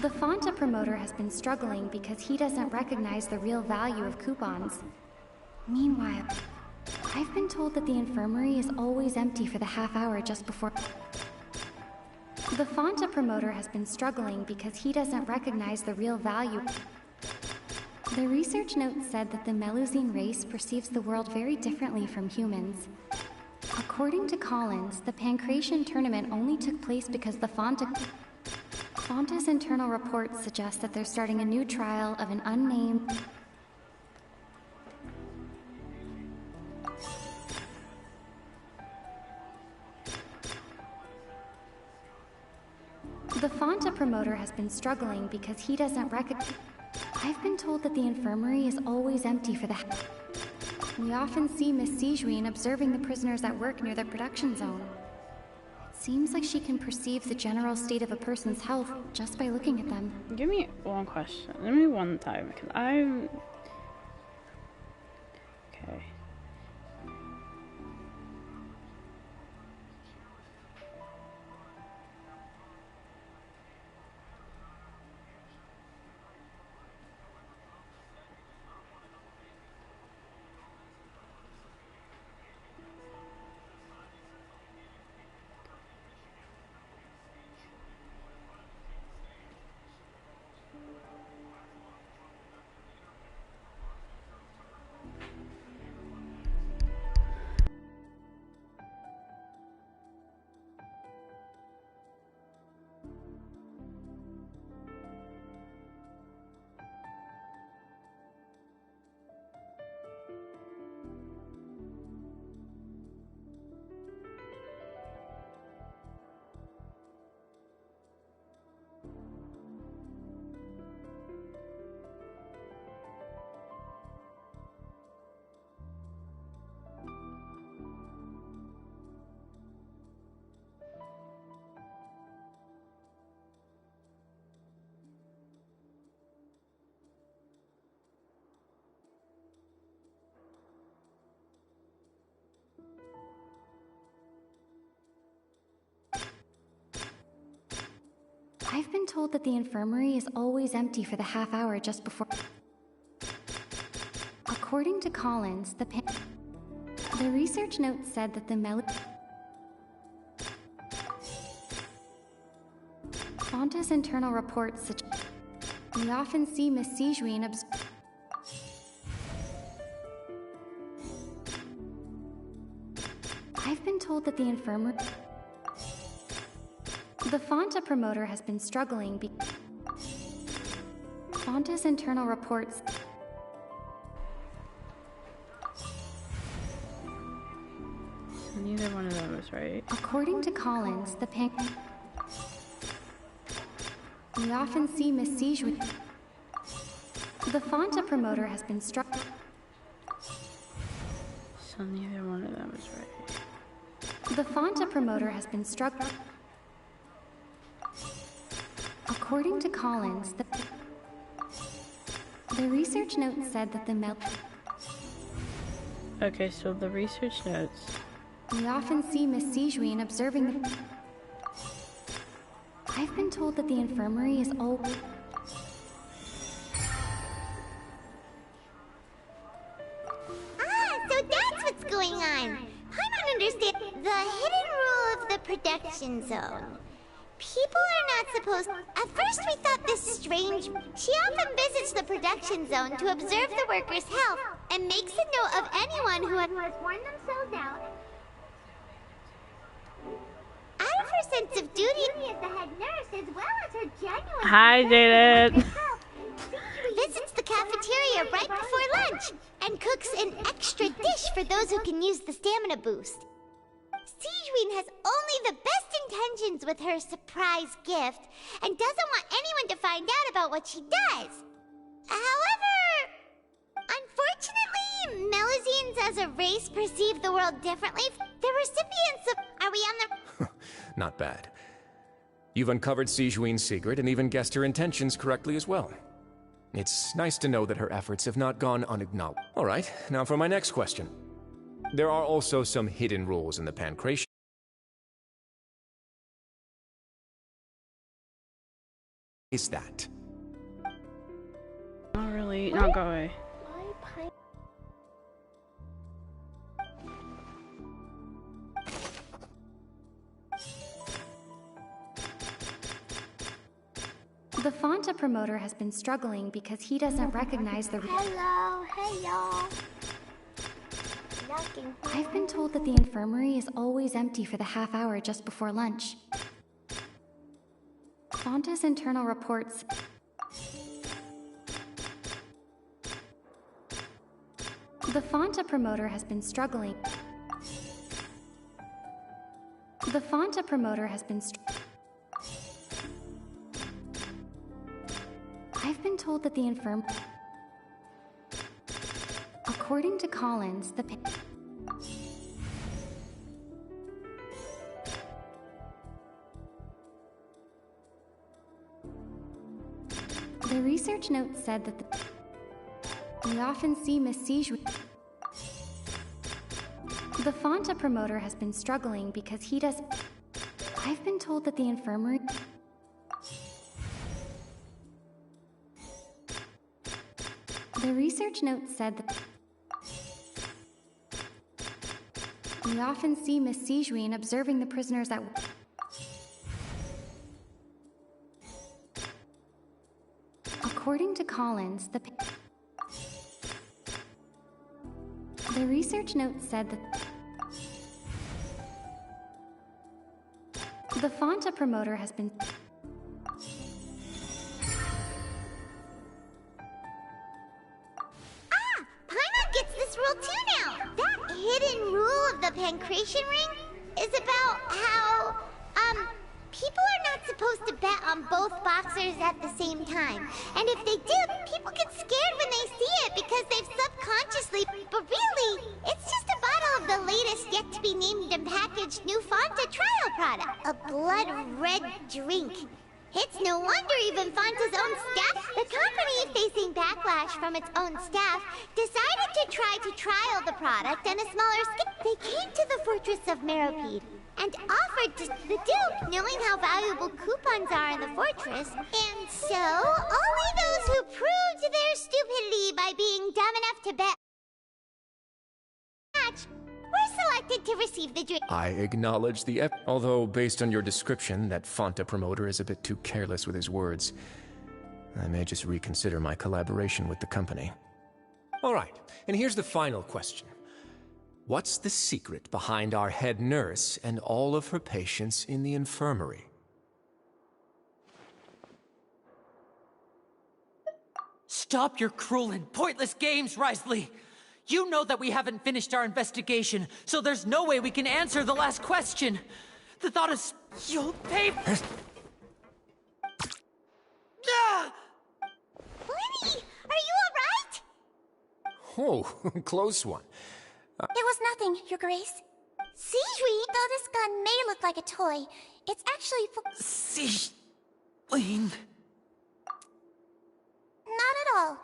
the Fonta promoter has been struggling because he doesn't recognize the real value of coupons. Meanwhile, I've been told that the infirmary is always empty for the half hour just before... The Fonta promoter has been struggling because he doesn't recognize the real value... The research note said that the Melusine race perceives the world very differently from humans. According to Collins, the Pancration tournament only took place because the Fonta's internal reports suggest that they're starting a new trial of an unnamed... The Fonta promoter has been struggling because he doesn't recognize... I've been told that the infirmary is always empty for the... We often see Miss Sijuin observing the prisoners at work near the production zone. It seems like she can perceive the general state of a person's health just by looking at them. Give me one question. Give me one time, because I'm... Okay. I've been told that the infirmary is always empty for the half hour just before... According to Collins, the research note said that the Fonta's internal reports suggest... We often see Miss Sijuin I've been told that the infirmary... The Fonta promoter has been struggling Fonta's internal reports... Neither one of them is right. According to Collins, the We often see Miss Sijuin... The Fonta promoter has been struggling... So neither one of them is right. The Fonta promoter has been struggling... According to Collins, the research note said that the Okay, so the research notes... We often see Miss Sijuin observing the... I've been told that the infirmary is always... So that's what's going on. I don't understand the hidden rule of the production zone. People are not supposed... At first we thought this strange... She often visits the production zone to observe the workers' health and makes a note of anyone who has worn themselves out. Out of her sense of duty as the head nurse, as well as her genuine... Hi, Jaden! Visits the cafeteria right before lunch and cooks an extra dish for those who can use the stamina boost. Sijuin has only the best intentions with her surprise gift and doesn't want anyone to find out about what she does. However, unfortunately, Melazines as a race perceive the world differently. The recipients of... Are we on the... Not bad. You've uncovered Sijuin's secret and even guessed her intentions correctly as well. It's nice to know that her efforts have not gone unacknowledged. All right, now for my next question. There are also some hidden rules in the Pancration. Is that? Not really. No, go away. The Fonta promoter has been struggling because he doesn't recognize the... Hello, hey y'all. Now asking. I've been told that the infirmary is always empty for the half hour just before lunch. Fonta's internal reports... The Fonta promoter has been struggling. The Fonta promoter has been I've been told that the According to Collins, the research note said that we often see Miss Siege. The Fonta promoter has been struggling because he does... I've been told that the infirmary... The research note said that... We often see Miss Sijuin observing the prisoners at... According to Collins, the research note said that the Fonta promoter has been... Paimon gets this rule too now! That hidden rule of the Pancration Ring is about how, people are not supposed to bet on both boxers at the same time. And if they do, people get scared when they see it because they've subconsciously... But really, it's just a bottle of the latest yet-to-be-named and packaged new Fonta trial product. A blood-red drink. It's no wonder even Fonta's own staff, the company facing backlash from its own staff, decided to try to trial the product on a smaller scale. They came to the fortress of Meropide and offered to the Duke, knowing how valuable coupons are in the fortress. And so, only those who proved their stupidity by being dumb enough to bet were selected to receive the drink. I acknowledge the although based on your description, that Fonta promoter is a bit too careless with his words. I may just reconsider my collaboration with the company. All right, and here's the final question. What's the secret behind our head nurse and all of her patients in the infirmary? Stop your cruel and pointless games, Risley! You know that we haven't finished our investigation, so there's no way we can answer the last question. The thought is, you'll pay... Lenny, are you alright? Oh, close one. It was nothing, Your Grace. Sijuin, though this gun may look like a toy, it's actually for... Sijuin... Not at all.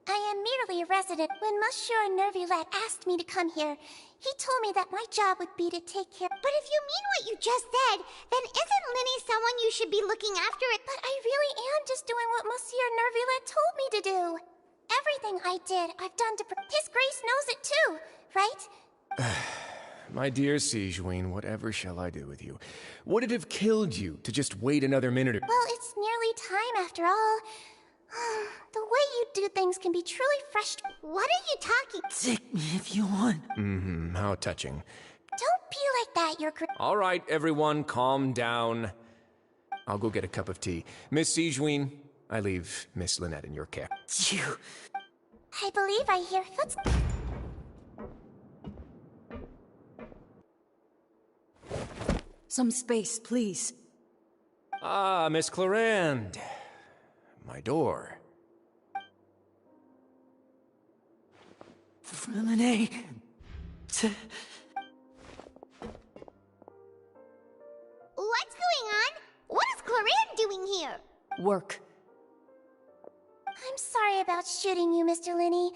I am merely a resident. When Monsieur Nervulette asked me to come here, he told me that my job would be to take care... But if you mean what you just said, then isn't Linny someone you should be looking after it? But I really am just doing what Monsieur Nervulette told me to do. Everything I did, I've done to... His Grace knows it too, right? My dear Sijuin, whatever shall I do with you? Would it have killed you to just wait another minute or... Well, it's nearly time after all. The way you do things can be truly frustrating. What are you talking? Take me if you want. Mm-hmm, how touching. Don't be like that, Your Grace. All right, everyone, calm down. I'll go get a cup of tea. Miss Sijuin, I leave Miss Lynette in your care. You... I believe I hear footsteps. Some space, please. Ah, Miss Clarend. My door. Freminet. What's going on? What is Clarend doing here? Work. I'm sorry about shooting you, Mr. Linney.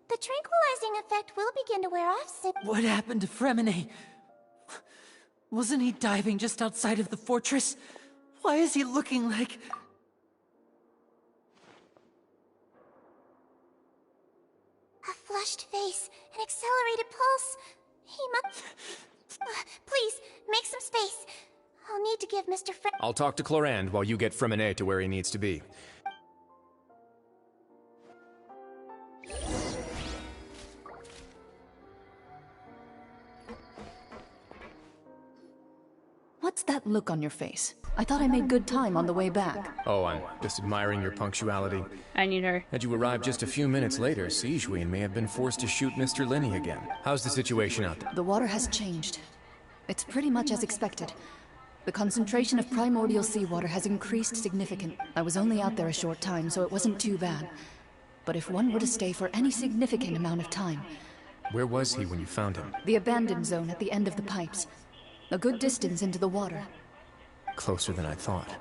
The tranquilizing effect will begin to wear off soon. What happened to Freminet? Wasn't he diving just outside of the fortress? Why is he looking like... A flushed face, an accelerated pulse. He must... please, make some space. I'll need to give Mr. I'll talk to Clarend while you get Freminet to where he needs to be. What's that look on your face? I thought I made good time on the way back. Oh, I'm just admiring your punctuality. I need her. Had you arrived just a few minutes later, Sijuin may have been forced to shoot Mr. Lenny again. How's the situation out there? The water has changed. It's pretty much as expected. The concentration of primordial seawater has increased significantly. I was only out there a short time, so it wasn't too bad. But if one were to stay for any significant amount of time... Where was he when you found him? The abandoned zone at the end of the pipes. A good distance into the water. Closer than I thought.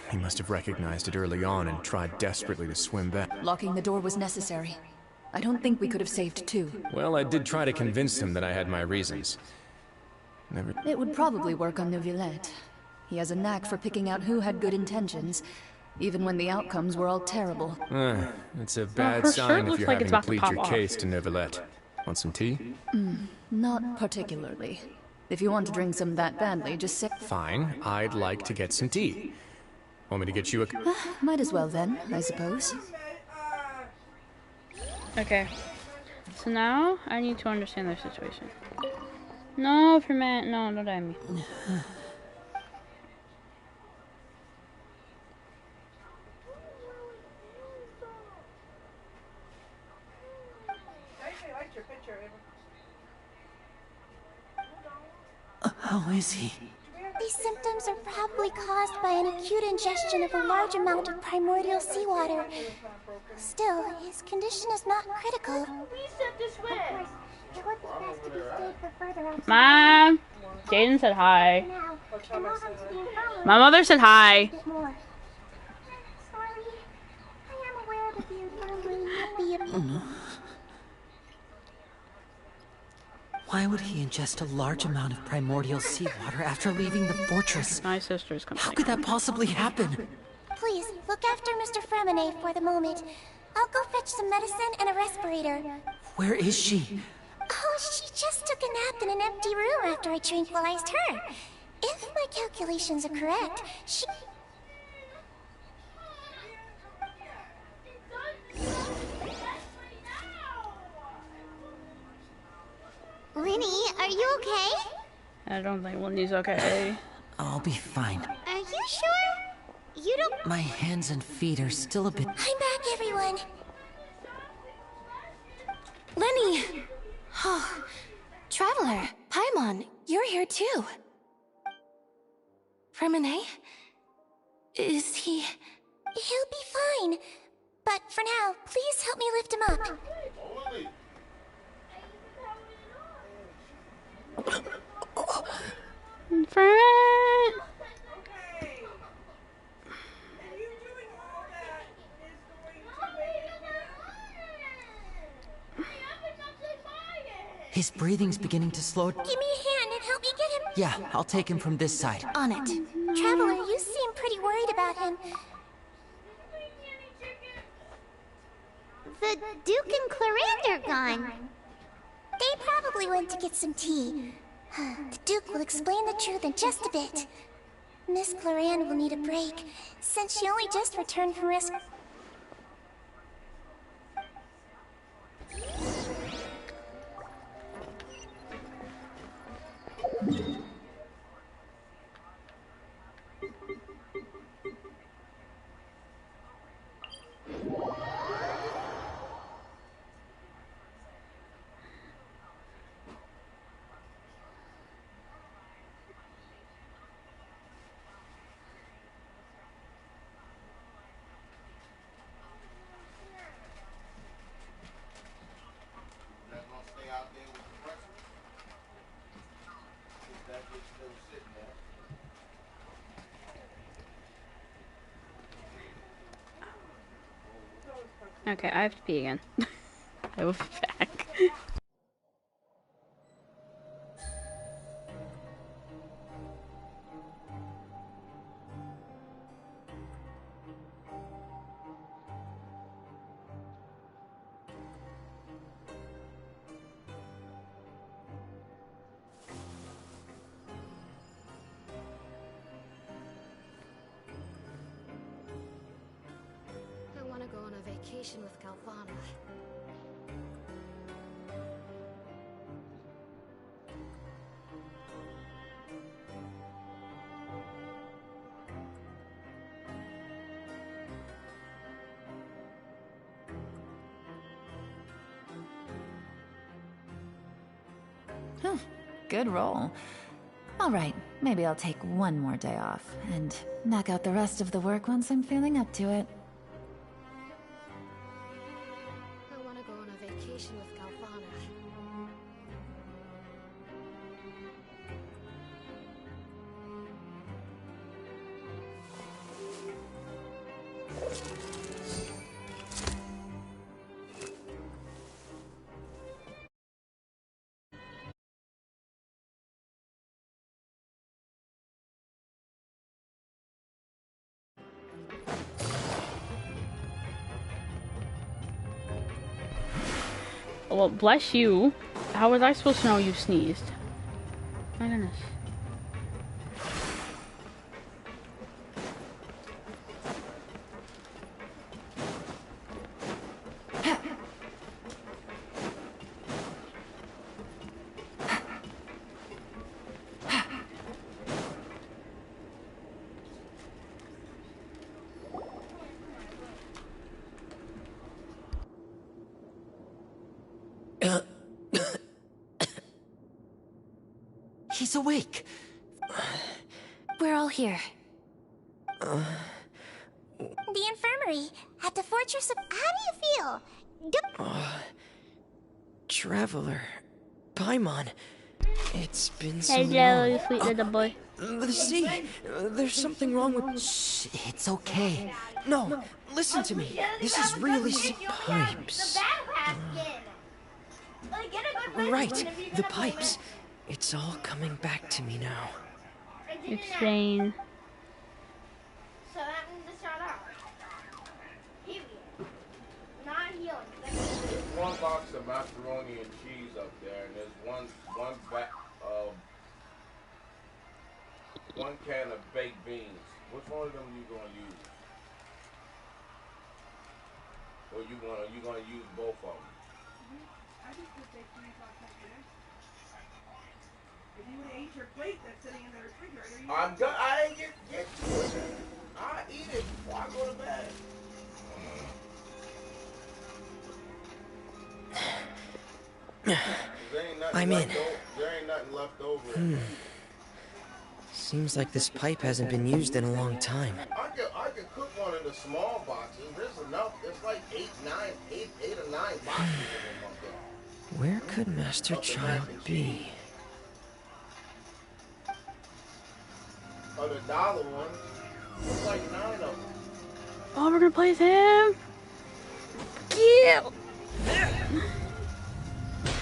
He must have recognized it early on and tried desperately to swim back. Locking the door was necessary. I don't think we could have saved two. Well, I did try to convince him that I had my reasons. It would probably work on Neuvillette. He has a knack for picking out who had good intentions, even when the outcomes were all terrible. It's a bad sign if you're having to plead your case to Neuvillette. Want some tea? Not particularly. If you want to drink some that badly, just say... Fine, I'd like to get some tea. Want me to get you a... Might as well then, I suppose. Okay. So now, I need to understand their situation. No, Ferment, no, don't die me. How is he? These symptoms are probably caused by an acute ingestion of a large amount of primordial seawater. Still, his condition is not critical. Mom! Jaden said hi. My mother said hi. Why would he ingest a large amount of primordial seawater after leaving the fortress? My sister's coming. How could that possibly happen? Please, look after Mr. Fremine for the moment. I'll go fetch some medicine and a respirator. Where is she? Oh, she just took a nap in an empty room after I tranquilized her. If my calculations are correct, she... Lenny, are you okay? I don't think Wendy's okay. I'll be fine. Are you sure? You don't... My hands and feet are still a bit... I'm back, everyone. Lenny! Oh, Traveler, Paimon, you're here too. Fremine? Is he... He'll be fine. But for now, please help me lift him up. Friend! His breathing's beginning to slow. Give me a hand and help me get him. Yeah, I'll take him from this side. On it. Traveler, you seem pretty worried about him. The Duke and Clarande are gone. They probably went to get some tea. The Duke will explain the truth in just a bit. Miss Clarande will need a break, since she only just returned from risk. Okay, I have to pee again. I will be back. I want to go on a vacation with Galvana. Whew, good roll. Alright, maybe I'll take one more day off, and knock out the rest of the work once I'm feeling up to it. I want to go on a vacation with Galvana. Well, bless you. How was I supposed to know you sneezed? My goodness. He's awake. We're all here. The infirmary at the fortress of... How do you feel? Traveler. Paimon. It's been so Hello, long. you sweet little boy. The sea. There's something wrong with... Shh, it's okay. No, listen to me. This is really pipes. Right, the pipes. It's all coming back to me now. Explain. There's one box of macaroni and cheese up there, and there's one can of baked beans. Which one of them you gonna use? Or you gonna use both of them? I just put baked beans on top of it. If you would have ate your plate that's sitting in the refrigerator, you I ain't get to it. I eat it before I go to bed. I'm in. There ain't nothing left over. Seems like this pipe hasn't been used in a long time. I could cook one of the small boxes. There's enough. There's like eight or nine boxes of them up there. Where could Master Child be? Oh, the dollar one. There's like 9 of them. Oh, we're gonna place him. Yeah.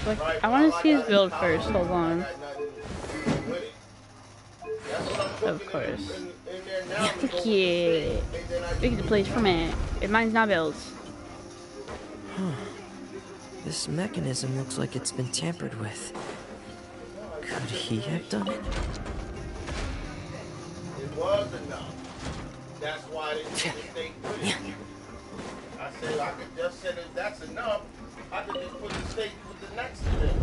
Like, I want to see his build first. Hold on. Of course. Yeah. Pick the place for me. If mine's not built. Huh. This mechanism looks like it's been tampered with. Could he have done it? It was enough. That's why they stayed with it. I said I could just say that that's enough. I could just put the steak with the next thing.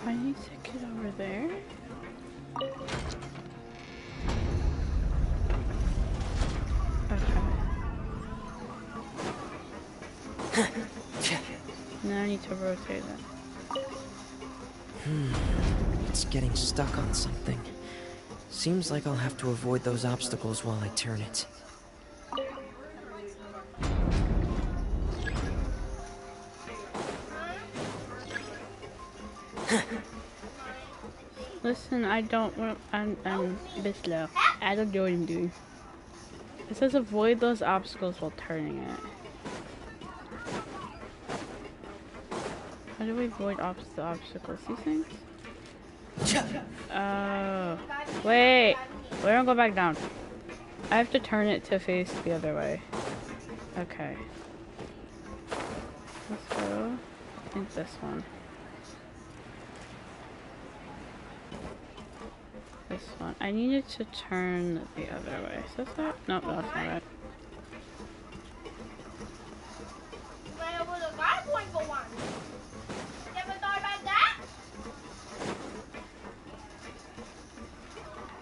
I need to get over there. Okay. Now I need to rotate it. It's getting stuck on something. Seems like I'll have to avoid those obstacles while I turn it. Listen, I don't want. I'm a bit slow. I don't know what I'm doing. It says avoid those obstacles while turning it. How do we avoid the obstacles? These things? Oh. Wait! We don't go back down. I have to turn it to face the other way. Okay. Let's go. I think this one. This one. I needed to turn the other way. Is this that? Nope, that's not right.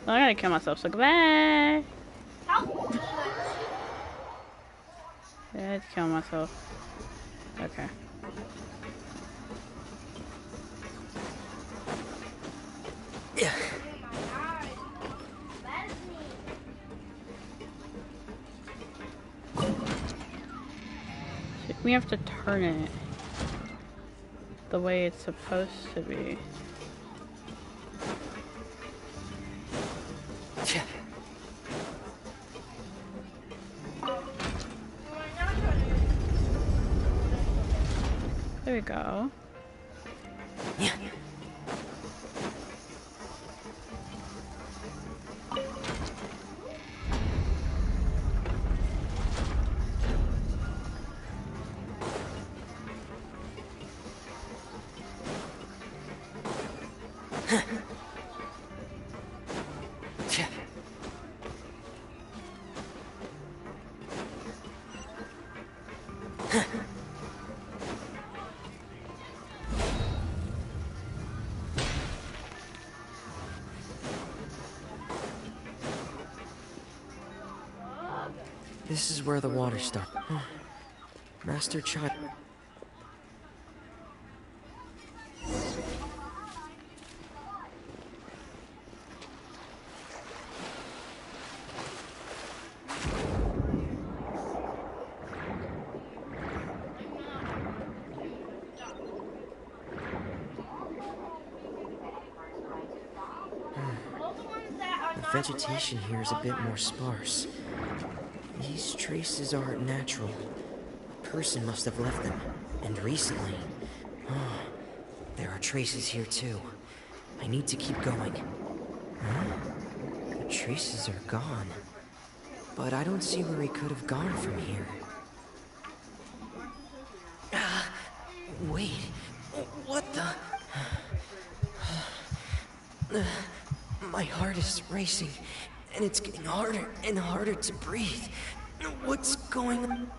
Well, I gotta kill myself, so goodbye. Let's kill myself. Okay. Yeah. We have to turn it the way it's supposed to be. There we go. Yeah. This is where the water starts. Master Child. The vegetation here is a bit more sparse. These traces aren't natural. A person must have left them. And recently. Oh, there are traces here too. I need to keep going. The traces are gone. But I don't see where he could have gone from here. Wait. What the... My heart is racing, and it's getting harder and harder to breathe. What's going on?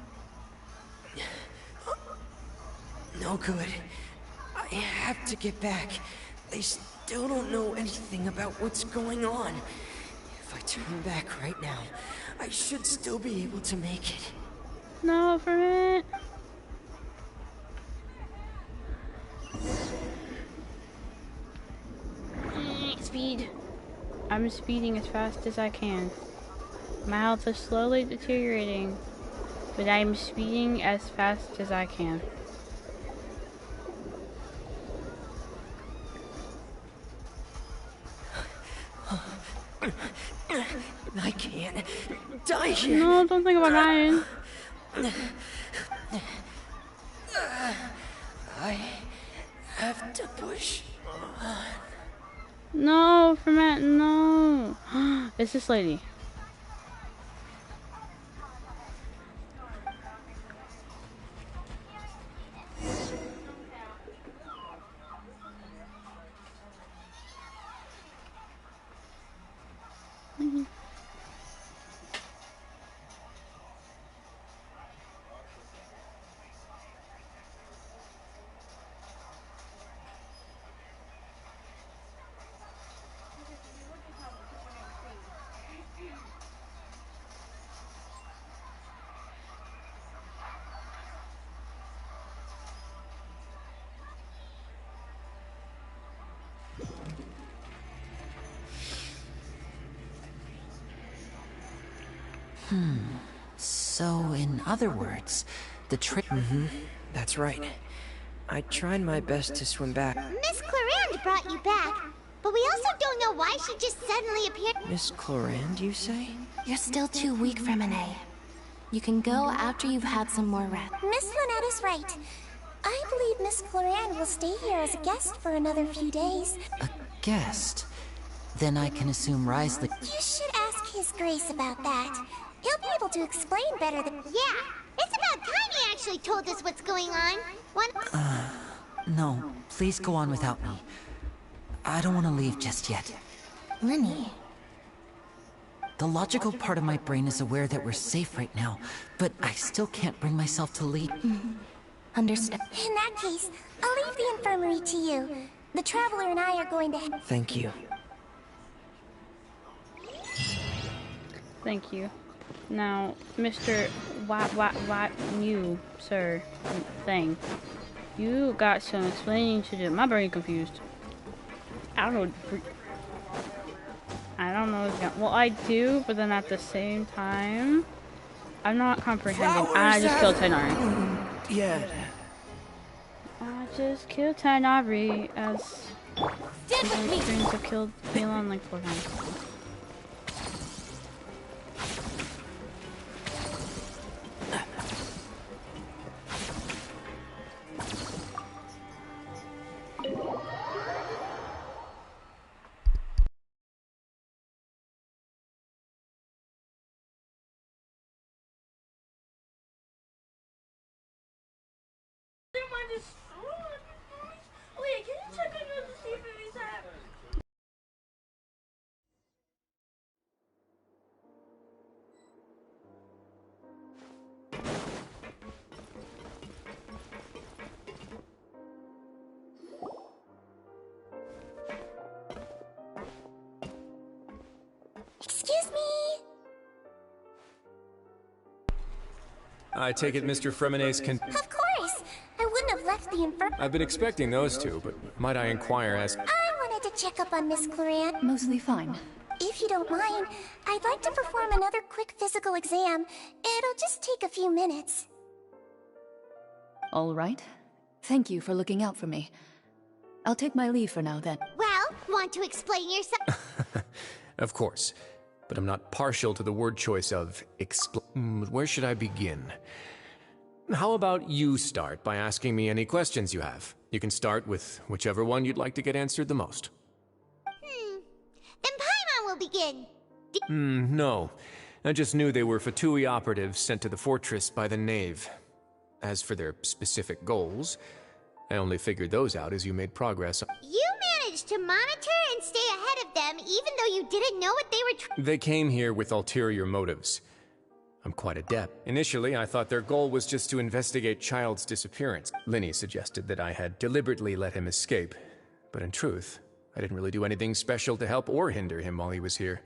No good. I have to get back. They still don't know anything about what's going on. If I turn back right now, I should still be able to make it. No, for it. Speed. I'm speeding as fast as I can. My health is slowly deteriorating, but I'm speeding as fast as I can. I can't die here. No, don't think about dying. I have to push on. No, Fermat, no. It's this lady. So, in other words, the trick... That's right. I tried my best to swim back. Miss Clarande brought you back, but we also don't know why she just suddenly appeared. Miss Clarande, you say? You're still too weak for Monet. You can go after you've had some more rest. Miss Lynette is right. I believe Miss Clarande will stay here as a guest for another few days. A guest? Then I can assume Risley... You should ask His Grace about that. He'll be able to explain better than... Yeah, it's about time he actually told us what's going on. No, please go on without me. I don't want to leave just yet. Linny. The logical part of my brain is aware that we're safe right now, but I still can't bring myself to leave. Understood. In that case, I'll leave the infirmary to you. The Traveler and I are going to... Thank you. Thank you. Now, Mr. What, you, sir, thing. You got some explaining to do. My brain confused. I don't know. Well, I do, but then at the same time, I'm not comprehending. I just killed Tainari. Yeah. I just killed Tainari as my dreams have killed Elon like 4 times. Excuse me. I take it Mr. Fremonet's Of course. I wouldn't have left the infirmary. I've been expecting those two, but might I inquire as... I wanted to check up on Miss Cloran. Mostly fine. If you don't mind, I'd like to perform another quick physical exam. It'll just take a few minutes. All right. Thank you for looking out for me. I'll take my leave for now, then. Well, want to explain yourself? Of course. But I'm not partial to the word choice of where should I begin? How about you start by asking me any questions you have? You can start with whichever one you'd like to get answered the most. Then Paimon will begin. No. I just knew they were Fatui operatives sent to the fortress by the Knave. As for their specific goals, I only figured those out as you made progress. You managed to monitor and stay ahead of them even though you didn't know what they were They came here with ulterior motives. I'm quite adept. Initially, I thought their goal was just to investigate Child's disappearance. Linny suggested that I had deliberately let him escape. But in truth, I didn't really do anything special to help or hinder him while he was here.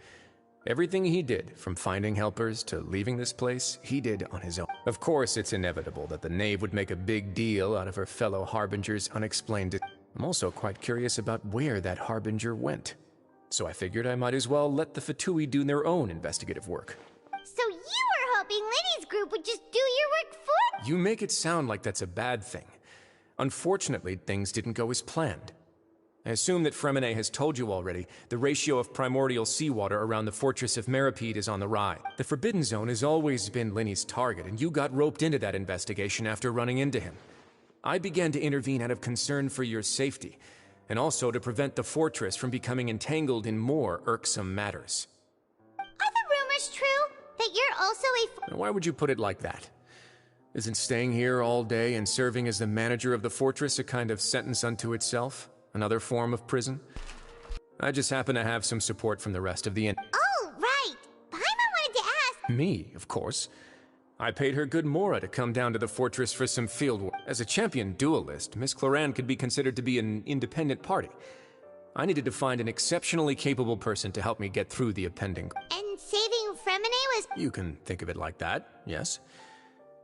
Everything he did, from finding helpers to leaving this place, he did on his own. Of course, it's inevitable that the Knave would make a big deal out of her fellow Harbinger's unexplained... I'm also quite curious about where that Harbinger went. So I figured I might as well let the Fatui do their own investigative work. So you were hoping Linny's group would just do your work for... You make it sound like that's a bad thing. Unfortunately, things didn't go as planned. I assume that Fremonet has told you already, the ratio of primordial seawater around the fortress of Meripede is on the rise. The Forbidden Zone has always been Linny's target, and you got roped into that investigation after running into him. I began to intervene out of concern for your safety, and also to prevent the fortress from becoming entangled in more irksome matters. Are the rumors true? That you're also a... Why would you put it like that? Isn't staying here all day and serving as the manager of the fortress a kind of sentence unto itself? Another form of prison? I just happen to have some support from the rest of the Oh, right! Paimon wanted to ask... Me, of course. I paid her good mora to come down to the fortress for some field work. As a champion duelist, Miss Cloran could be considered to be an independent party. I needed to find an exceptionally capable person to help me get through the impending... And saving Fremonet was... You can think of it like that, yes.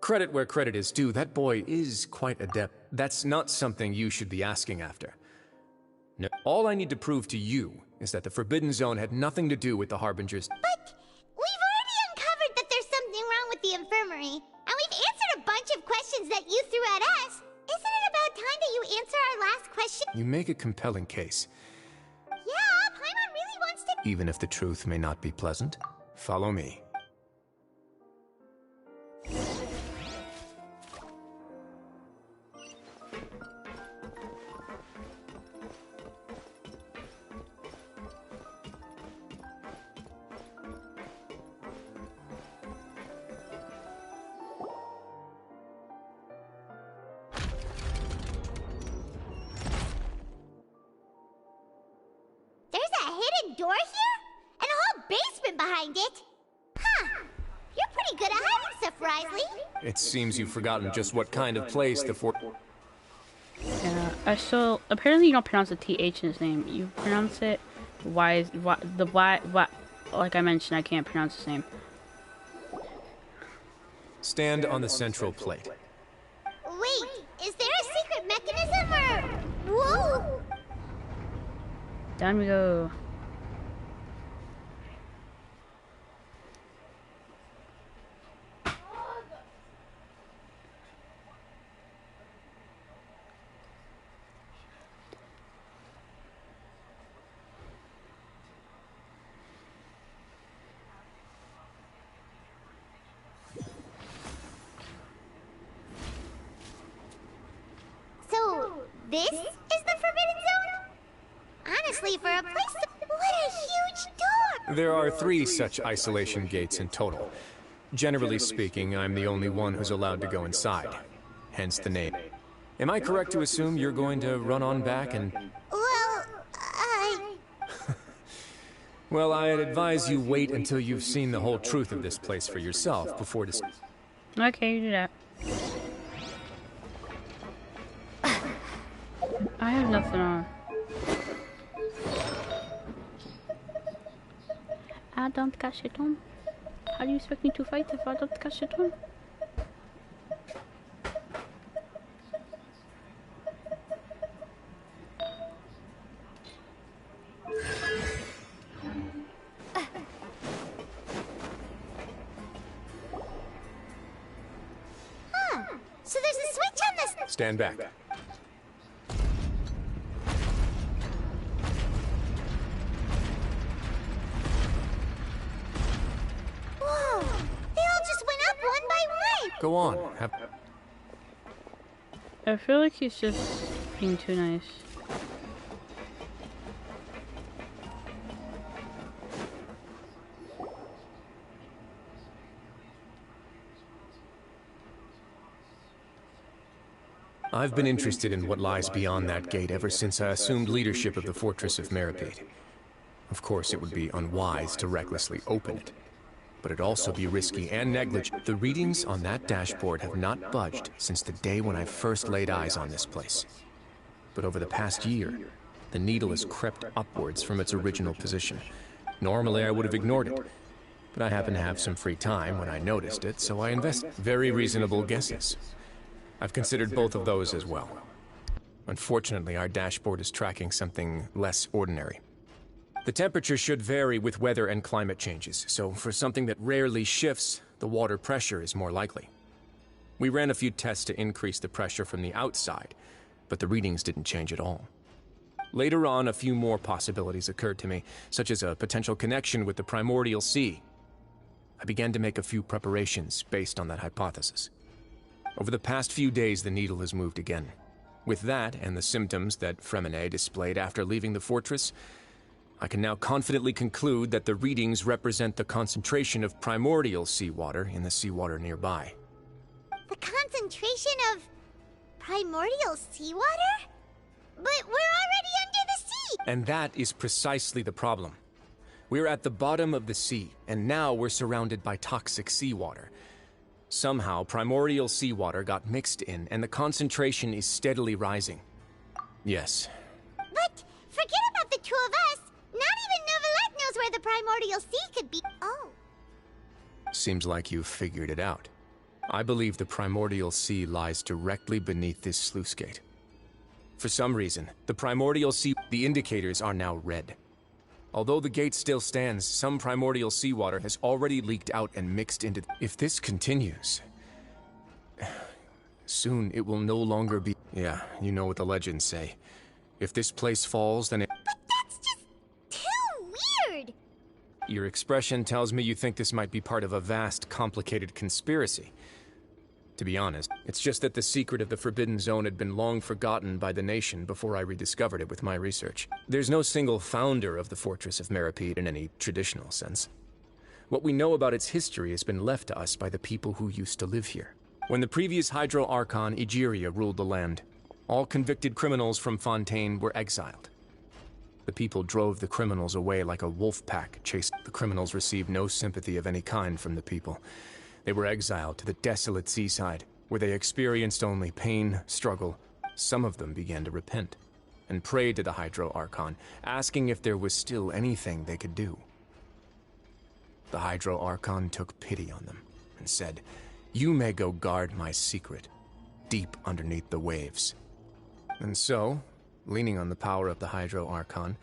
Credit where credit is due, that boy is quite adept. That's not something you should be asking after. No, all I need to prove to you is that the Forbidden Zone had nothing to do with the Harbingers. But we've already uncovered that there's something wrong with the infirmary, and we've answered a bunch of questions that you threw at us. Isn't it about time that you answer our last question? You make a compelling case. Yeah, Paimon really wants to... Even if the truth may not be pleasant, follow me. Door here? And a whole basement behind it? Huh. You're pretty good at hiding stuff, Risley. It seems you've forgotten just what kind of place the fort... Yeah, I still... Apparently you don't pronounce the TH in his name. You pronounce it... Like I mentioned, I can't pronounce his name. Stand on the central plate. Wait, is there a secret mechanism or... Whoa! Down we go. So, this is the Forbidden Zone? Honestly, for a place that... What a huge door! There are 3 such isolation gates in total. Generally speaking, I'm the only one who's allowed to go inside. Hence the name. Am I correct to assume you're going to run on back and... Well, Well, I'd advise you wait until you've seen the whole truth of this place for yourself before Okay, you do that. I have nothing on. I don't catch it on. How do you expect me to fight if I don't catch it on? so there's a switch on this... Stand back. Whoa! They all just went up one by one! Go on. I feel like he's just being too nice. I've been interested in what lies beyond that gate ever since I assumed leadership of the Fortress of Meripede. Of course, it would be unwise to recklessly open it, but it'd also be risky and negligent. The readings on that dashboard have not budged since the day when I first laid eyes on this place. But over the past year, the needle has crept upwards from its original position. Normally, I would have ignored it, but I happened to have some free time when I noticed it, so I invested. Very reasonable guesses. I've considered both of those as well. Unfortunately, our dashboard is tracking something less ordinary. The temperature should vary with weather and climate changes, so for something that rarely shifts, the water pressure is more likely. We ran a few tests to increase the pressure from the outside, but the readings didn't change at all. Later on, a few more possibilities occurred to me, such as a potential connection with the primordial sea. I began to make a few preparations based on that hypothesis. Over the past few days, the needle has moved again. With that, and the symptoms that Fremine displayed after leaving the fortress, I can now confidently conclude that the readings represent the concentration of primordial seawater in the seawater nearby. The concentration of... primordial seawater? But we're already under the sea! And that is precisely the problem. We're at the bottom of the sea, and now we're surrounded by toxic seawater. Somehow, primordial seawater got mixed in, and the concentration is steadily rising. Yes. But forget about the two of us! Not even Neuvillette knows where the primordial sea could be. Oh. Seems like you've figured it out. I believe the primordial sea lies directly beneath this sluice gate. For some reason, the primordial sea... the indicators are now red. Although the gate still stands, some primordial seawater has already leaked out and mixed into... If this continues... soon it will no longer be... Yeah, you know what the legends say. If this place falls, then it... But that's just... too weird! Your expression tells me you think this might be part of a vast, complicated conspiracy. To be honest, it's just that the secret of the Forbidden Zone had been long forgotten by the nation before I rediscovered it with my research. There's no single founder of the Fortress of Meripede in any traditional sense. What we know about its history has been left to us by the people who used to live here. When the previous Hydro Archon, Egeria, ruled the land, all convicted criminals from Fontaine were exiled. The people drove the criminals away like a wolf pack chased. The criminals received no sympathy of any kind from the people. They were exiled to the desolate seaside, where they experienced only pain, struggle. Some of them began to repent, and prayed to the Hydro Archon, asking if there was still anything they could do. The Hydro Archon took pity on them, and said, You may go guard my secret, deep underneath the waves. And so, leaning on the power of the Hydro Archon,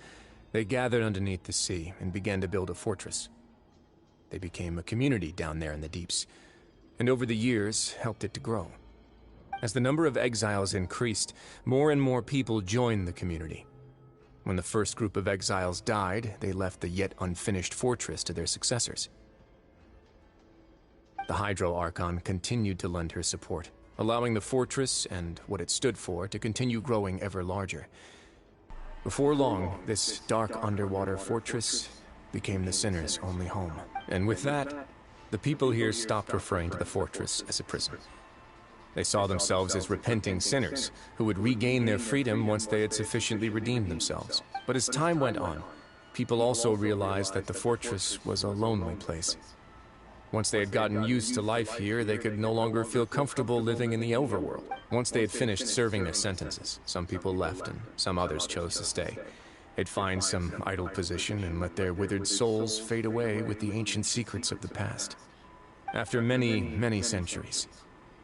they gathered underneath the sea and began to build a fortress. They became a community down there in the deeps, and over the years helped it to grow. As the number of exiles increased, more and more people joined the community. When the first group of exiles died, they left the yet unfinished fortress to their successors. The Hydro Archon continued to lend her support, allowing the fortress and what it stood for to continue growing ever larger. Before long, this dark underwater fortress became the sinner's only home. And with that, the people here stopped referring to the fortress as a prison. They saw themselves as repenting sinners who would regain their freedom once they had sufficiently redeemed themselves. But as time went on, people also realized that the fortress was a lonely place. Once they had gotten used to life here, they could no longer feel comfortable living in the overworld. Once they had finished serving their sentences, some people left and some others chose to stay. They'd find some idle position and let their withered souls fade away with the ancient secrets of the past. After many, many centuries,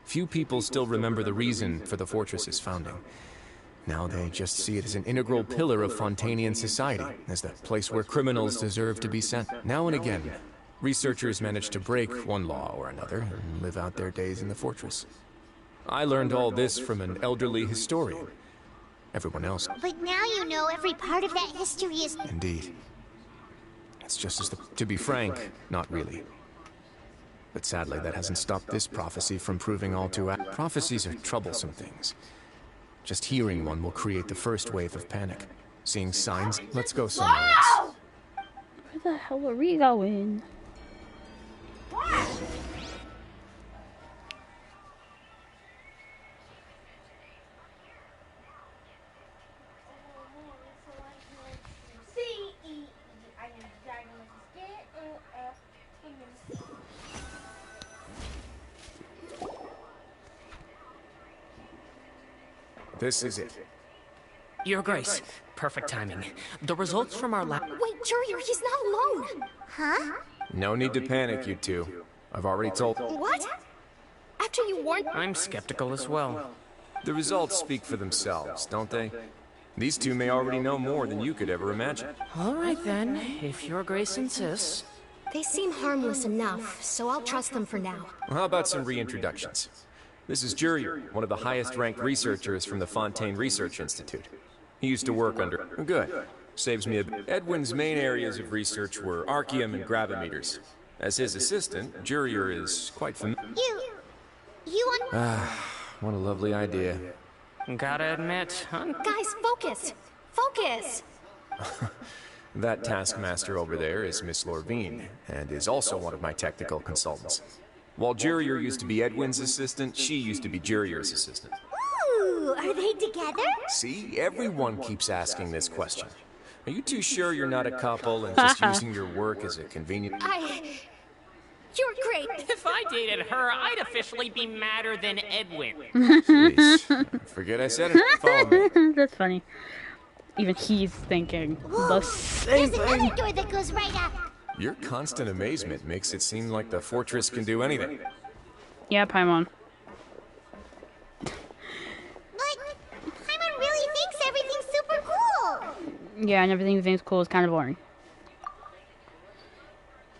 few people still remember the reason for the fortress's founding. Now they just see it as an integral pillar of Fontainian society, as the place where criminals deserve to be sent. Now and again, researchers manage to break one law or another and live out their days in the fortress. I learned all this from an elderly historian. Everyone else. But now you know every part of that history is... Indeed. It's just as to be frank, not really. But sadly, that hasn't stopped this prophecy from proving all too accurate. Prophecies are troublesome things. Just hearing one will create the first wave of panic. Seeing signs, let's go somewhere else. Where the hell are we going? This is it. Your Grace, perfect timing. The results from our lab... Wait, Jurier, he's not alone! Huh? No need to panic, you two. I've already told... What? After you warned... I'm skeptical as well. The results speak for themselves, don't they? These two may already know more than you could ever imagine. All right then, if Your Grace insists. They seem harmless enough, so I'll trust them for now. Well, how about some reintroductions? This is Jurier, one of the highest-ranked researchers from the Fontaine Research Institute. He used to work under... Good. Saves me a bit. Edwin's main areas of research were archaeum and gravimeters. As his assistant, Jurier is quite familiar... You what a lovely idea. Gotta admit, Guys, focus! Focus! That taskmaster over there is Miss Lorvine, and is also one of my technical consultants. While Jurier used to be Edwin's assistant, she used to be Jurier's assistant. Ooh, are they together? See, everyone keeps asking this question. Are you too sure you're not a couple and just using your work as a convenient... You're great! If I dated her, I'd officially be madder than Edwin. Jeez. Forget I said it. Follow me. That's funny. Even he's thinking the same thing. There's another door that goes right up. Your constant amazement makes it seem like the fortress can do anything. Yeah, Paimon. But Paimon really thinks everything's super cool. Yeah, and everything he thinks cool is kind of boring.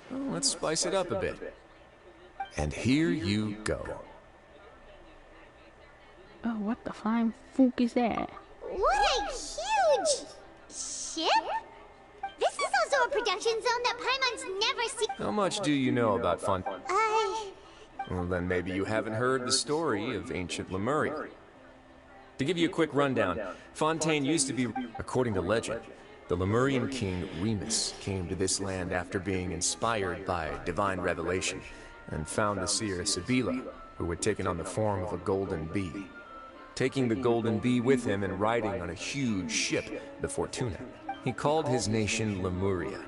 Well, let's spice it up a bit. And here you go. Oh, what the flying fuck is that? What a huge ship! This is also a production zone that Paimon's never seen. How much do you know about Fontaine? Well, then maybe you haven't heard the story of ancient Lemuria. To give you a quick rundown, Fontaine used to be, according to legend, the Lemurian king Remus came to this land after being inspired by divine revelation and found the seer Sibila, who had taken on the form of a golden bee. Taking the golden bee with him and riding on a huge ship, the Fortuna, he called his nation Lemuria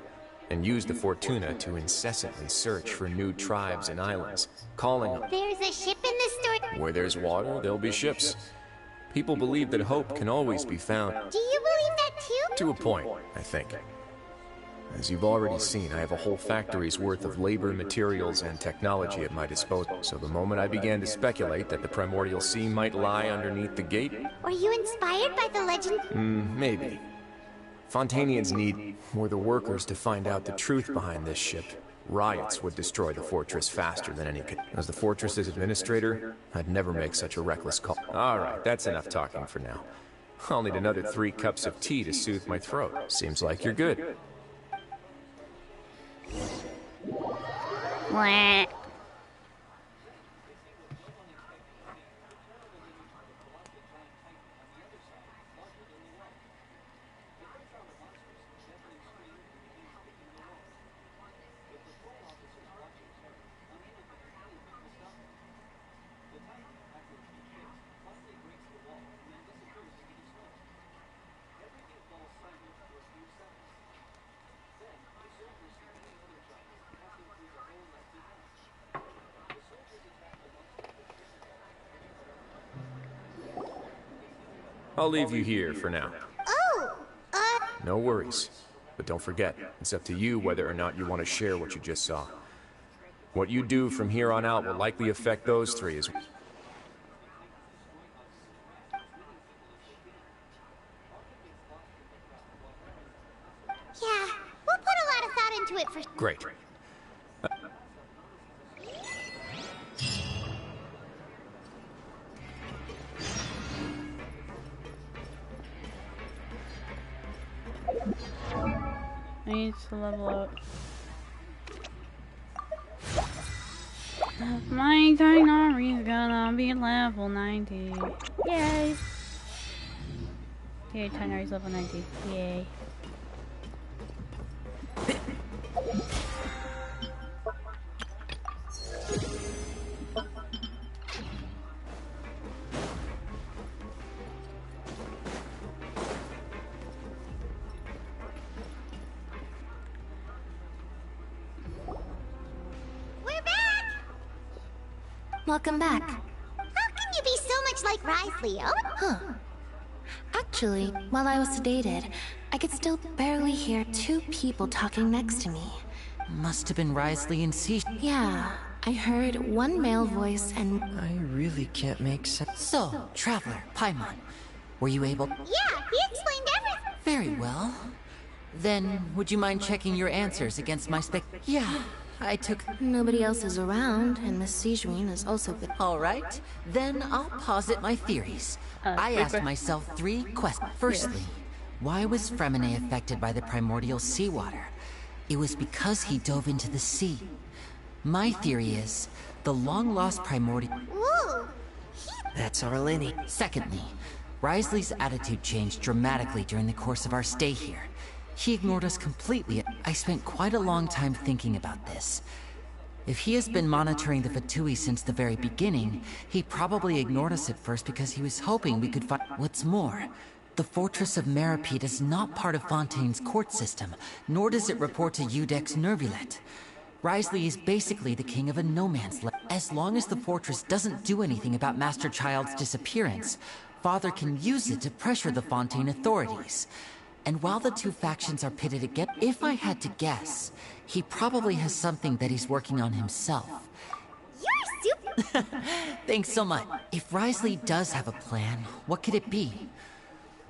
and used the Fortuna to incessantly search for new tribes and islands, calling them... There's a ship in this story. Where there's water, there'll be ships. People believe that hope can always be found. Do you believe that too? To a point, I think. As you've already seen, I have a whole factory's worth of labor, materials, and technology at my disposal. So the moment I began to speculate that the primordial sea might lie underneath the gate... Were you inspired by the legend? Maybe. Fontanians were the workers to find out the truth behind this ship. Riots would destroy the fortress faster than any could. As the fortress's administrator, I'd never make such a reckless call. Alright, that's enough talking for now. I'll need another 3 cups of tea to soothe my throat. Seems like you're good. Wah. I'll leave you here for now. Oh, No worries. But don't forget, it's up to you whether or not you want to share what you just saw. What you do from here on out will likely affect those 3 as well. Yeah, we'll put a lot of thought into it for... Great. I need to level up. My Tainari's gonna be level 90. Yay! Yay, Tainari's level 90. Yay. Welcome back. How can you be so much like Risley, oh? Huh. Actually, while I was sedated, I could still barely hear 2 people talking next to me. Must have been Risley and C. Yeah, I heard one male voice and... I really can't make sense. So, Traveler, Paimon, were you able... Yeah, he explained everything. Very well. Then, would you mind checking your answers against my spec... Yeah, I took... Nobody else is around, and Miss Sejuin has also been... Alright, then I'll posit my theories. I asked myself 3 questions. Firstly, why was Fremine affected by the primordial seawater? It was because he dove into the sea. My theory is, the long-lost primordial... Whoa! That's Arlene. Secondly, Risley's attitude changed dramatically during the course of our stay here. He ignored us completely. I spent quite a long time thinking about this. If he has been monitoring the Fatui since the very beginning, he probably ignored us at first because he was hoping we could find... What's more, the Fortress of Meripede is not part of Fontaine's court system, nor does it report to Eudex Nervulet. Risley is basically the king of a no-man's land. As long as the fortress doesn't do anything about Master Child's disappearance, Father can use it to pressure the Fontaine authorities. And while the 2 factions are pitted against, if I had to guess, he probably has something that he's working on himself. You're super... Thanks so much. If Risley does have a plan, what could it be?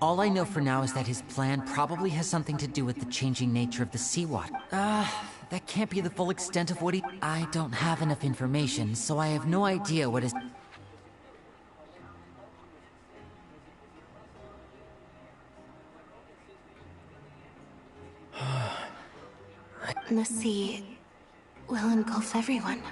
All I know for now is that his plan probably has something to do with the changing nature of the seawater. That can't be the full extent of what he... I don't have enough information, so I have no idea what is... The sea will engulf everyone.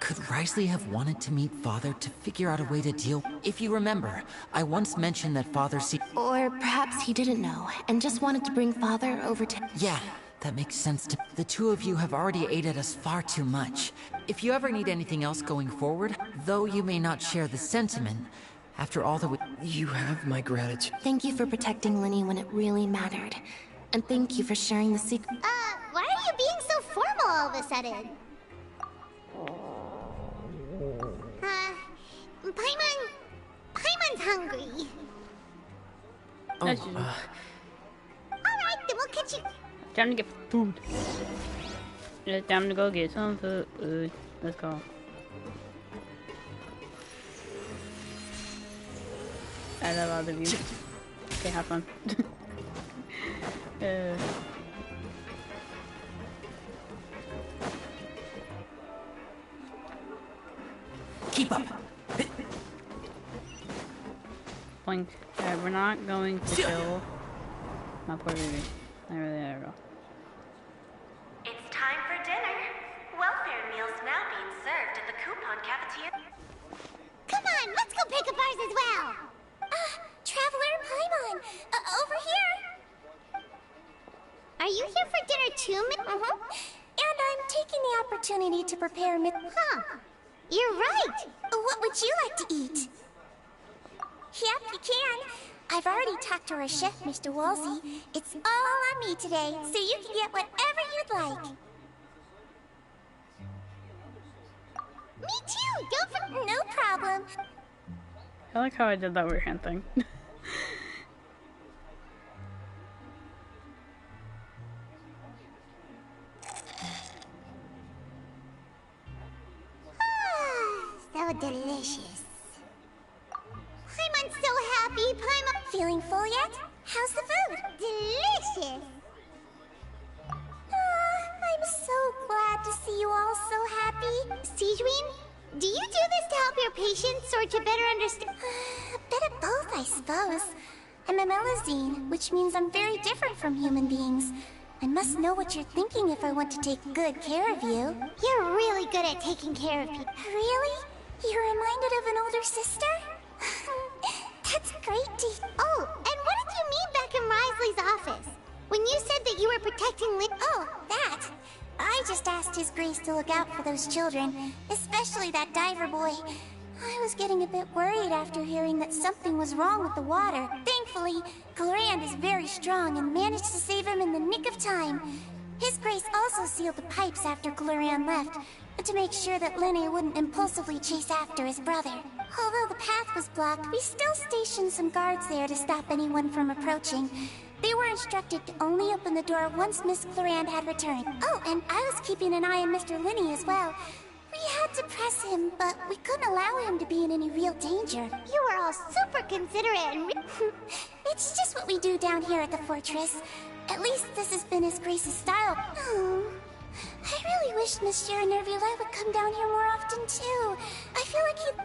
Could Risley have wanted to meet Father to figure out a way to deal? If you remember, I once mentioned that Father Or perhaps he didn't know, and just wanted to bring Father over to... Yeah, that makes sense to... The 2 of you have already aided us far too much. If you ever need anything else going forward, though you may not share the sentiment, after all that we... You have my gratitude. Thank you for protecting Linny when it really mattered. And thank you for sharing the secret. Why are you being so formal all of a sudden? Paimon's hungry. Oh, Alright, then we'll catch you... Time to get food. It's time to go get some food. Let's go. I love all of you. Okay, have fun. Keep up. Blink. We're not going to kill my poor baby. I really gotta go. It's time for dinner. Welfare meals now being served at the coupon cafeteria. Come on, let's go pick up ours as well. Traveler Paimon, over here. Are you here for dinner too, And I'm taking the opportunity to prepare Huh. You're right. What would you like to eat? Yep, you can. I've already talked to our chef, Mr. Wolsey. It's all on me today, so you can get whatever you'd like. Me too! Don't forget. No problem. I like how I did that weird hand thing. So delicious. Paimon's so happy. Paimon, feeling full yet? How's the food? Delicious. I'm so glad to see you all so happy. Sigewin, do you do this to help your patients or to better understand? A bit of both, I suppose. I'm a Melazine, which means I'm very different from human beings. I must know what you're thinking if I want to take good care of you. You're really good at taking care of people. Really? You're reminded of an older sister? That's great to... Oh, and what did you mean back in Risley's office? When you said that you were protecting Oh, that. I just asked His Grace to look out for those children, especially that diver boy. I was getting a bit worried after hearing that something was wrong with the water. Thankfully, Glorand is very strong and managed to save him in the nick of time. His Grace also sealed the pipes after Glorand left, to make sure that Linne wouldn't impulsively chase after his brother. Although the path was blocked, we still stationed some guards there to stop anyone from approaching. They were instructed to only open the door once Miss Glorand had returned. Oh, and I was keeping an eye on Mr. Linne as well. We had to press him, but we couldn't allow him to be in any real danger. You were all super considerate and It's just what we do down here at the fortress. At least this has been His Grace's style. Oh, I really wish Monsieur Nervula would come down here more often too. I feel like he'd...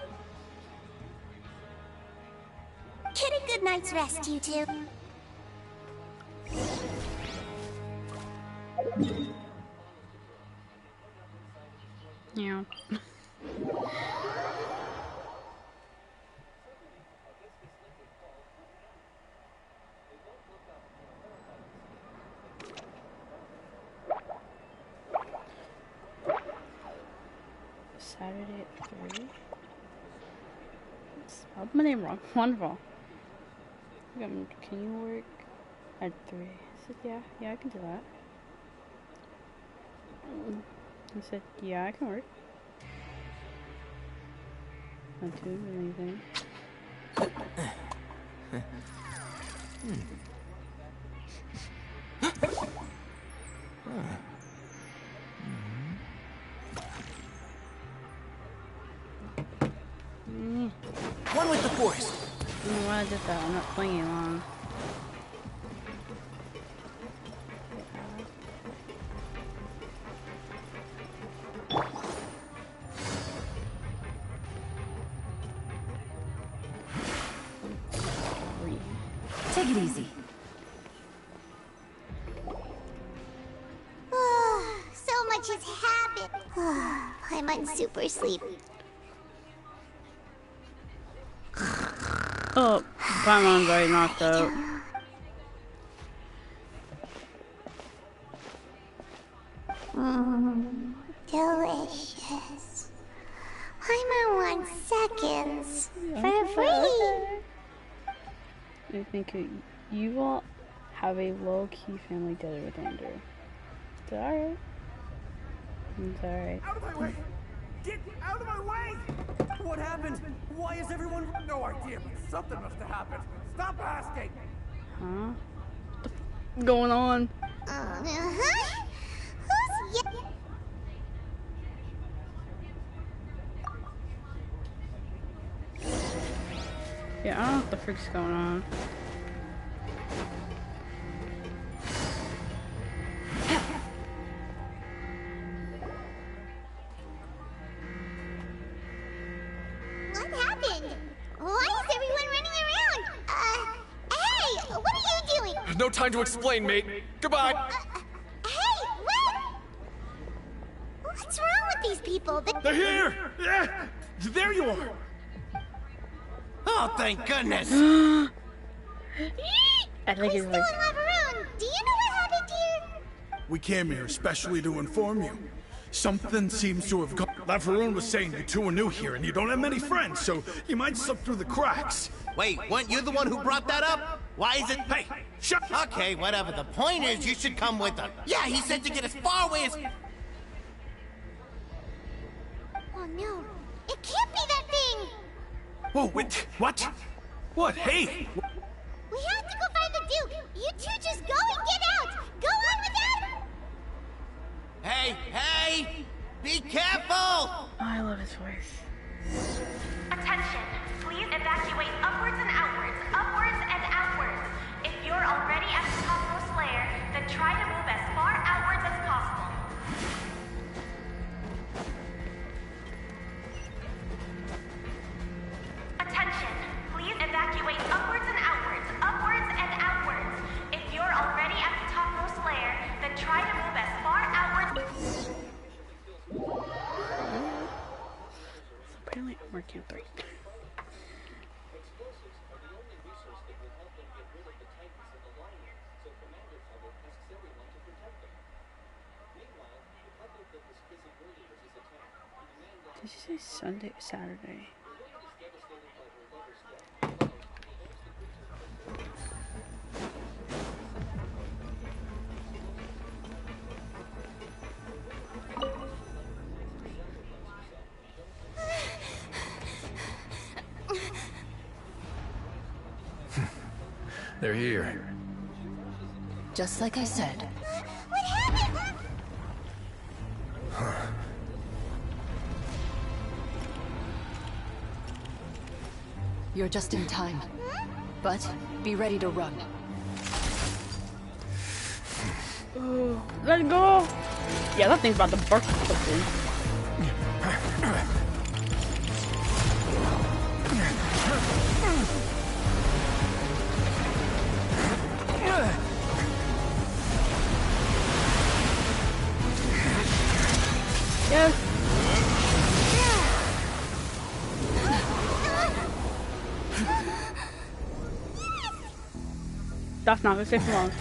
Get a good night's rest, you two. Yeah. Saturday at 3? Spelled my name wrong. Wonderful. Can you work at 3? I said, yeah, I can do that. He said, yeah, I can work. Not too anything. One with the forest. I don't know why I did that. I'm not playing it long. Take it easy. So much has happened. I'm on super sleep. Oh, Paimon's already knocked out. Delicious. I'm on 1 seconds. For free. I think you all have a low-key family together with Andrew. It's alright. It's alright. Out of my way! Get out of my way! What happened? Why is everyone... No idea, but something must have happened. Stop asking! Huh? What's going on? Oh, no. Yeah, I don't know what the frick's going on. What happened? Why is everyone running around? Hey, what are you doing? There's no time to explain, mate. Goodbye. Hey, what? What's wrong with these people? They're here! Yeah! There you are! Oh, thank goodness! I think We're it's still in like, Lavaroon. Do you know what happened here? We came here especially to inform you. Something seems to have gone. Lavaroon was saying you two are new here and you don't have many friends, so you might slip through the cracks. Wait, weren't you the one who brought that up? Why is it? Hey, shut. Okay, whatever. The point is, you should come with us. Yeah, he said to get as far away as. Oh no, it can't be that thing! Whoa, wait, what? What? Hey! We have to go find the Duke! You two just go and get out! Go on without him! Hey, hey! Be careful! I love his voice. Attention, please evacuate upwards and outwards, upwards and outwards. If you're already at the topmost layer, then try to move as far outwards as possible. Attention, please evacuate upwards and outwards, upwards and outwards. If you're already at the topmost layer, then try to move as far outwards. Apparently I'm working 3. Did you say Sunday, Saturday? They're here. Just like I said. What happened? You're just in time. But be ready to run. Oh, let's go! Yeah, that thing's about to burst something. Yes. That's not gonna take long.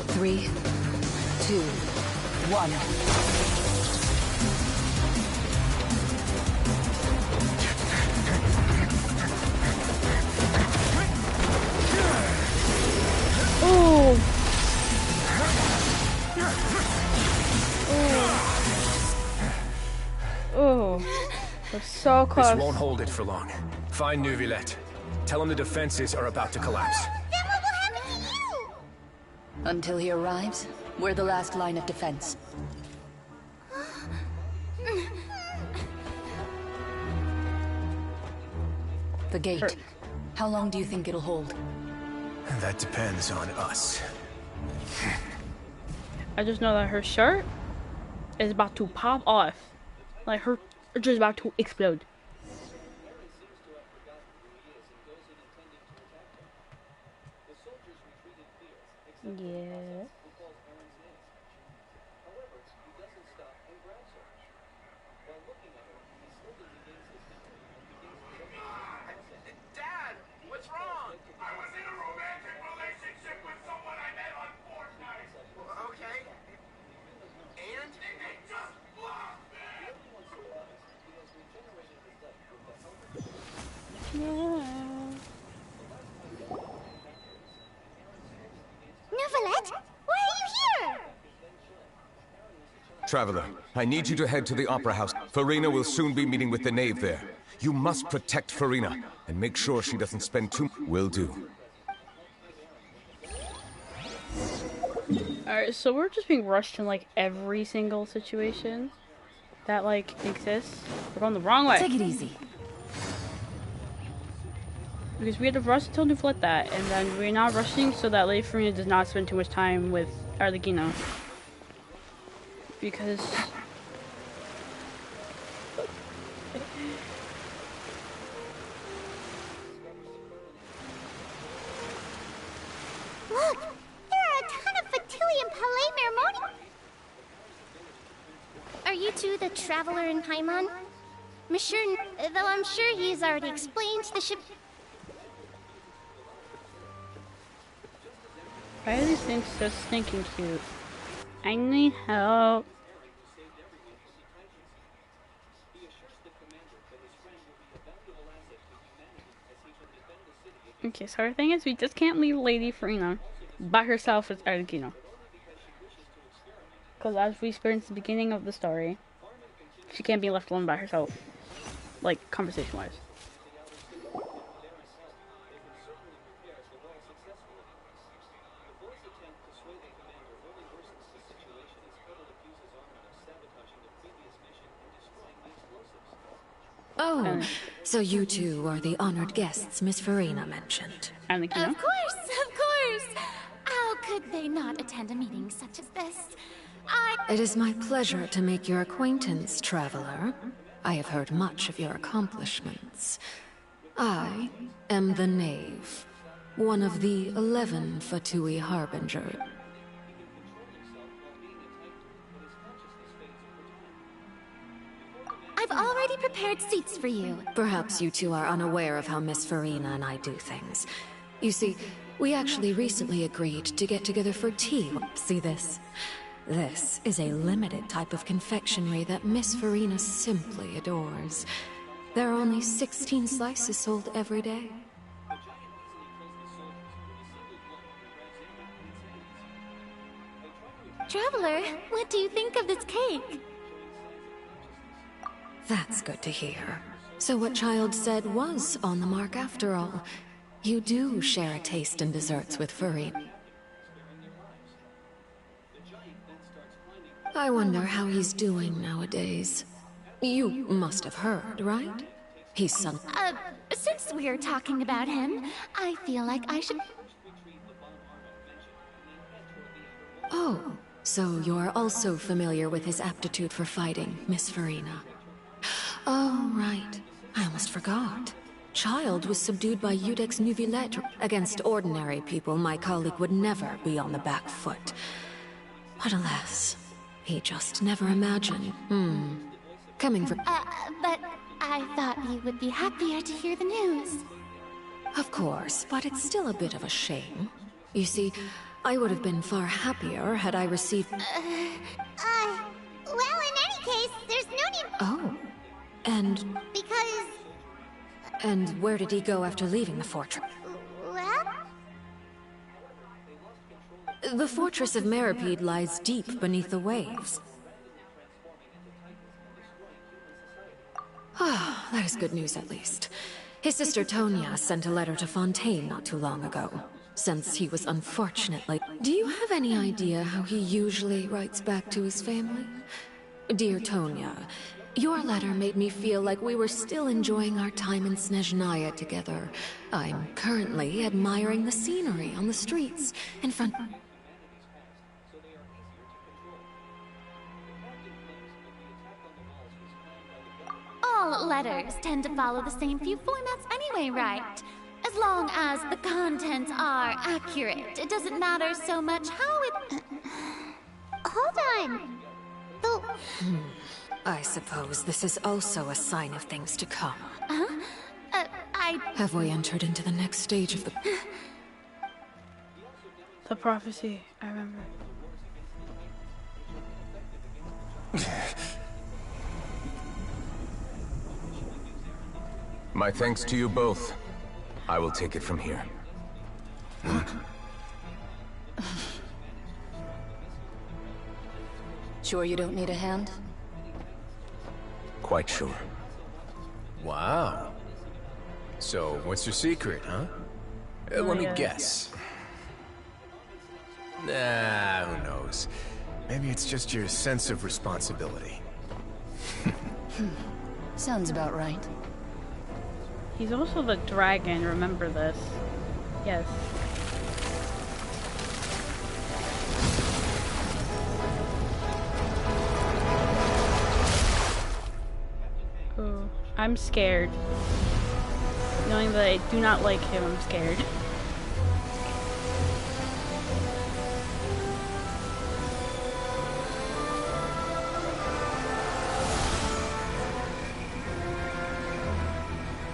Three, two, one. Oh. Oh. We're so close. This won't hold it for long. Find Neuvillette. Tell him the defenses are about to collapse. Then what will happen to you? Until he arrives, we're the last line of defense. The gate. How long do you think it'll hold? That depends on us. I just know that her shirt is about to pop off. Like her just about to explode. Yeah. Dad, what's wrong? I was in a romantic relationship with someone I met on Fortnite. Okay. And? They just blocked Neuvillette? Why are you here? Traveler, I need you to head to the Opera House. Farina will soon be meeting with the knave there. You must protect Farina, and make sure she doesn't spend too... Will do. Alright, so we're just being rushed in, like, every single situation that, like, exists. We're going the wrong way. Take it easy. Because we had to rush until Nuflet that, and then we're not rushing so that Lady Farina does not spend too much time with Arlecchino. Because... Look! There are a ton of Fatui and Palais Mermoni! Are you two the traveler in Paimon? Monsieur, though I'm sure he's already explained the ship... Why are these things so stinking cute? I need help. Okay, so our thing is we just can't leave Lady Farina by herself with Arlecchino. Because as we experienced at the beginning of the story, she can't be left alone by herself. Like, conversation-wise. Oh, so you two are the honored guests Miss Farina mentioned. And Of course! How could they not attend a meeting such as this? It is my pleasure to make your acquaintance, traveler. I have heard much of your accomplishments. I am the Knave, one of the 11 Fatui Harbinger. I've already prepared seats for you. Perhaps you two are unaware of how Miss Farina and I do things. You see, we actually recently agreed to get together for tea. See this? This is a limited type of confectionery that Miss Farina simply adores. There are only 16 slices sold every day. Traveler, what do you think of this cake? That's good to hear. So what Child said was on the mark after all. You do share a taste in desserts with Farina. I wonder how he's doing nowadays. You must have heard, right? He's some... Since we're talking about him, I feel like I should... Oh, so you're also familiar with his aptitude for fighting, Miss Farina. Oh, right. I almost forgot. Child was subdued by Udex Nuvilette. Against ordinary people, my colleague would never be on the back foot. But alas, he just never imagined. Coming from... but I thought you would be happier to hear the news. Of course, but it's still a bit of a shame. You see, I would have been far happier had I received... Well, in any case, there's no need... Oh. And... Because... And where did he go after leaving the fortress? Well... The fortress of Meripede lies deep beneath the waves. Ah, that is good news at least. His sister Tonya sent a letter to Fontaine not too long ago, since he was unfortunately... Do you have any idea how he usually writes back to his family? Dear Tonya, your letter made me feel like we were still enjoying our time in Snezhnaya together. I'm currently admiring the scenery on the streets in front... All letters tend to follow the same few formats anyway, right? As long as the contents are accurate, it doesn't matter so much how it... Hold on. I suppose this is also a sign of things to come. I... Have we entered into the next stage of the... The prophecy, I remember. My thanks to you both. I will take it from here. Sure you don't need a hand? Quite sure. Wow. So, what's your secret, huh? Let me guess. Nah, who knows? Maybe it's just your sense of responsibility. Sounds about right. He's also the dragon, remember this. Yes. Oh, I'm scared. Knowing that I do not like him, I'm scared.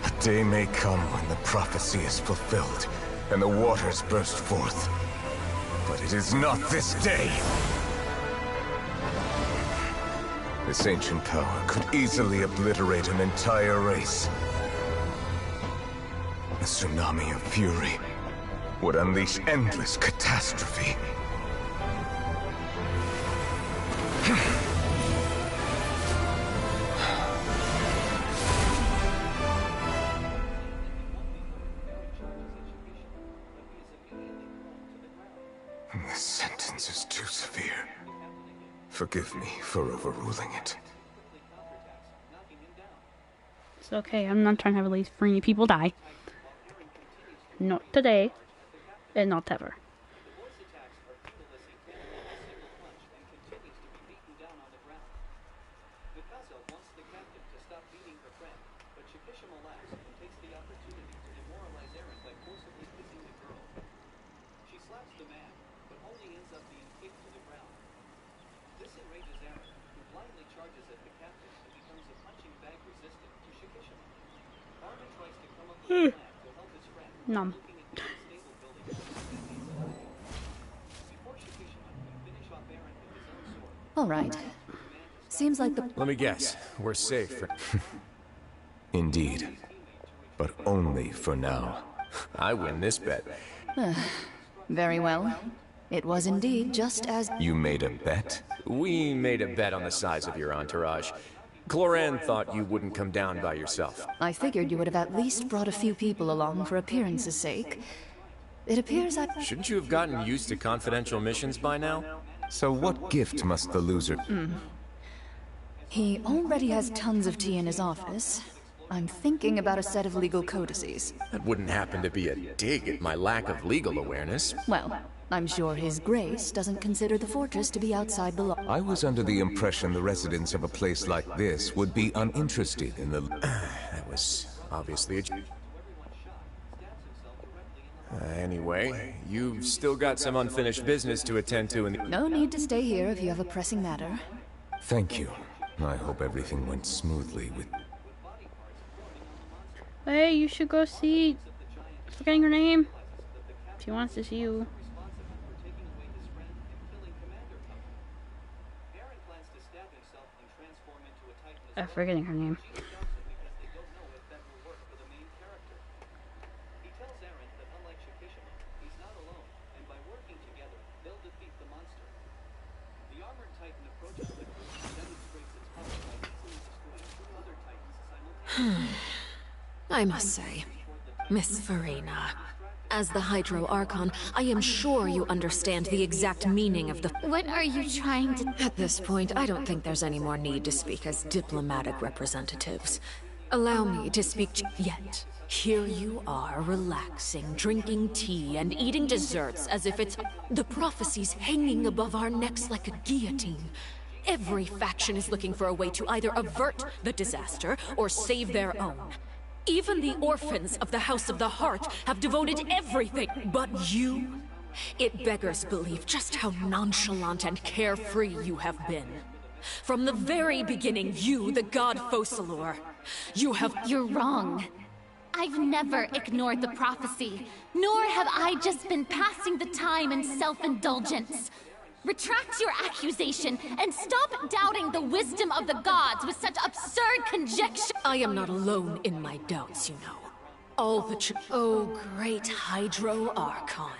A day may come when the prophecy is fulfilled, and the waters burst forth. But it is not this day! This ancient power could easily obliterate an entire race. A tsunami of fury would unleash endless catastrophe. This sentence is too severe. Forgive me for overruling it. It's okay, I'm not trying to have at least 3 people die. Not today, and not ever. Nom. All right. Seems like the... Let me guess. We're safe. Indeed. But only for now. I win this bet. Very well. It was indeed just as... You made a bet? We made a bet on the size of your entourage. Cloran thought you wouldn't come down by yourself. I figured you would have at least brought a few people along for appearance's sake. It appears I... Shouldn't you have gotten used to confidential missions by now? So what gift must the loser... He already has tons of tea in his office. I'm thinking about a set of legal codices. That wouldn't happen to be a dig at my lack of legal awareness. Well, I'm sure His Grace doesn't consider the fortress to be outside the law. I was under the impression the residents of a place like this would be uninterested in the... That was obviously a... Anyway, you've still got some unfinished business to attend to in the... No need to stay here if you have a pressing matter. Thank you. I hope everything went smoothly with... Hey, you should go see... I'm forgetting her name. She wants to see you. I'm forgetting her name. I must say, Miss Farina, as the Hydro Archon, I am sure you understand the exact meaning of the... What are you trying to... At this point, I don't think there's any more need to speak as diplomatic representatives. Allow me to speak yet. Here you are, relaxing, drinking tea, and eating desserts as if it's... The prophecies hanging above our necks like a guillotine. Every faction is looking for a way to either avert the disaster or save their own. Even the orphans of the House of the Heart have devoted everything, but you? It beggars belief just how nonchalant and carefree you have been. From the very beginning, you, the god Focalor, you have... You're wrong. I've never ignored the prophecy, nor have I just been passing the time in self-indulgence. Retract your accusation and stop doubting the wisdom of the gods with such absurd conjecture. I am not alone in my doubts, you know. All the Oh, great Hydro Archon.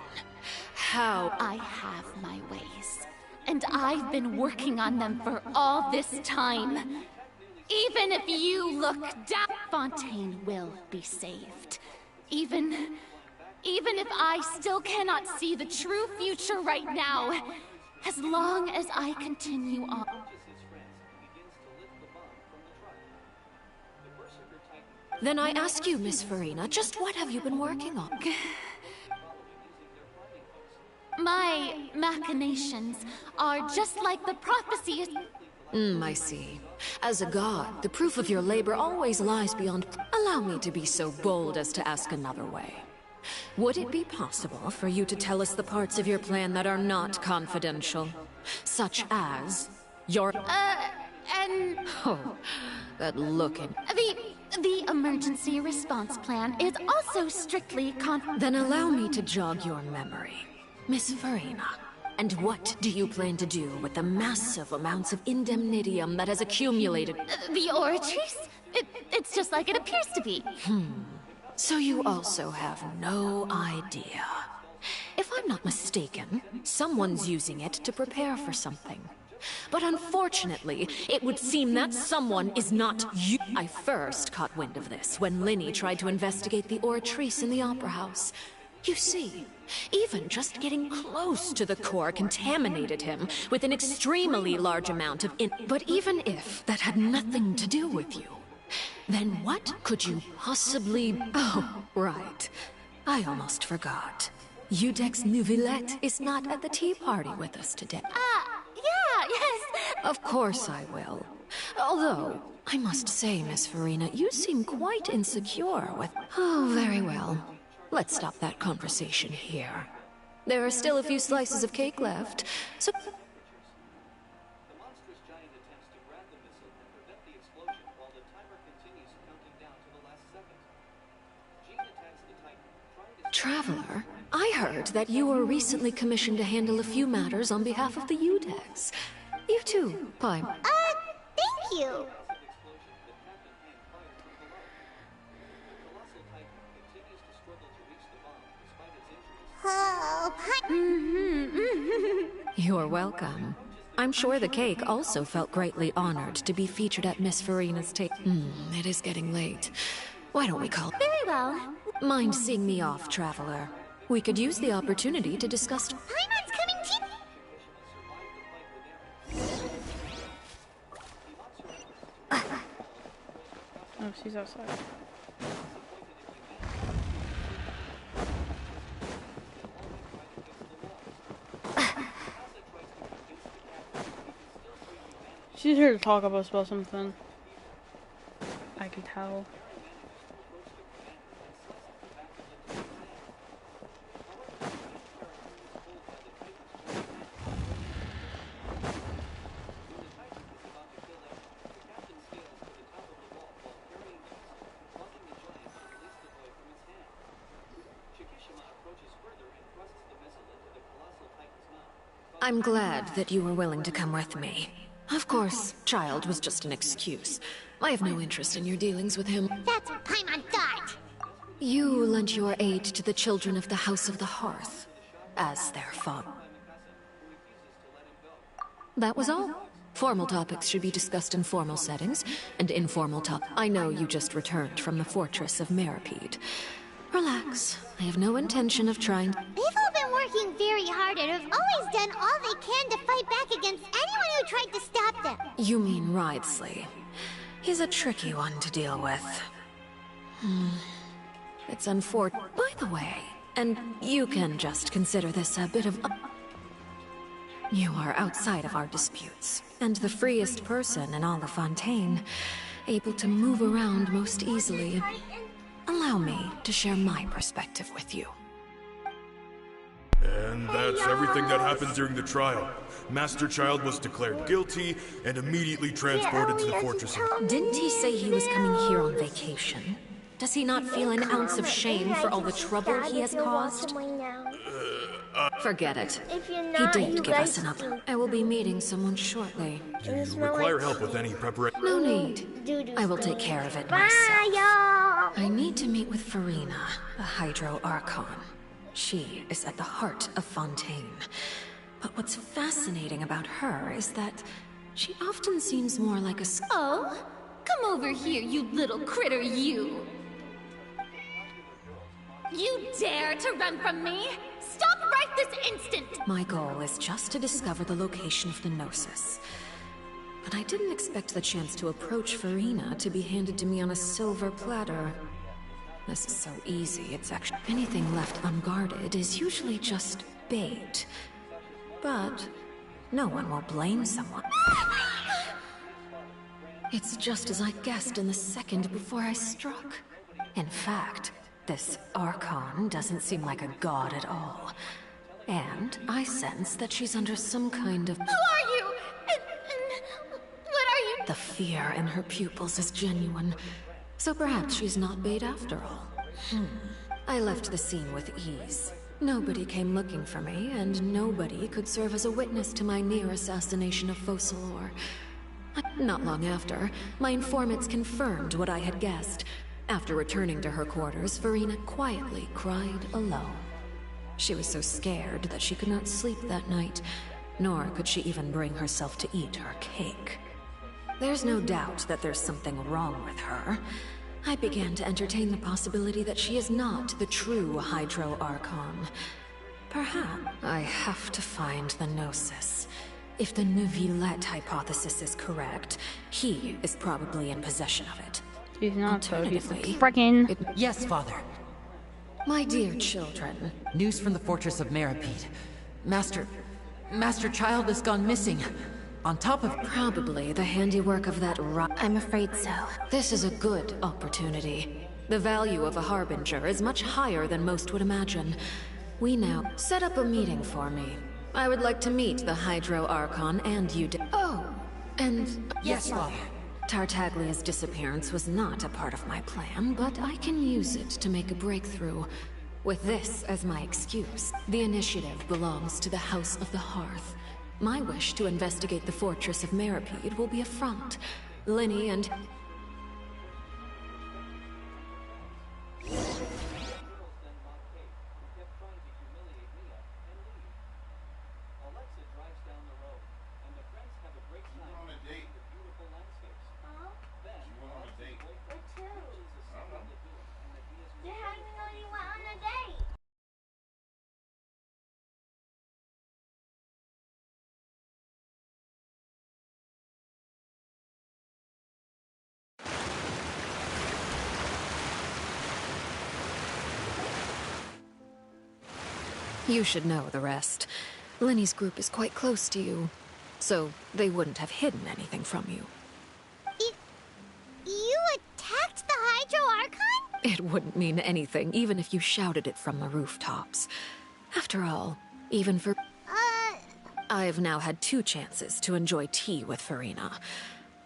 How... I have my ways, and I've been working on them for all this time. Even if you look down, Fontaine will be saved. Even if I still cannot see the true future right now, as long as I continue on. Then I ask you, Miss Farina, just what have you been working on? My machinations are just like the prophecy is. I see. As a god, the proof of your labor always lies beyond. Allow me to be so bold as to ask another way. Would it be possible for you to tell us the parts of your plan that are not confidential? Such as your. Oh, that look in. The emergency response plan is also strictly Then allow me to jog your memory. Miss Farina, and what do you plan to do with the massive amounts of indemnitium that has accumulated? The Oratrice? It's just like it appears to be. So you also have no idea. If I'm not mistaken, someone's using it to prepare for something. But unfortunately, it would seem that someone is not you. I first caught wind of this when Linny tried to investigate the Oratrice in the Opera House. You see, even just getting close to the core contaminated him with an extremely large amount of But even if that had nothing to do with you, then what could you possibly... Oh, right. I almost forgot. Udex Nouvillette is not at the tea party with us today. Yeah, yes. Of course I will. Although, I must say, Miss Farina, you seem quite insecure with... Oh, very well. Let's stop that conversation here. There are still a few slices of cake left, so... Traveler, I heard that you were recently commissioned to handle a few matters on behalf of the Udex. You too, Pi. Thank you. Oh, You're welcome. I'm sure the cake also felt greatly honored to be featured at Miss Farina's table. It is getting late. Why don't we call... Very well. Mind seeing me off, Traveler? We could use the opportunity to discuss... Paimon's coming to... Oh, she's outside. She's here to talk about something. I can tell. I'm glad that you were willing to come with me. Of course, child was just an excuse. I have no interest in your dealings with him. That's what Paimon thought. You lent your aid to the children of the House of the Hearth, as their father. That was all. Formal topics should be discussed in formal settings, and informal I know you just returned from the fortress of Meripede. Relax. I have no intention of trying... They've all been working very hard and have always done all they can to fight back against anyone who tried to stop them. You mean Wriothesley. He's a tricky one to deal with. It's unfortunate. By the way, and you can just consider this a bit of... You are outside of our disputes, and the freest person in all of Fontaine, able to move around most easily. Allow me to share my perspective with you. And that's everything that happened during the trial. Master Child was declared guilty and immediately transported to the fortress. Didn't he say he was coming here on vacation? Does he not feel an ounce of shame for all the trouble he has caused? Forget it. He did give us an up. I will be meeting someone shortly. Do you require help with any preparation? No need. I will take care of it myself. I need to meet with Farina, the Hydro Archon. She is at the heart of Fontaine. But what's fascinating about her is that she often seems more like a... Oh, Come over here, you little critter, you! You dare to run from me? Stop right this instant! My goal is just to discover the location of the Gnosis. But I didn't expect the chance to approach Farina to be handed to me on a silver platter. This is so easy, it's actually... Anything left unguarded is usually just bait. But no one will blame someone. It's just as I guessed in the second before I struck. In fact, this Archon doesn't seem like a god at all. And I sense that she's under some kind of... Who are you? And what are you? The fear in her pupils is genuine. So perhaps she's not bait after all. I left the scene with ease. Nobody came looking for me, and nobody could serve as a witness to my near assassination of Focalor. Not long after, my informants confirmed what I had guessed. After returning to her quarters, Farina quietly cried alone. She was so scared that she could not sleep that night, nor could she even bring herself to eat her cake. There's no doubt that there's something wrong with her. I began to entertain the possibility that she is not the true Hydro Archon. Perhaps I have to find the Gnosis. If the Neuvillette hypothesis is correct, he is probably in possession of it. He's not, so he's freaking... Yes, Father. My dear children. News from the fortress of Meripede. Master Child has gone missing. On top of... Probably the handiwork of that I'm afraid so. This is a good opportunity. The value of a Harbinger is much higher than most would imagine. We now set up a meeting for me. I would like to meet the Hydro Archon and you. Oh, and... Yes, Father. Tartaglia's disappearance was not a part of my plan, but I can use it to make a breakthrough. With this as my excuse, the initiative belongs to the House of the Hearth. My wish to investigate the fortress of Meripede will be a front. Lenny and... You should know the rest. Lenny's group is quite close to you, so they wouldn't have hidden anything from you. You attacked the Hydro Archon? It wouldn't mean anything, even if you shouted it from the rooftops. After all, even for... I've now had 2 chances to enjoy tea with Farina.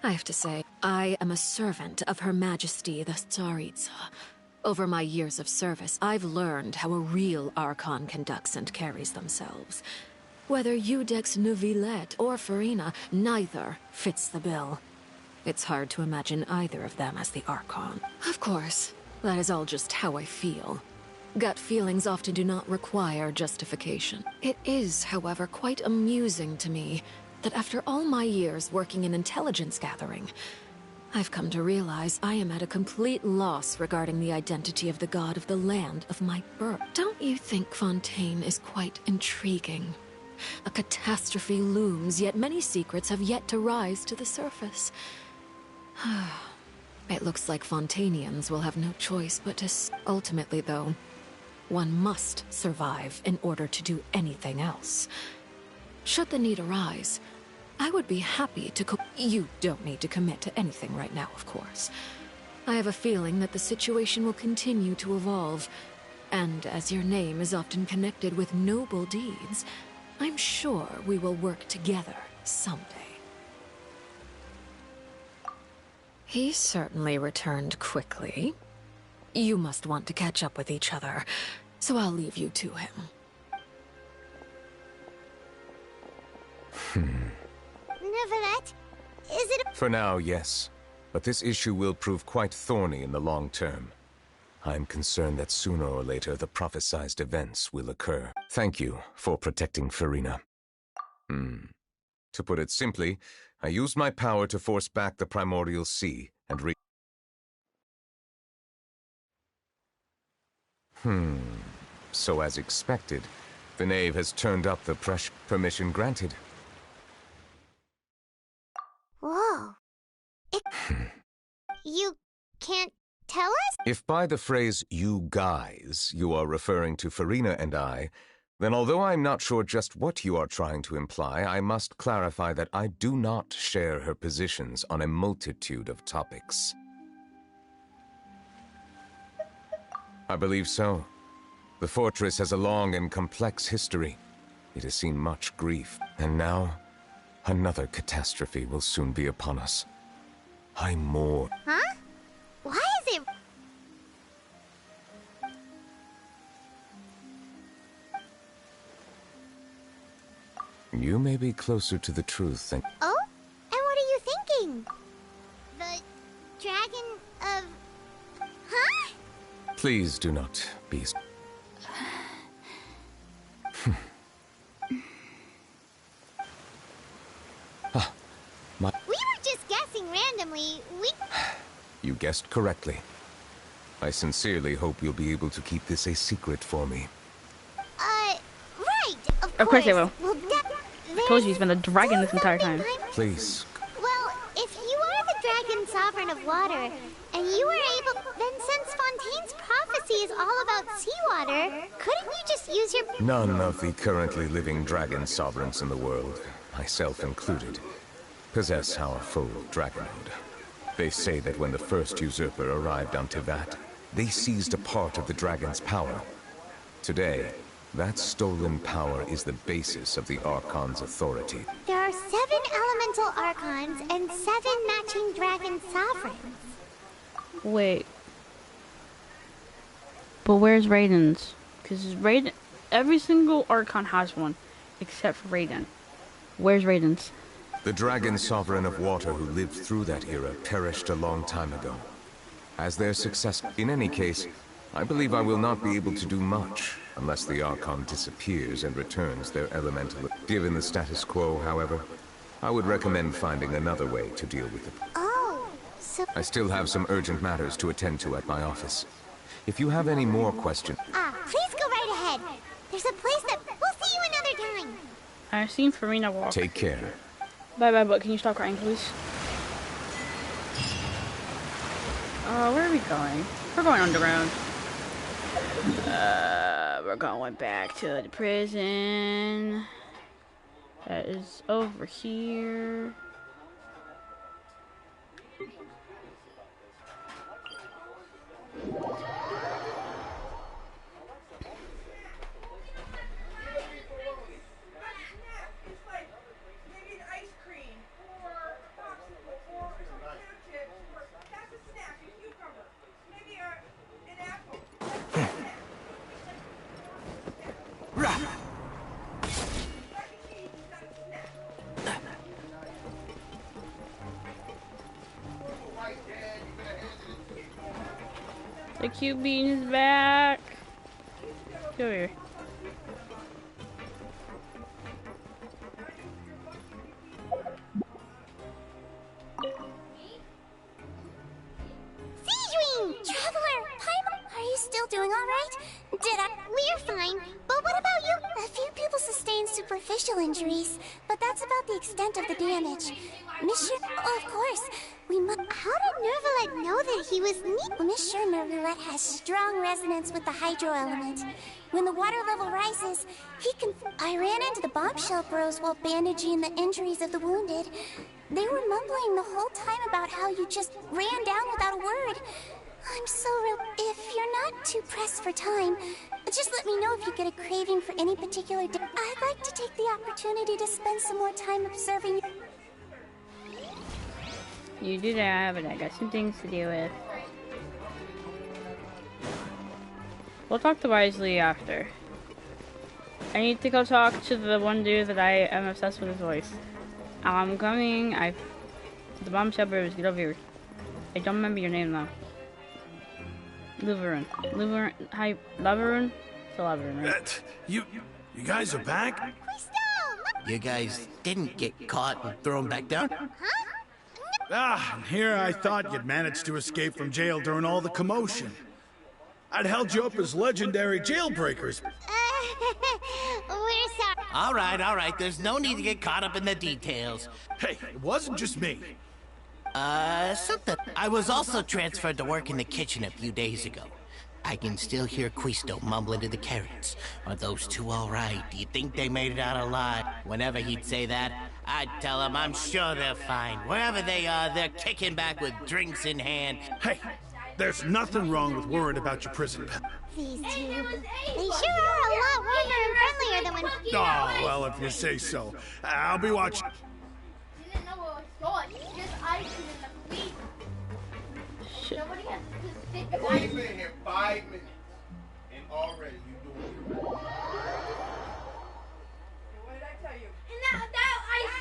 I have to say, I am a servant of Her Majesty the Tsaritsa. Over my years of service, I've learned how a real Archon conducts and carries themselves. Whether Iudex Neuvillette or Farina, neither fits the bill. It's hard to imagine either of them as the Archon. Of course, that is all just how I feel. Gut feelings often do not require justification. It is, however, quite amusing to me that after all my years working in intelligence gathering, I've come to realize I am at a complete loss regarding the identity of the god of the land of my birth. Don't you think Fontaine is quite intriguing? A catastrophe looms, yet many secrets have yet to rise to the surface. It looks like Fontainians will have no choice but to... Ultimately, though, one must survive in order to do anything else. Should the need arise, I would be happy to You don't need to commit to anything right now, of course. I have a feeling that the situation will continue to evolve, and as your name is often connected with noble deeds, I'm sure we will work together someday. He certainly returned quickly. You must want to catch up with each other, so I'll leave you to him. Neuvillette? Is it a... For now, yes. But this issue will prove quite thorny in the long term. I'm concerned that sooner or later the prophesized events will occur. Thank you for protecting Farina. To put it simply, I used my power to force back the Primordial Sea and So as expected, the knave has turned up the pressure. Permission granted. Whoa. You can't tell us? If by the phrase, you guys, you are referring to Farina and I, then although I'm not sure just what you are trying to imply, I must clarify that I do not share her positions on a multitude of topics. I believe so. The fortress has a long and complex history. It has seen much grief, and now another catastrophe will soon be upon us. I mourn. Huh? Why is it... You may be closer to the truth than... Oh? And what are you thinking? The dragon of... Huh? Please do not be... We were just guessing randomly. You guessed correctly. I sincerely hope you'll be able to keep this a secret for me. Right. Of course they will. Well, I told you he's been a dragon this entire time. Please. Well, if you are the dragon sovereign of water, and you were able... Then since Fontaine's prophecy is all about seawater, couldn't you just use your... None of the currently living dragon sovereigns in the world, myself included, possess our full dragonhood. They say that when the first usurper arrived on Tivat, they seized a part of the dragon's power. Today, that stolen power is the basis of the Archon's authority. There are 7 elemental archons and 7 matching dragon sovereigns. Wait. But where's Raiden's? Because Raiden... Every single archon has one, except for Raiden. Where's Raiden's? The dragon sovereign of water who lived through that era perished a long time ago. As their successor... In any case, I believe I will not be able to do much unless the Archon disappears and returns their elemental... Given the status quo, however, I would recommend finding another way to deal with it. Oh, so... I still have some urgent matters to attend to at my office. If you have any more questions... Please go right ahead. There's a place that... We'll see you another time. I've seen Farina walk. Take care. Bye, but can you stop crying, please? Where are we going? We're going underground. We're going back to the prison. That is over here. The cute bean is back. Go here. Traveler! Are you still doing alright? We're fine, but what about you? A few people sustained superficial injuries, but that's about the extent of the damage. Monsieur... Oh, of course. How did Nervalet know that he was Monsieur Nervalet has strong resonance with the hydro element. When the water level rises, he can... I ran into the bombshell bros while bandaging the injuries of the wounded. They were mumbling the whole time about how you just ran down without a word. I'm so If you're not too pressed for time, just let me know if you get a craving for any particular day. I'd like to take the opportunity to spend some more time observing you. You do that, but I got some things to deal with. We'll talk to Wisely after. I need to go talk to the one dude that I am obsessed with his voice. I'm coming. The bomb suburbs, get over here. I don't remember your name though. Luverin. Hi, Luverin? It's a Luverin, right? You guys are back? You guys didn't get caught and thrown back down? Ah, and here I thought you'd managed to escape from jail during all the commotion. I'd held you up as legendary jailbreakers. We're sorry. All right. There's no need to get caught up in the details. Hey, it wasn't just me. Something. I was also transferred to work in the kitchen a few days ago. I can still hear Quisto mumbling to the carrots. Are those two all right? Do you think they made it out alive? Whenever he'd say that, I'd tell him I'm sure they're fine. Wherever they are, they're kicking back with drinks in hand. Hey, there's nothing wrong with worrying about your prison pal. These two, they sure are a lot warmer and friendlier than when... Oh, well, if you say so. I'll be watching. She didn't know what was going. Just ice in the freezer. Nobody has to stick Boy, you've been here 5 minutes, and already you doing it. What did I tell you? And that ice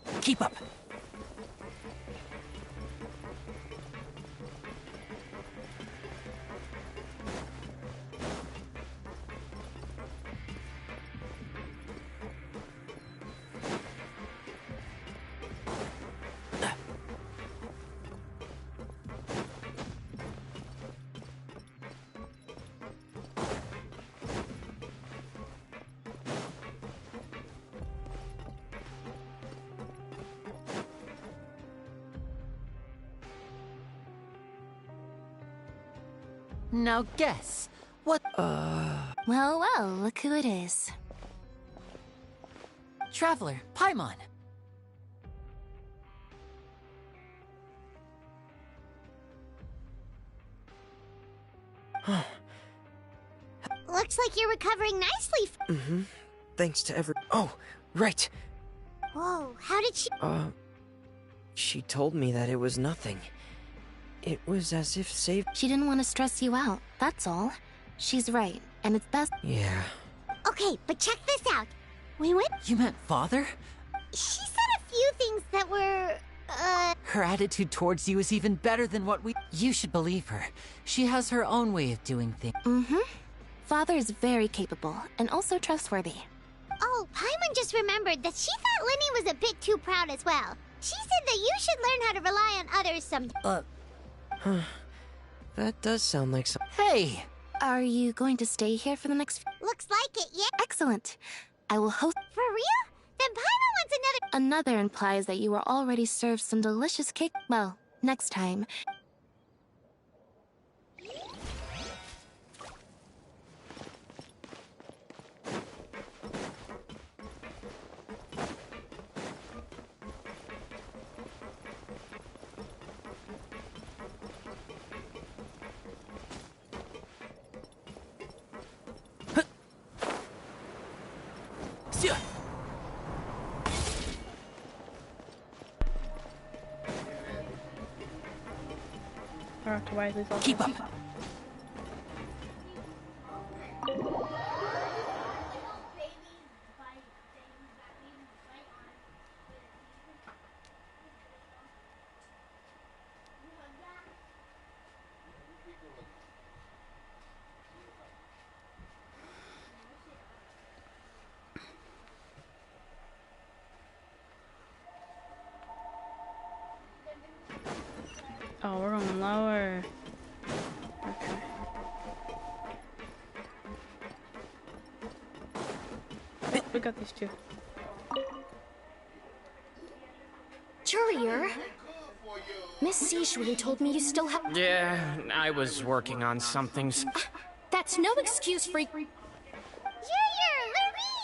cream. Keep up. Now guess, what— Well, look who it is. Traveler, Paimon. Looks like you're recovering nicely. Mm-hmm. Thanks to Oh, right. Whoa, how did she... She told me that it was nothing. It was as if saved... She didn't want to stress you out, that's all. She's right, and it's best... Yeah. Okay, but check this out. We went... You meant father? She said a few things that were, Her attitude towards you is even better than what we— You should believe her. She has her own way of doing things. Mm-hmm. Father is very capable, and also trustworthy. Oh, Paimon just remembered that she thought Lenny was a bit too proud as well. She said that you should learn how to rely on others sometime. That does sound like some... Hey! Are you going to stay here for the next... Looks like it, yeah? Excellent. I will host... For real? Then Paimon wants another... Another implies that you were already served some delicious cake. Well, next time. Keep up. Oh, we're going lower. Okay. Oh, we got these two. Courier? Miss Sishwin told me you still have... Yeah, I was working on something. That's no excuse for... Courier! Lorene!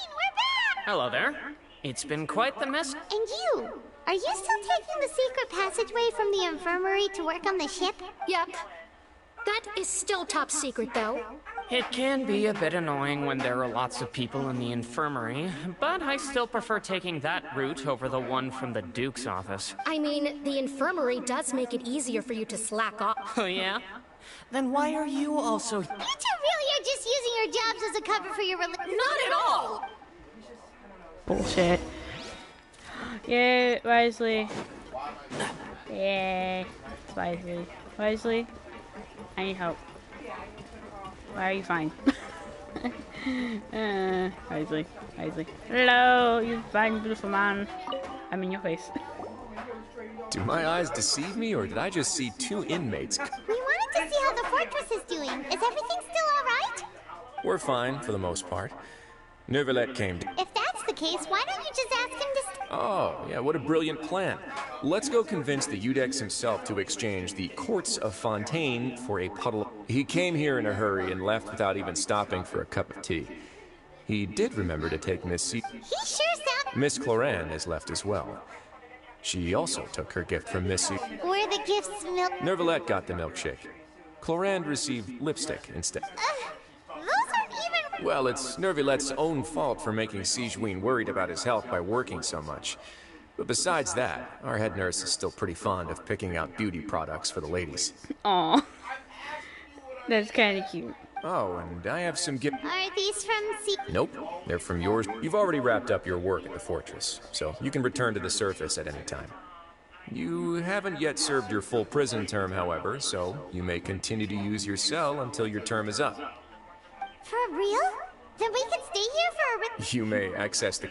We're back! Hello there. It's been quite the mess. And you? Are you still taking the secret passageway from the infirmary to work on the ship? Yep. That is still top secret, though. It can be a bit annoying when there are lots of people in the infirmary, but I still prefer taking that route over the one from the Duke's office. I mean, the infirmary does make it easier for you to slack off. Oh, yeah? Then why are you also... You two really are just using your jobs as a cover for your religion. Not at all! Bullshit. Yeah, Wisely. Yeah, it's Wisely. Wisely, I need help. Why are you fine? Isley. Hello, you fine, beautiful man. I'm in your face. Do my eyes deceive me, or did I just see two inmates? We wanted to see how the fortress is doing. Is everything still alright? We're fine, for the most part. Neuvillette came to... If that's the case, why don't you just ask him to... Oh, yeah, what a brilliant plan. Let's go convince the Udex himself to exchange the Courts of Fontaine for a puddle... He came here in a hurry and left without even stopping for a cup of tea. He did remember to take Miss C... He sure sounds... Miss Cloran is left as well. She also took her gift from Miss C... Were the gifts milk... Neuvillette got the milkshake. Cloran received lipstick instead. Those aren't even... Well, it's Neuvillette's own fault for making Sigewinne worried about his health by working so much. But besides that, our head nurse is still pretty fond of picking out beauty products for the ladies. Aw. That's kind of cute. Oh, and I have some gift... Are these from C... Nope, they're from yours. You've already wrapped up your work at the fortress, so you can return to the surface at any time. You haven't yet served your full prison term, however, so you may continue to use your cell until your term is up. For real? Then we can stay here for a... You may access the...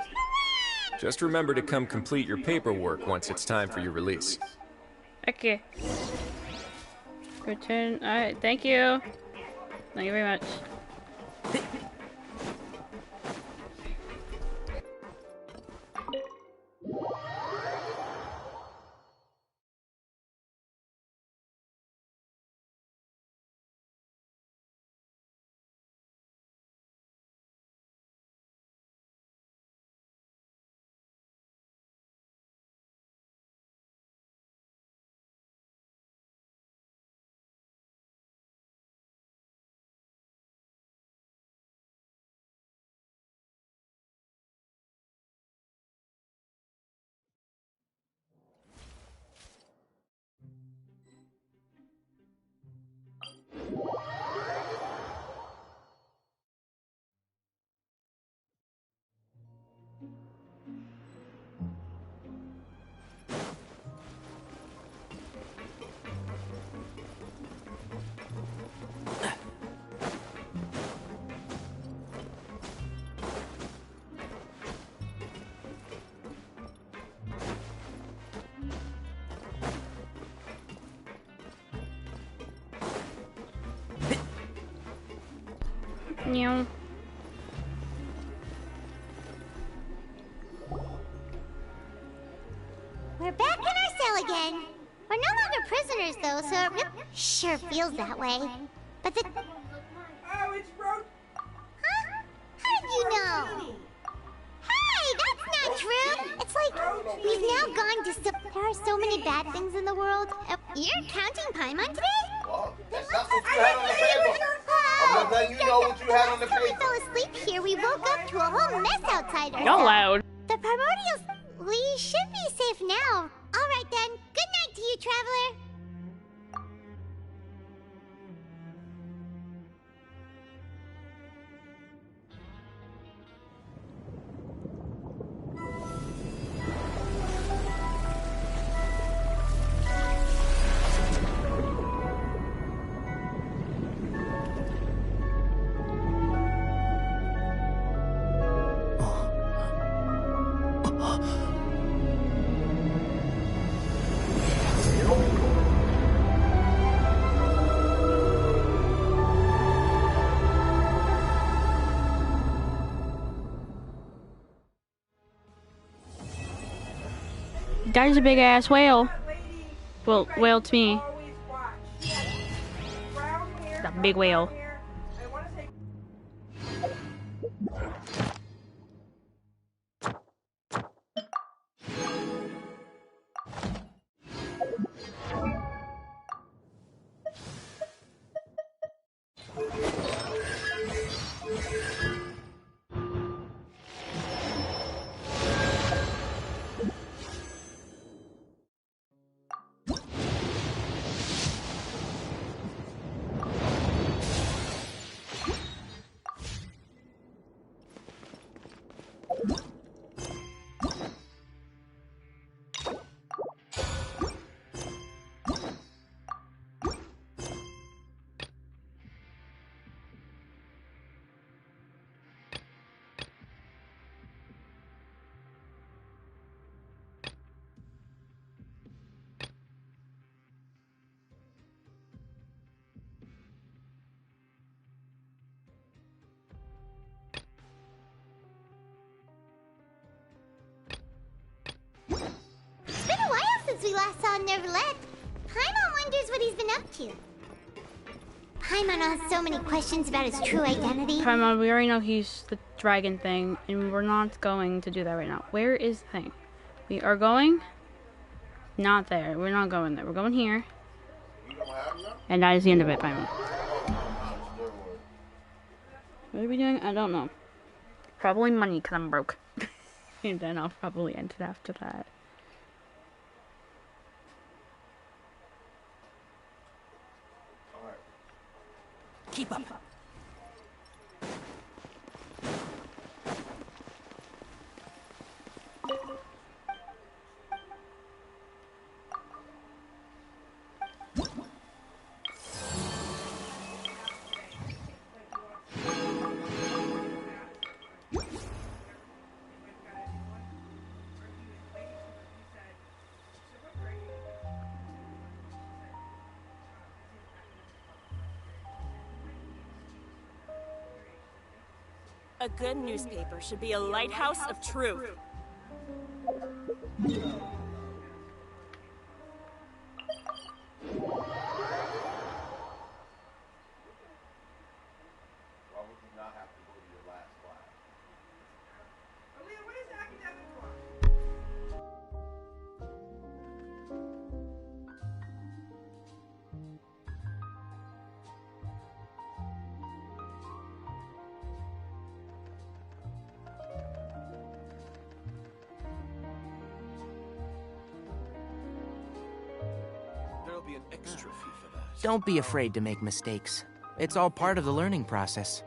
Just remember to come complete your paperwork once it's time for your release. Okay. Return. Alright, thank you. Thank you very much. Meow. We're back in our cell again. We're no longer prisoners, though, so it sure feels that way. But the... Oh, it's broke. Huh? How did you know? Hey, that's not true! It's like we've now gone to... There are so many bad things in the world. You're counting Paimon today? Well, that's not what you had on the paper. I'm just letting you know what you had on the Last time we paper. fell asleep here, we woke up to a whole mess outside our Y'all cell. loud. The primordials... We should be safe now. All right, then. Good night to you, traveler. That is a big ass whale. Well, whale to me. That big whale. we last saw Nervalette, Paimon wonders what he's been up to. Paimon has so many questions about his true identity. Paimon, we already know he's the dragon thing, and we're not going to do that right now. Where is the thing? We are going... Not there. We're not going there. We're going here. And that is the end of it, Paimon. What are we doing? I don't know. Probably money, because I'm broke. And then I'll probably end it after that. Keep up. A good newspaper should be a lighthouse of truth. Be an extra fee for that. Don't be afraid to make mistakes. It's all part of the learning process.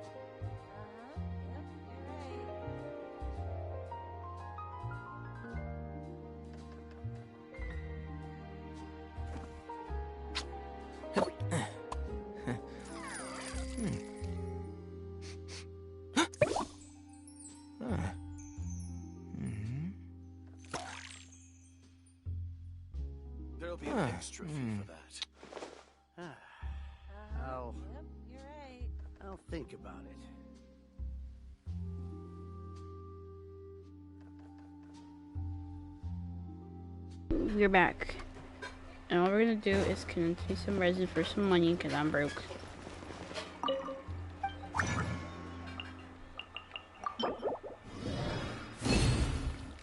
There'll be an extra fee for that. I'll think about it. We're back. And all we're gonna do is continue some resin for some money because I'm broke.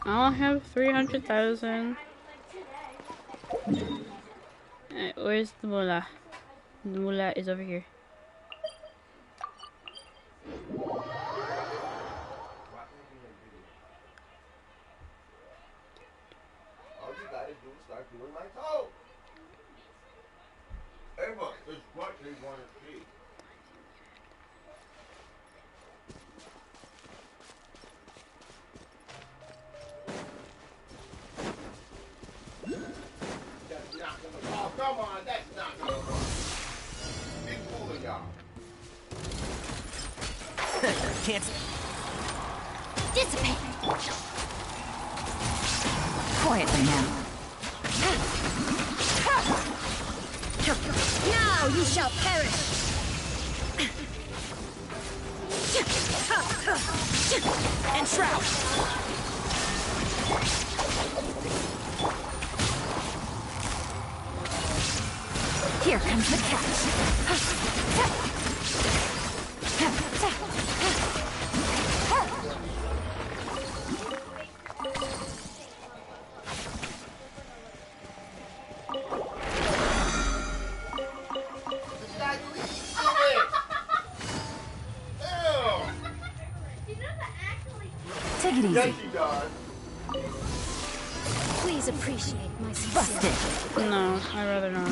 I'll have 300,000. Where's the mullah? The mullah is over here. Come on, that's not gonna work. Big fool of y'all. Can't. Dissipate. Quietly now. Now you shall perish. Enshroud. Here comes the catch. Take it easy. Yes, he does. Please appreciate my success. Busted. No, I'd rather not.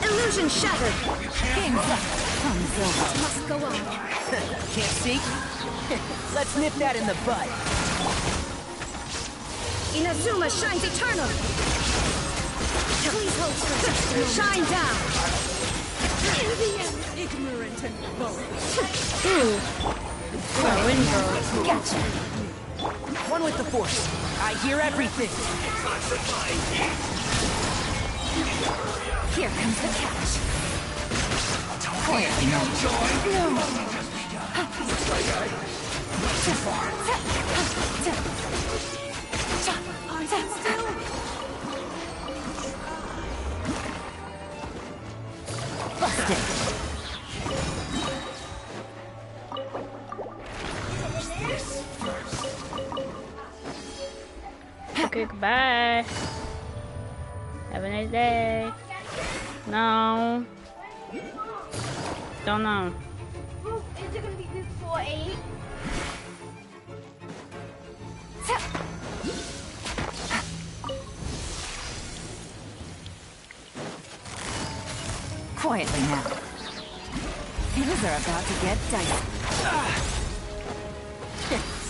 Illusion shattered. Game's up. Must go on. Can't see? Let's nip that in the bud. Inazuma shines eternal. Please hold for just a moment. Shine down. Ignorant and bold. Gotcha. One with the force. I hear everything. Here comes the catch. Quietly now. No. Too far. Are they still? Okay, goodbye. Have a nice day. No. Don't know. Is it gonna be good for 8? Quietly now. Things are about to get dicey.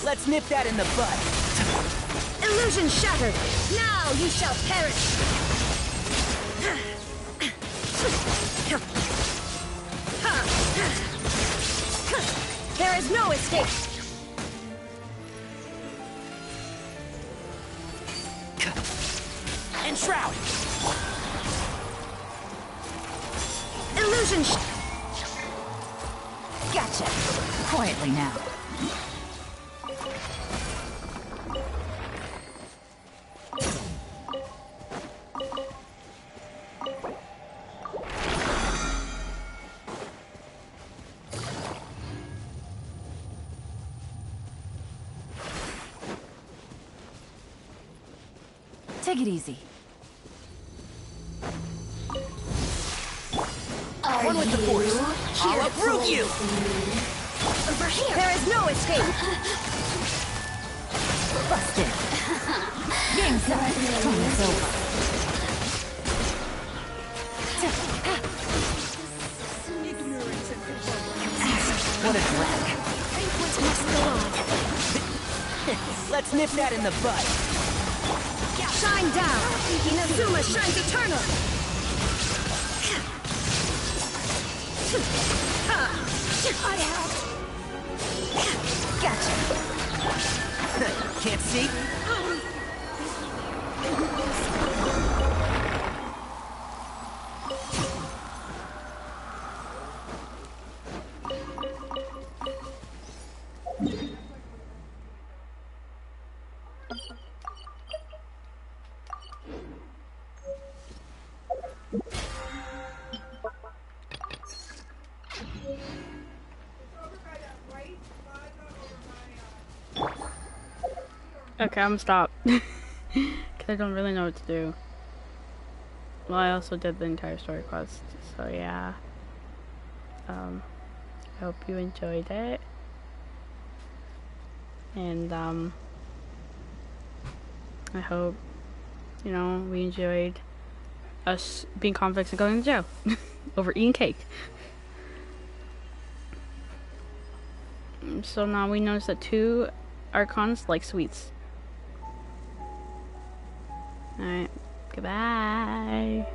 Let's nip that in the bud. Illusion shattered. Now you shall perish. There is no escape. Enshroud. Illusion Gotcha. Quietly now. Take it easy. One with the force. I'll uproot you. Over here. There is no escape. Busted. Game's done. Time is over. What a drag. Let's nip that in the bud. Shine down. Inazuma shines eternal. I have. Gotcha. Can't see? Okay, I'm gonna stop. Because I don't really know what to do. Well, I also did the entire story quest, so yeah. I hope you enjoyed it. And, I hope, you know, we enjoyed us being convicts and going to jail over eating cake. So now we notice that 2 Archons like sweets. Alright, goodbye.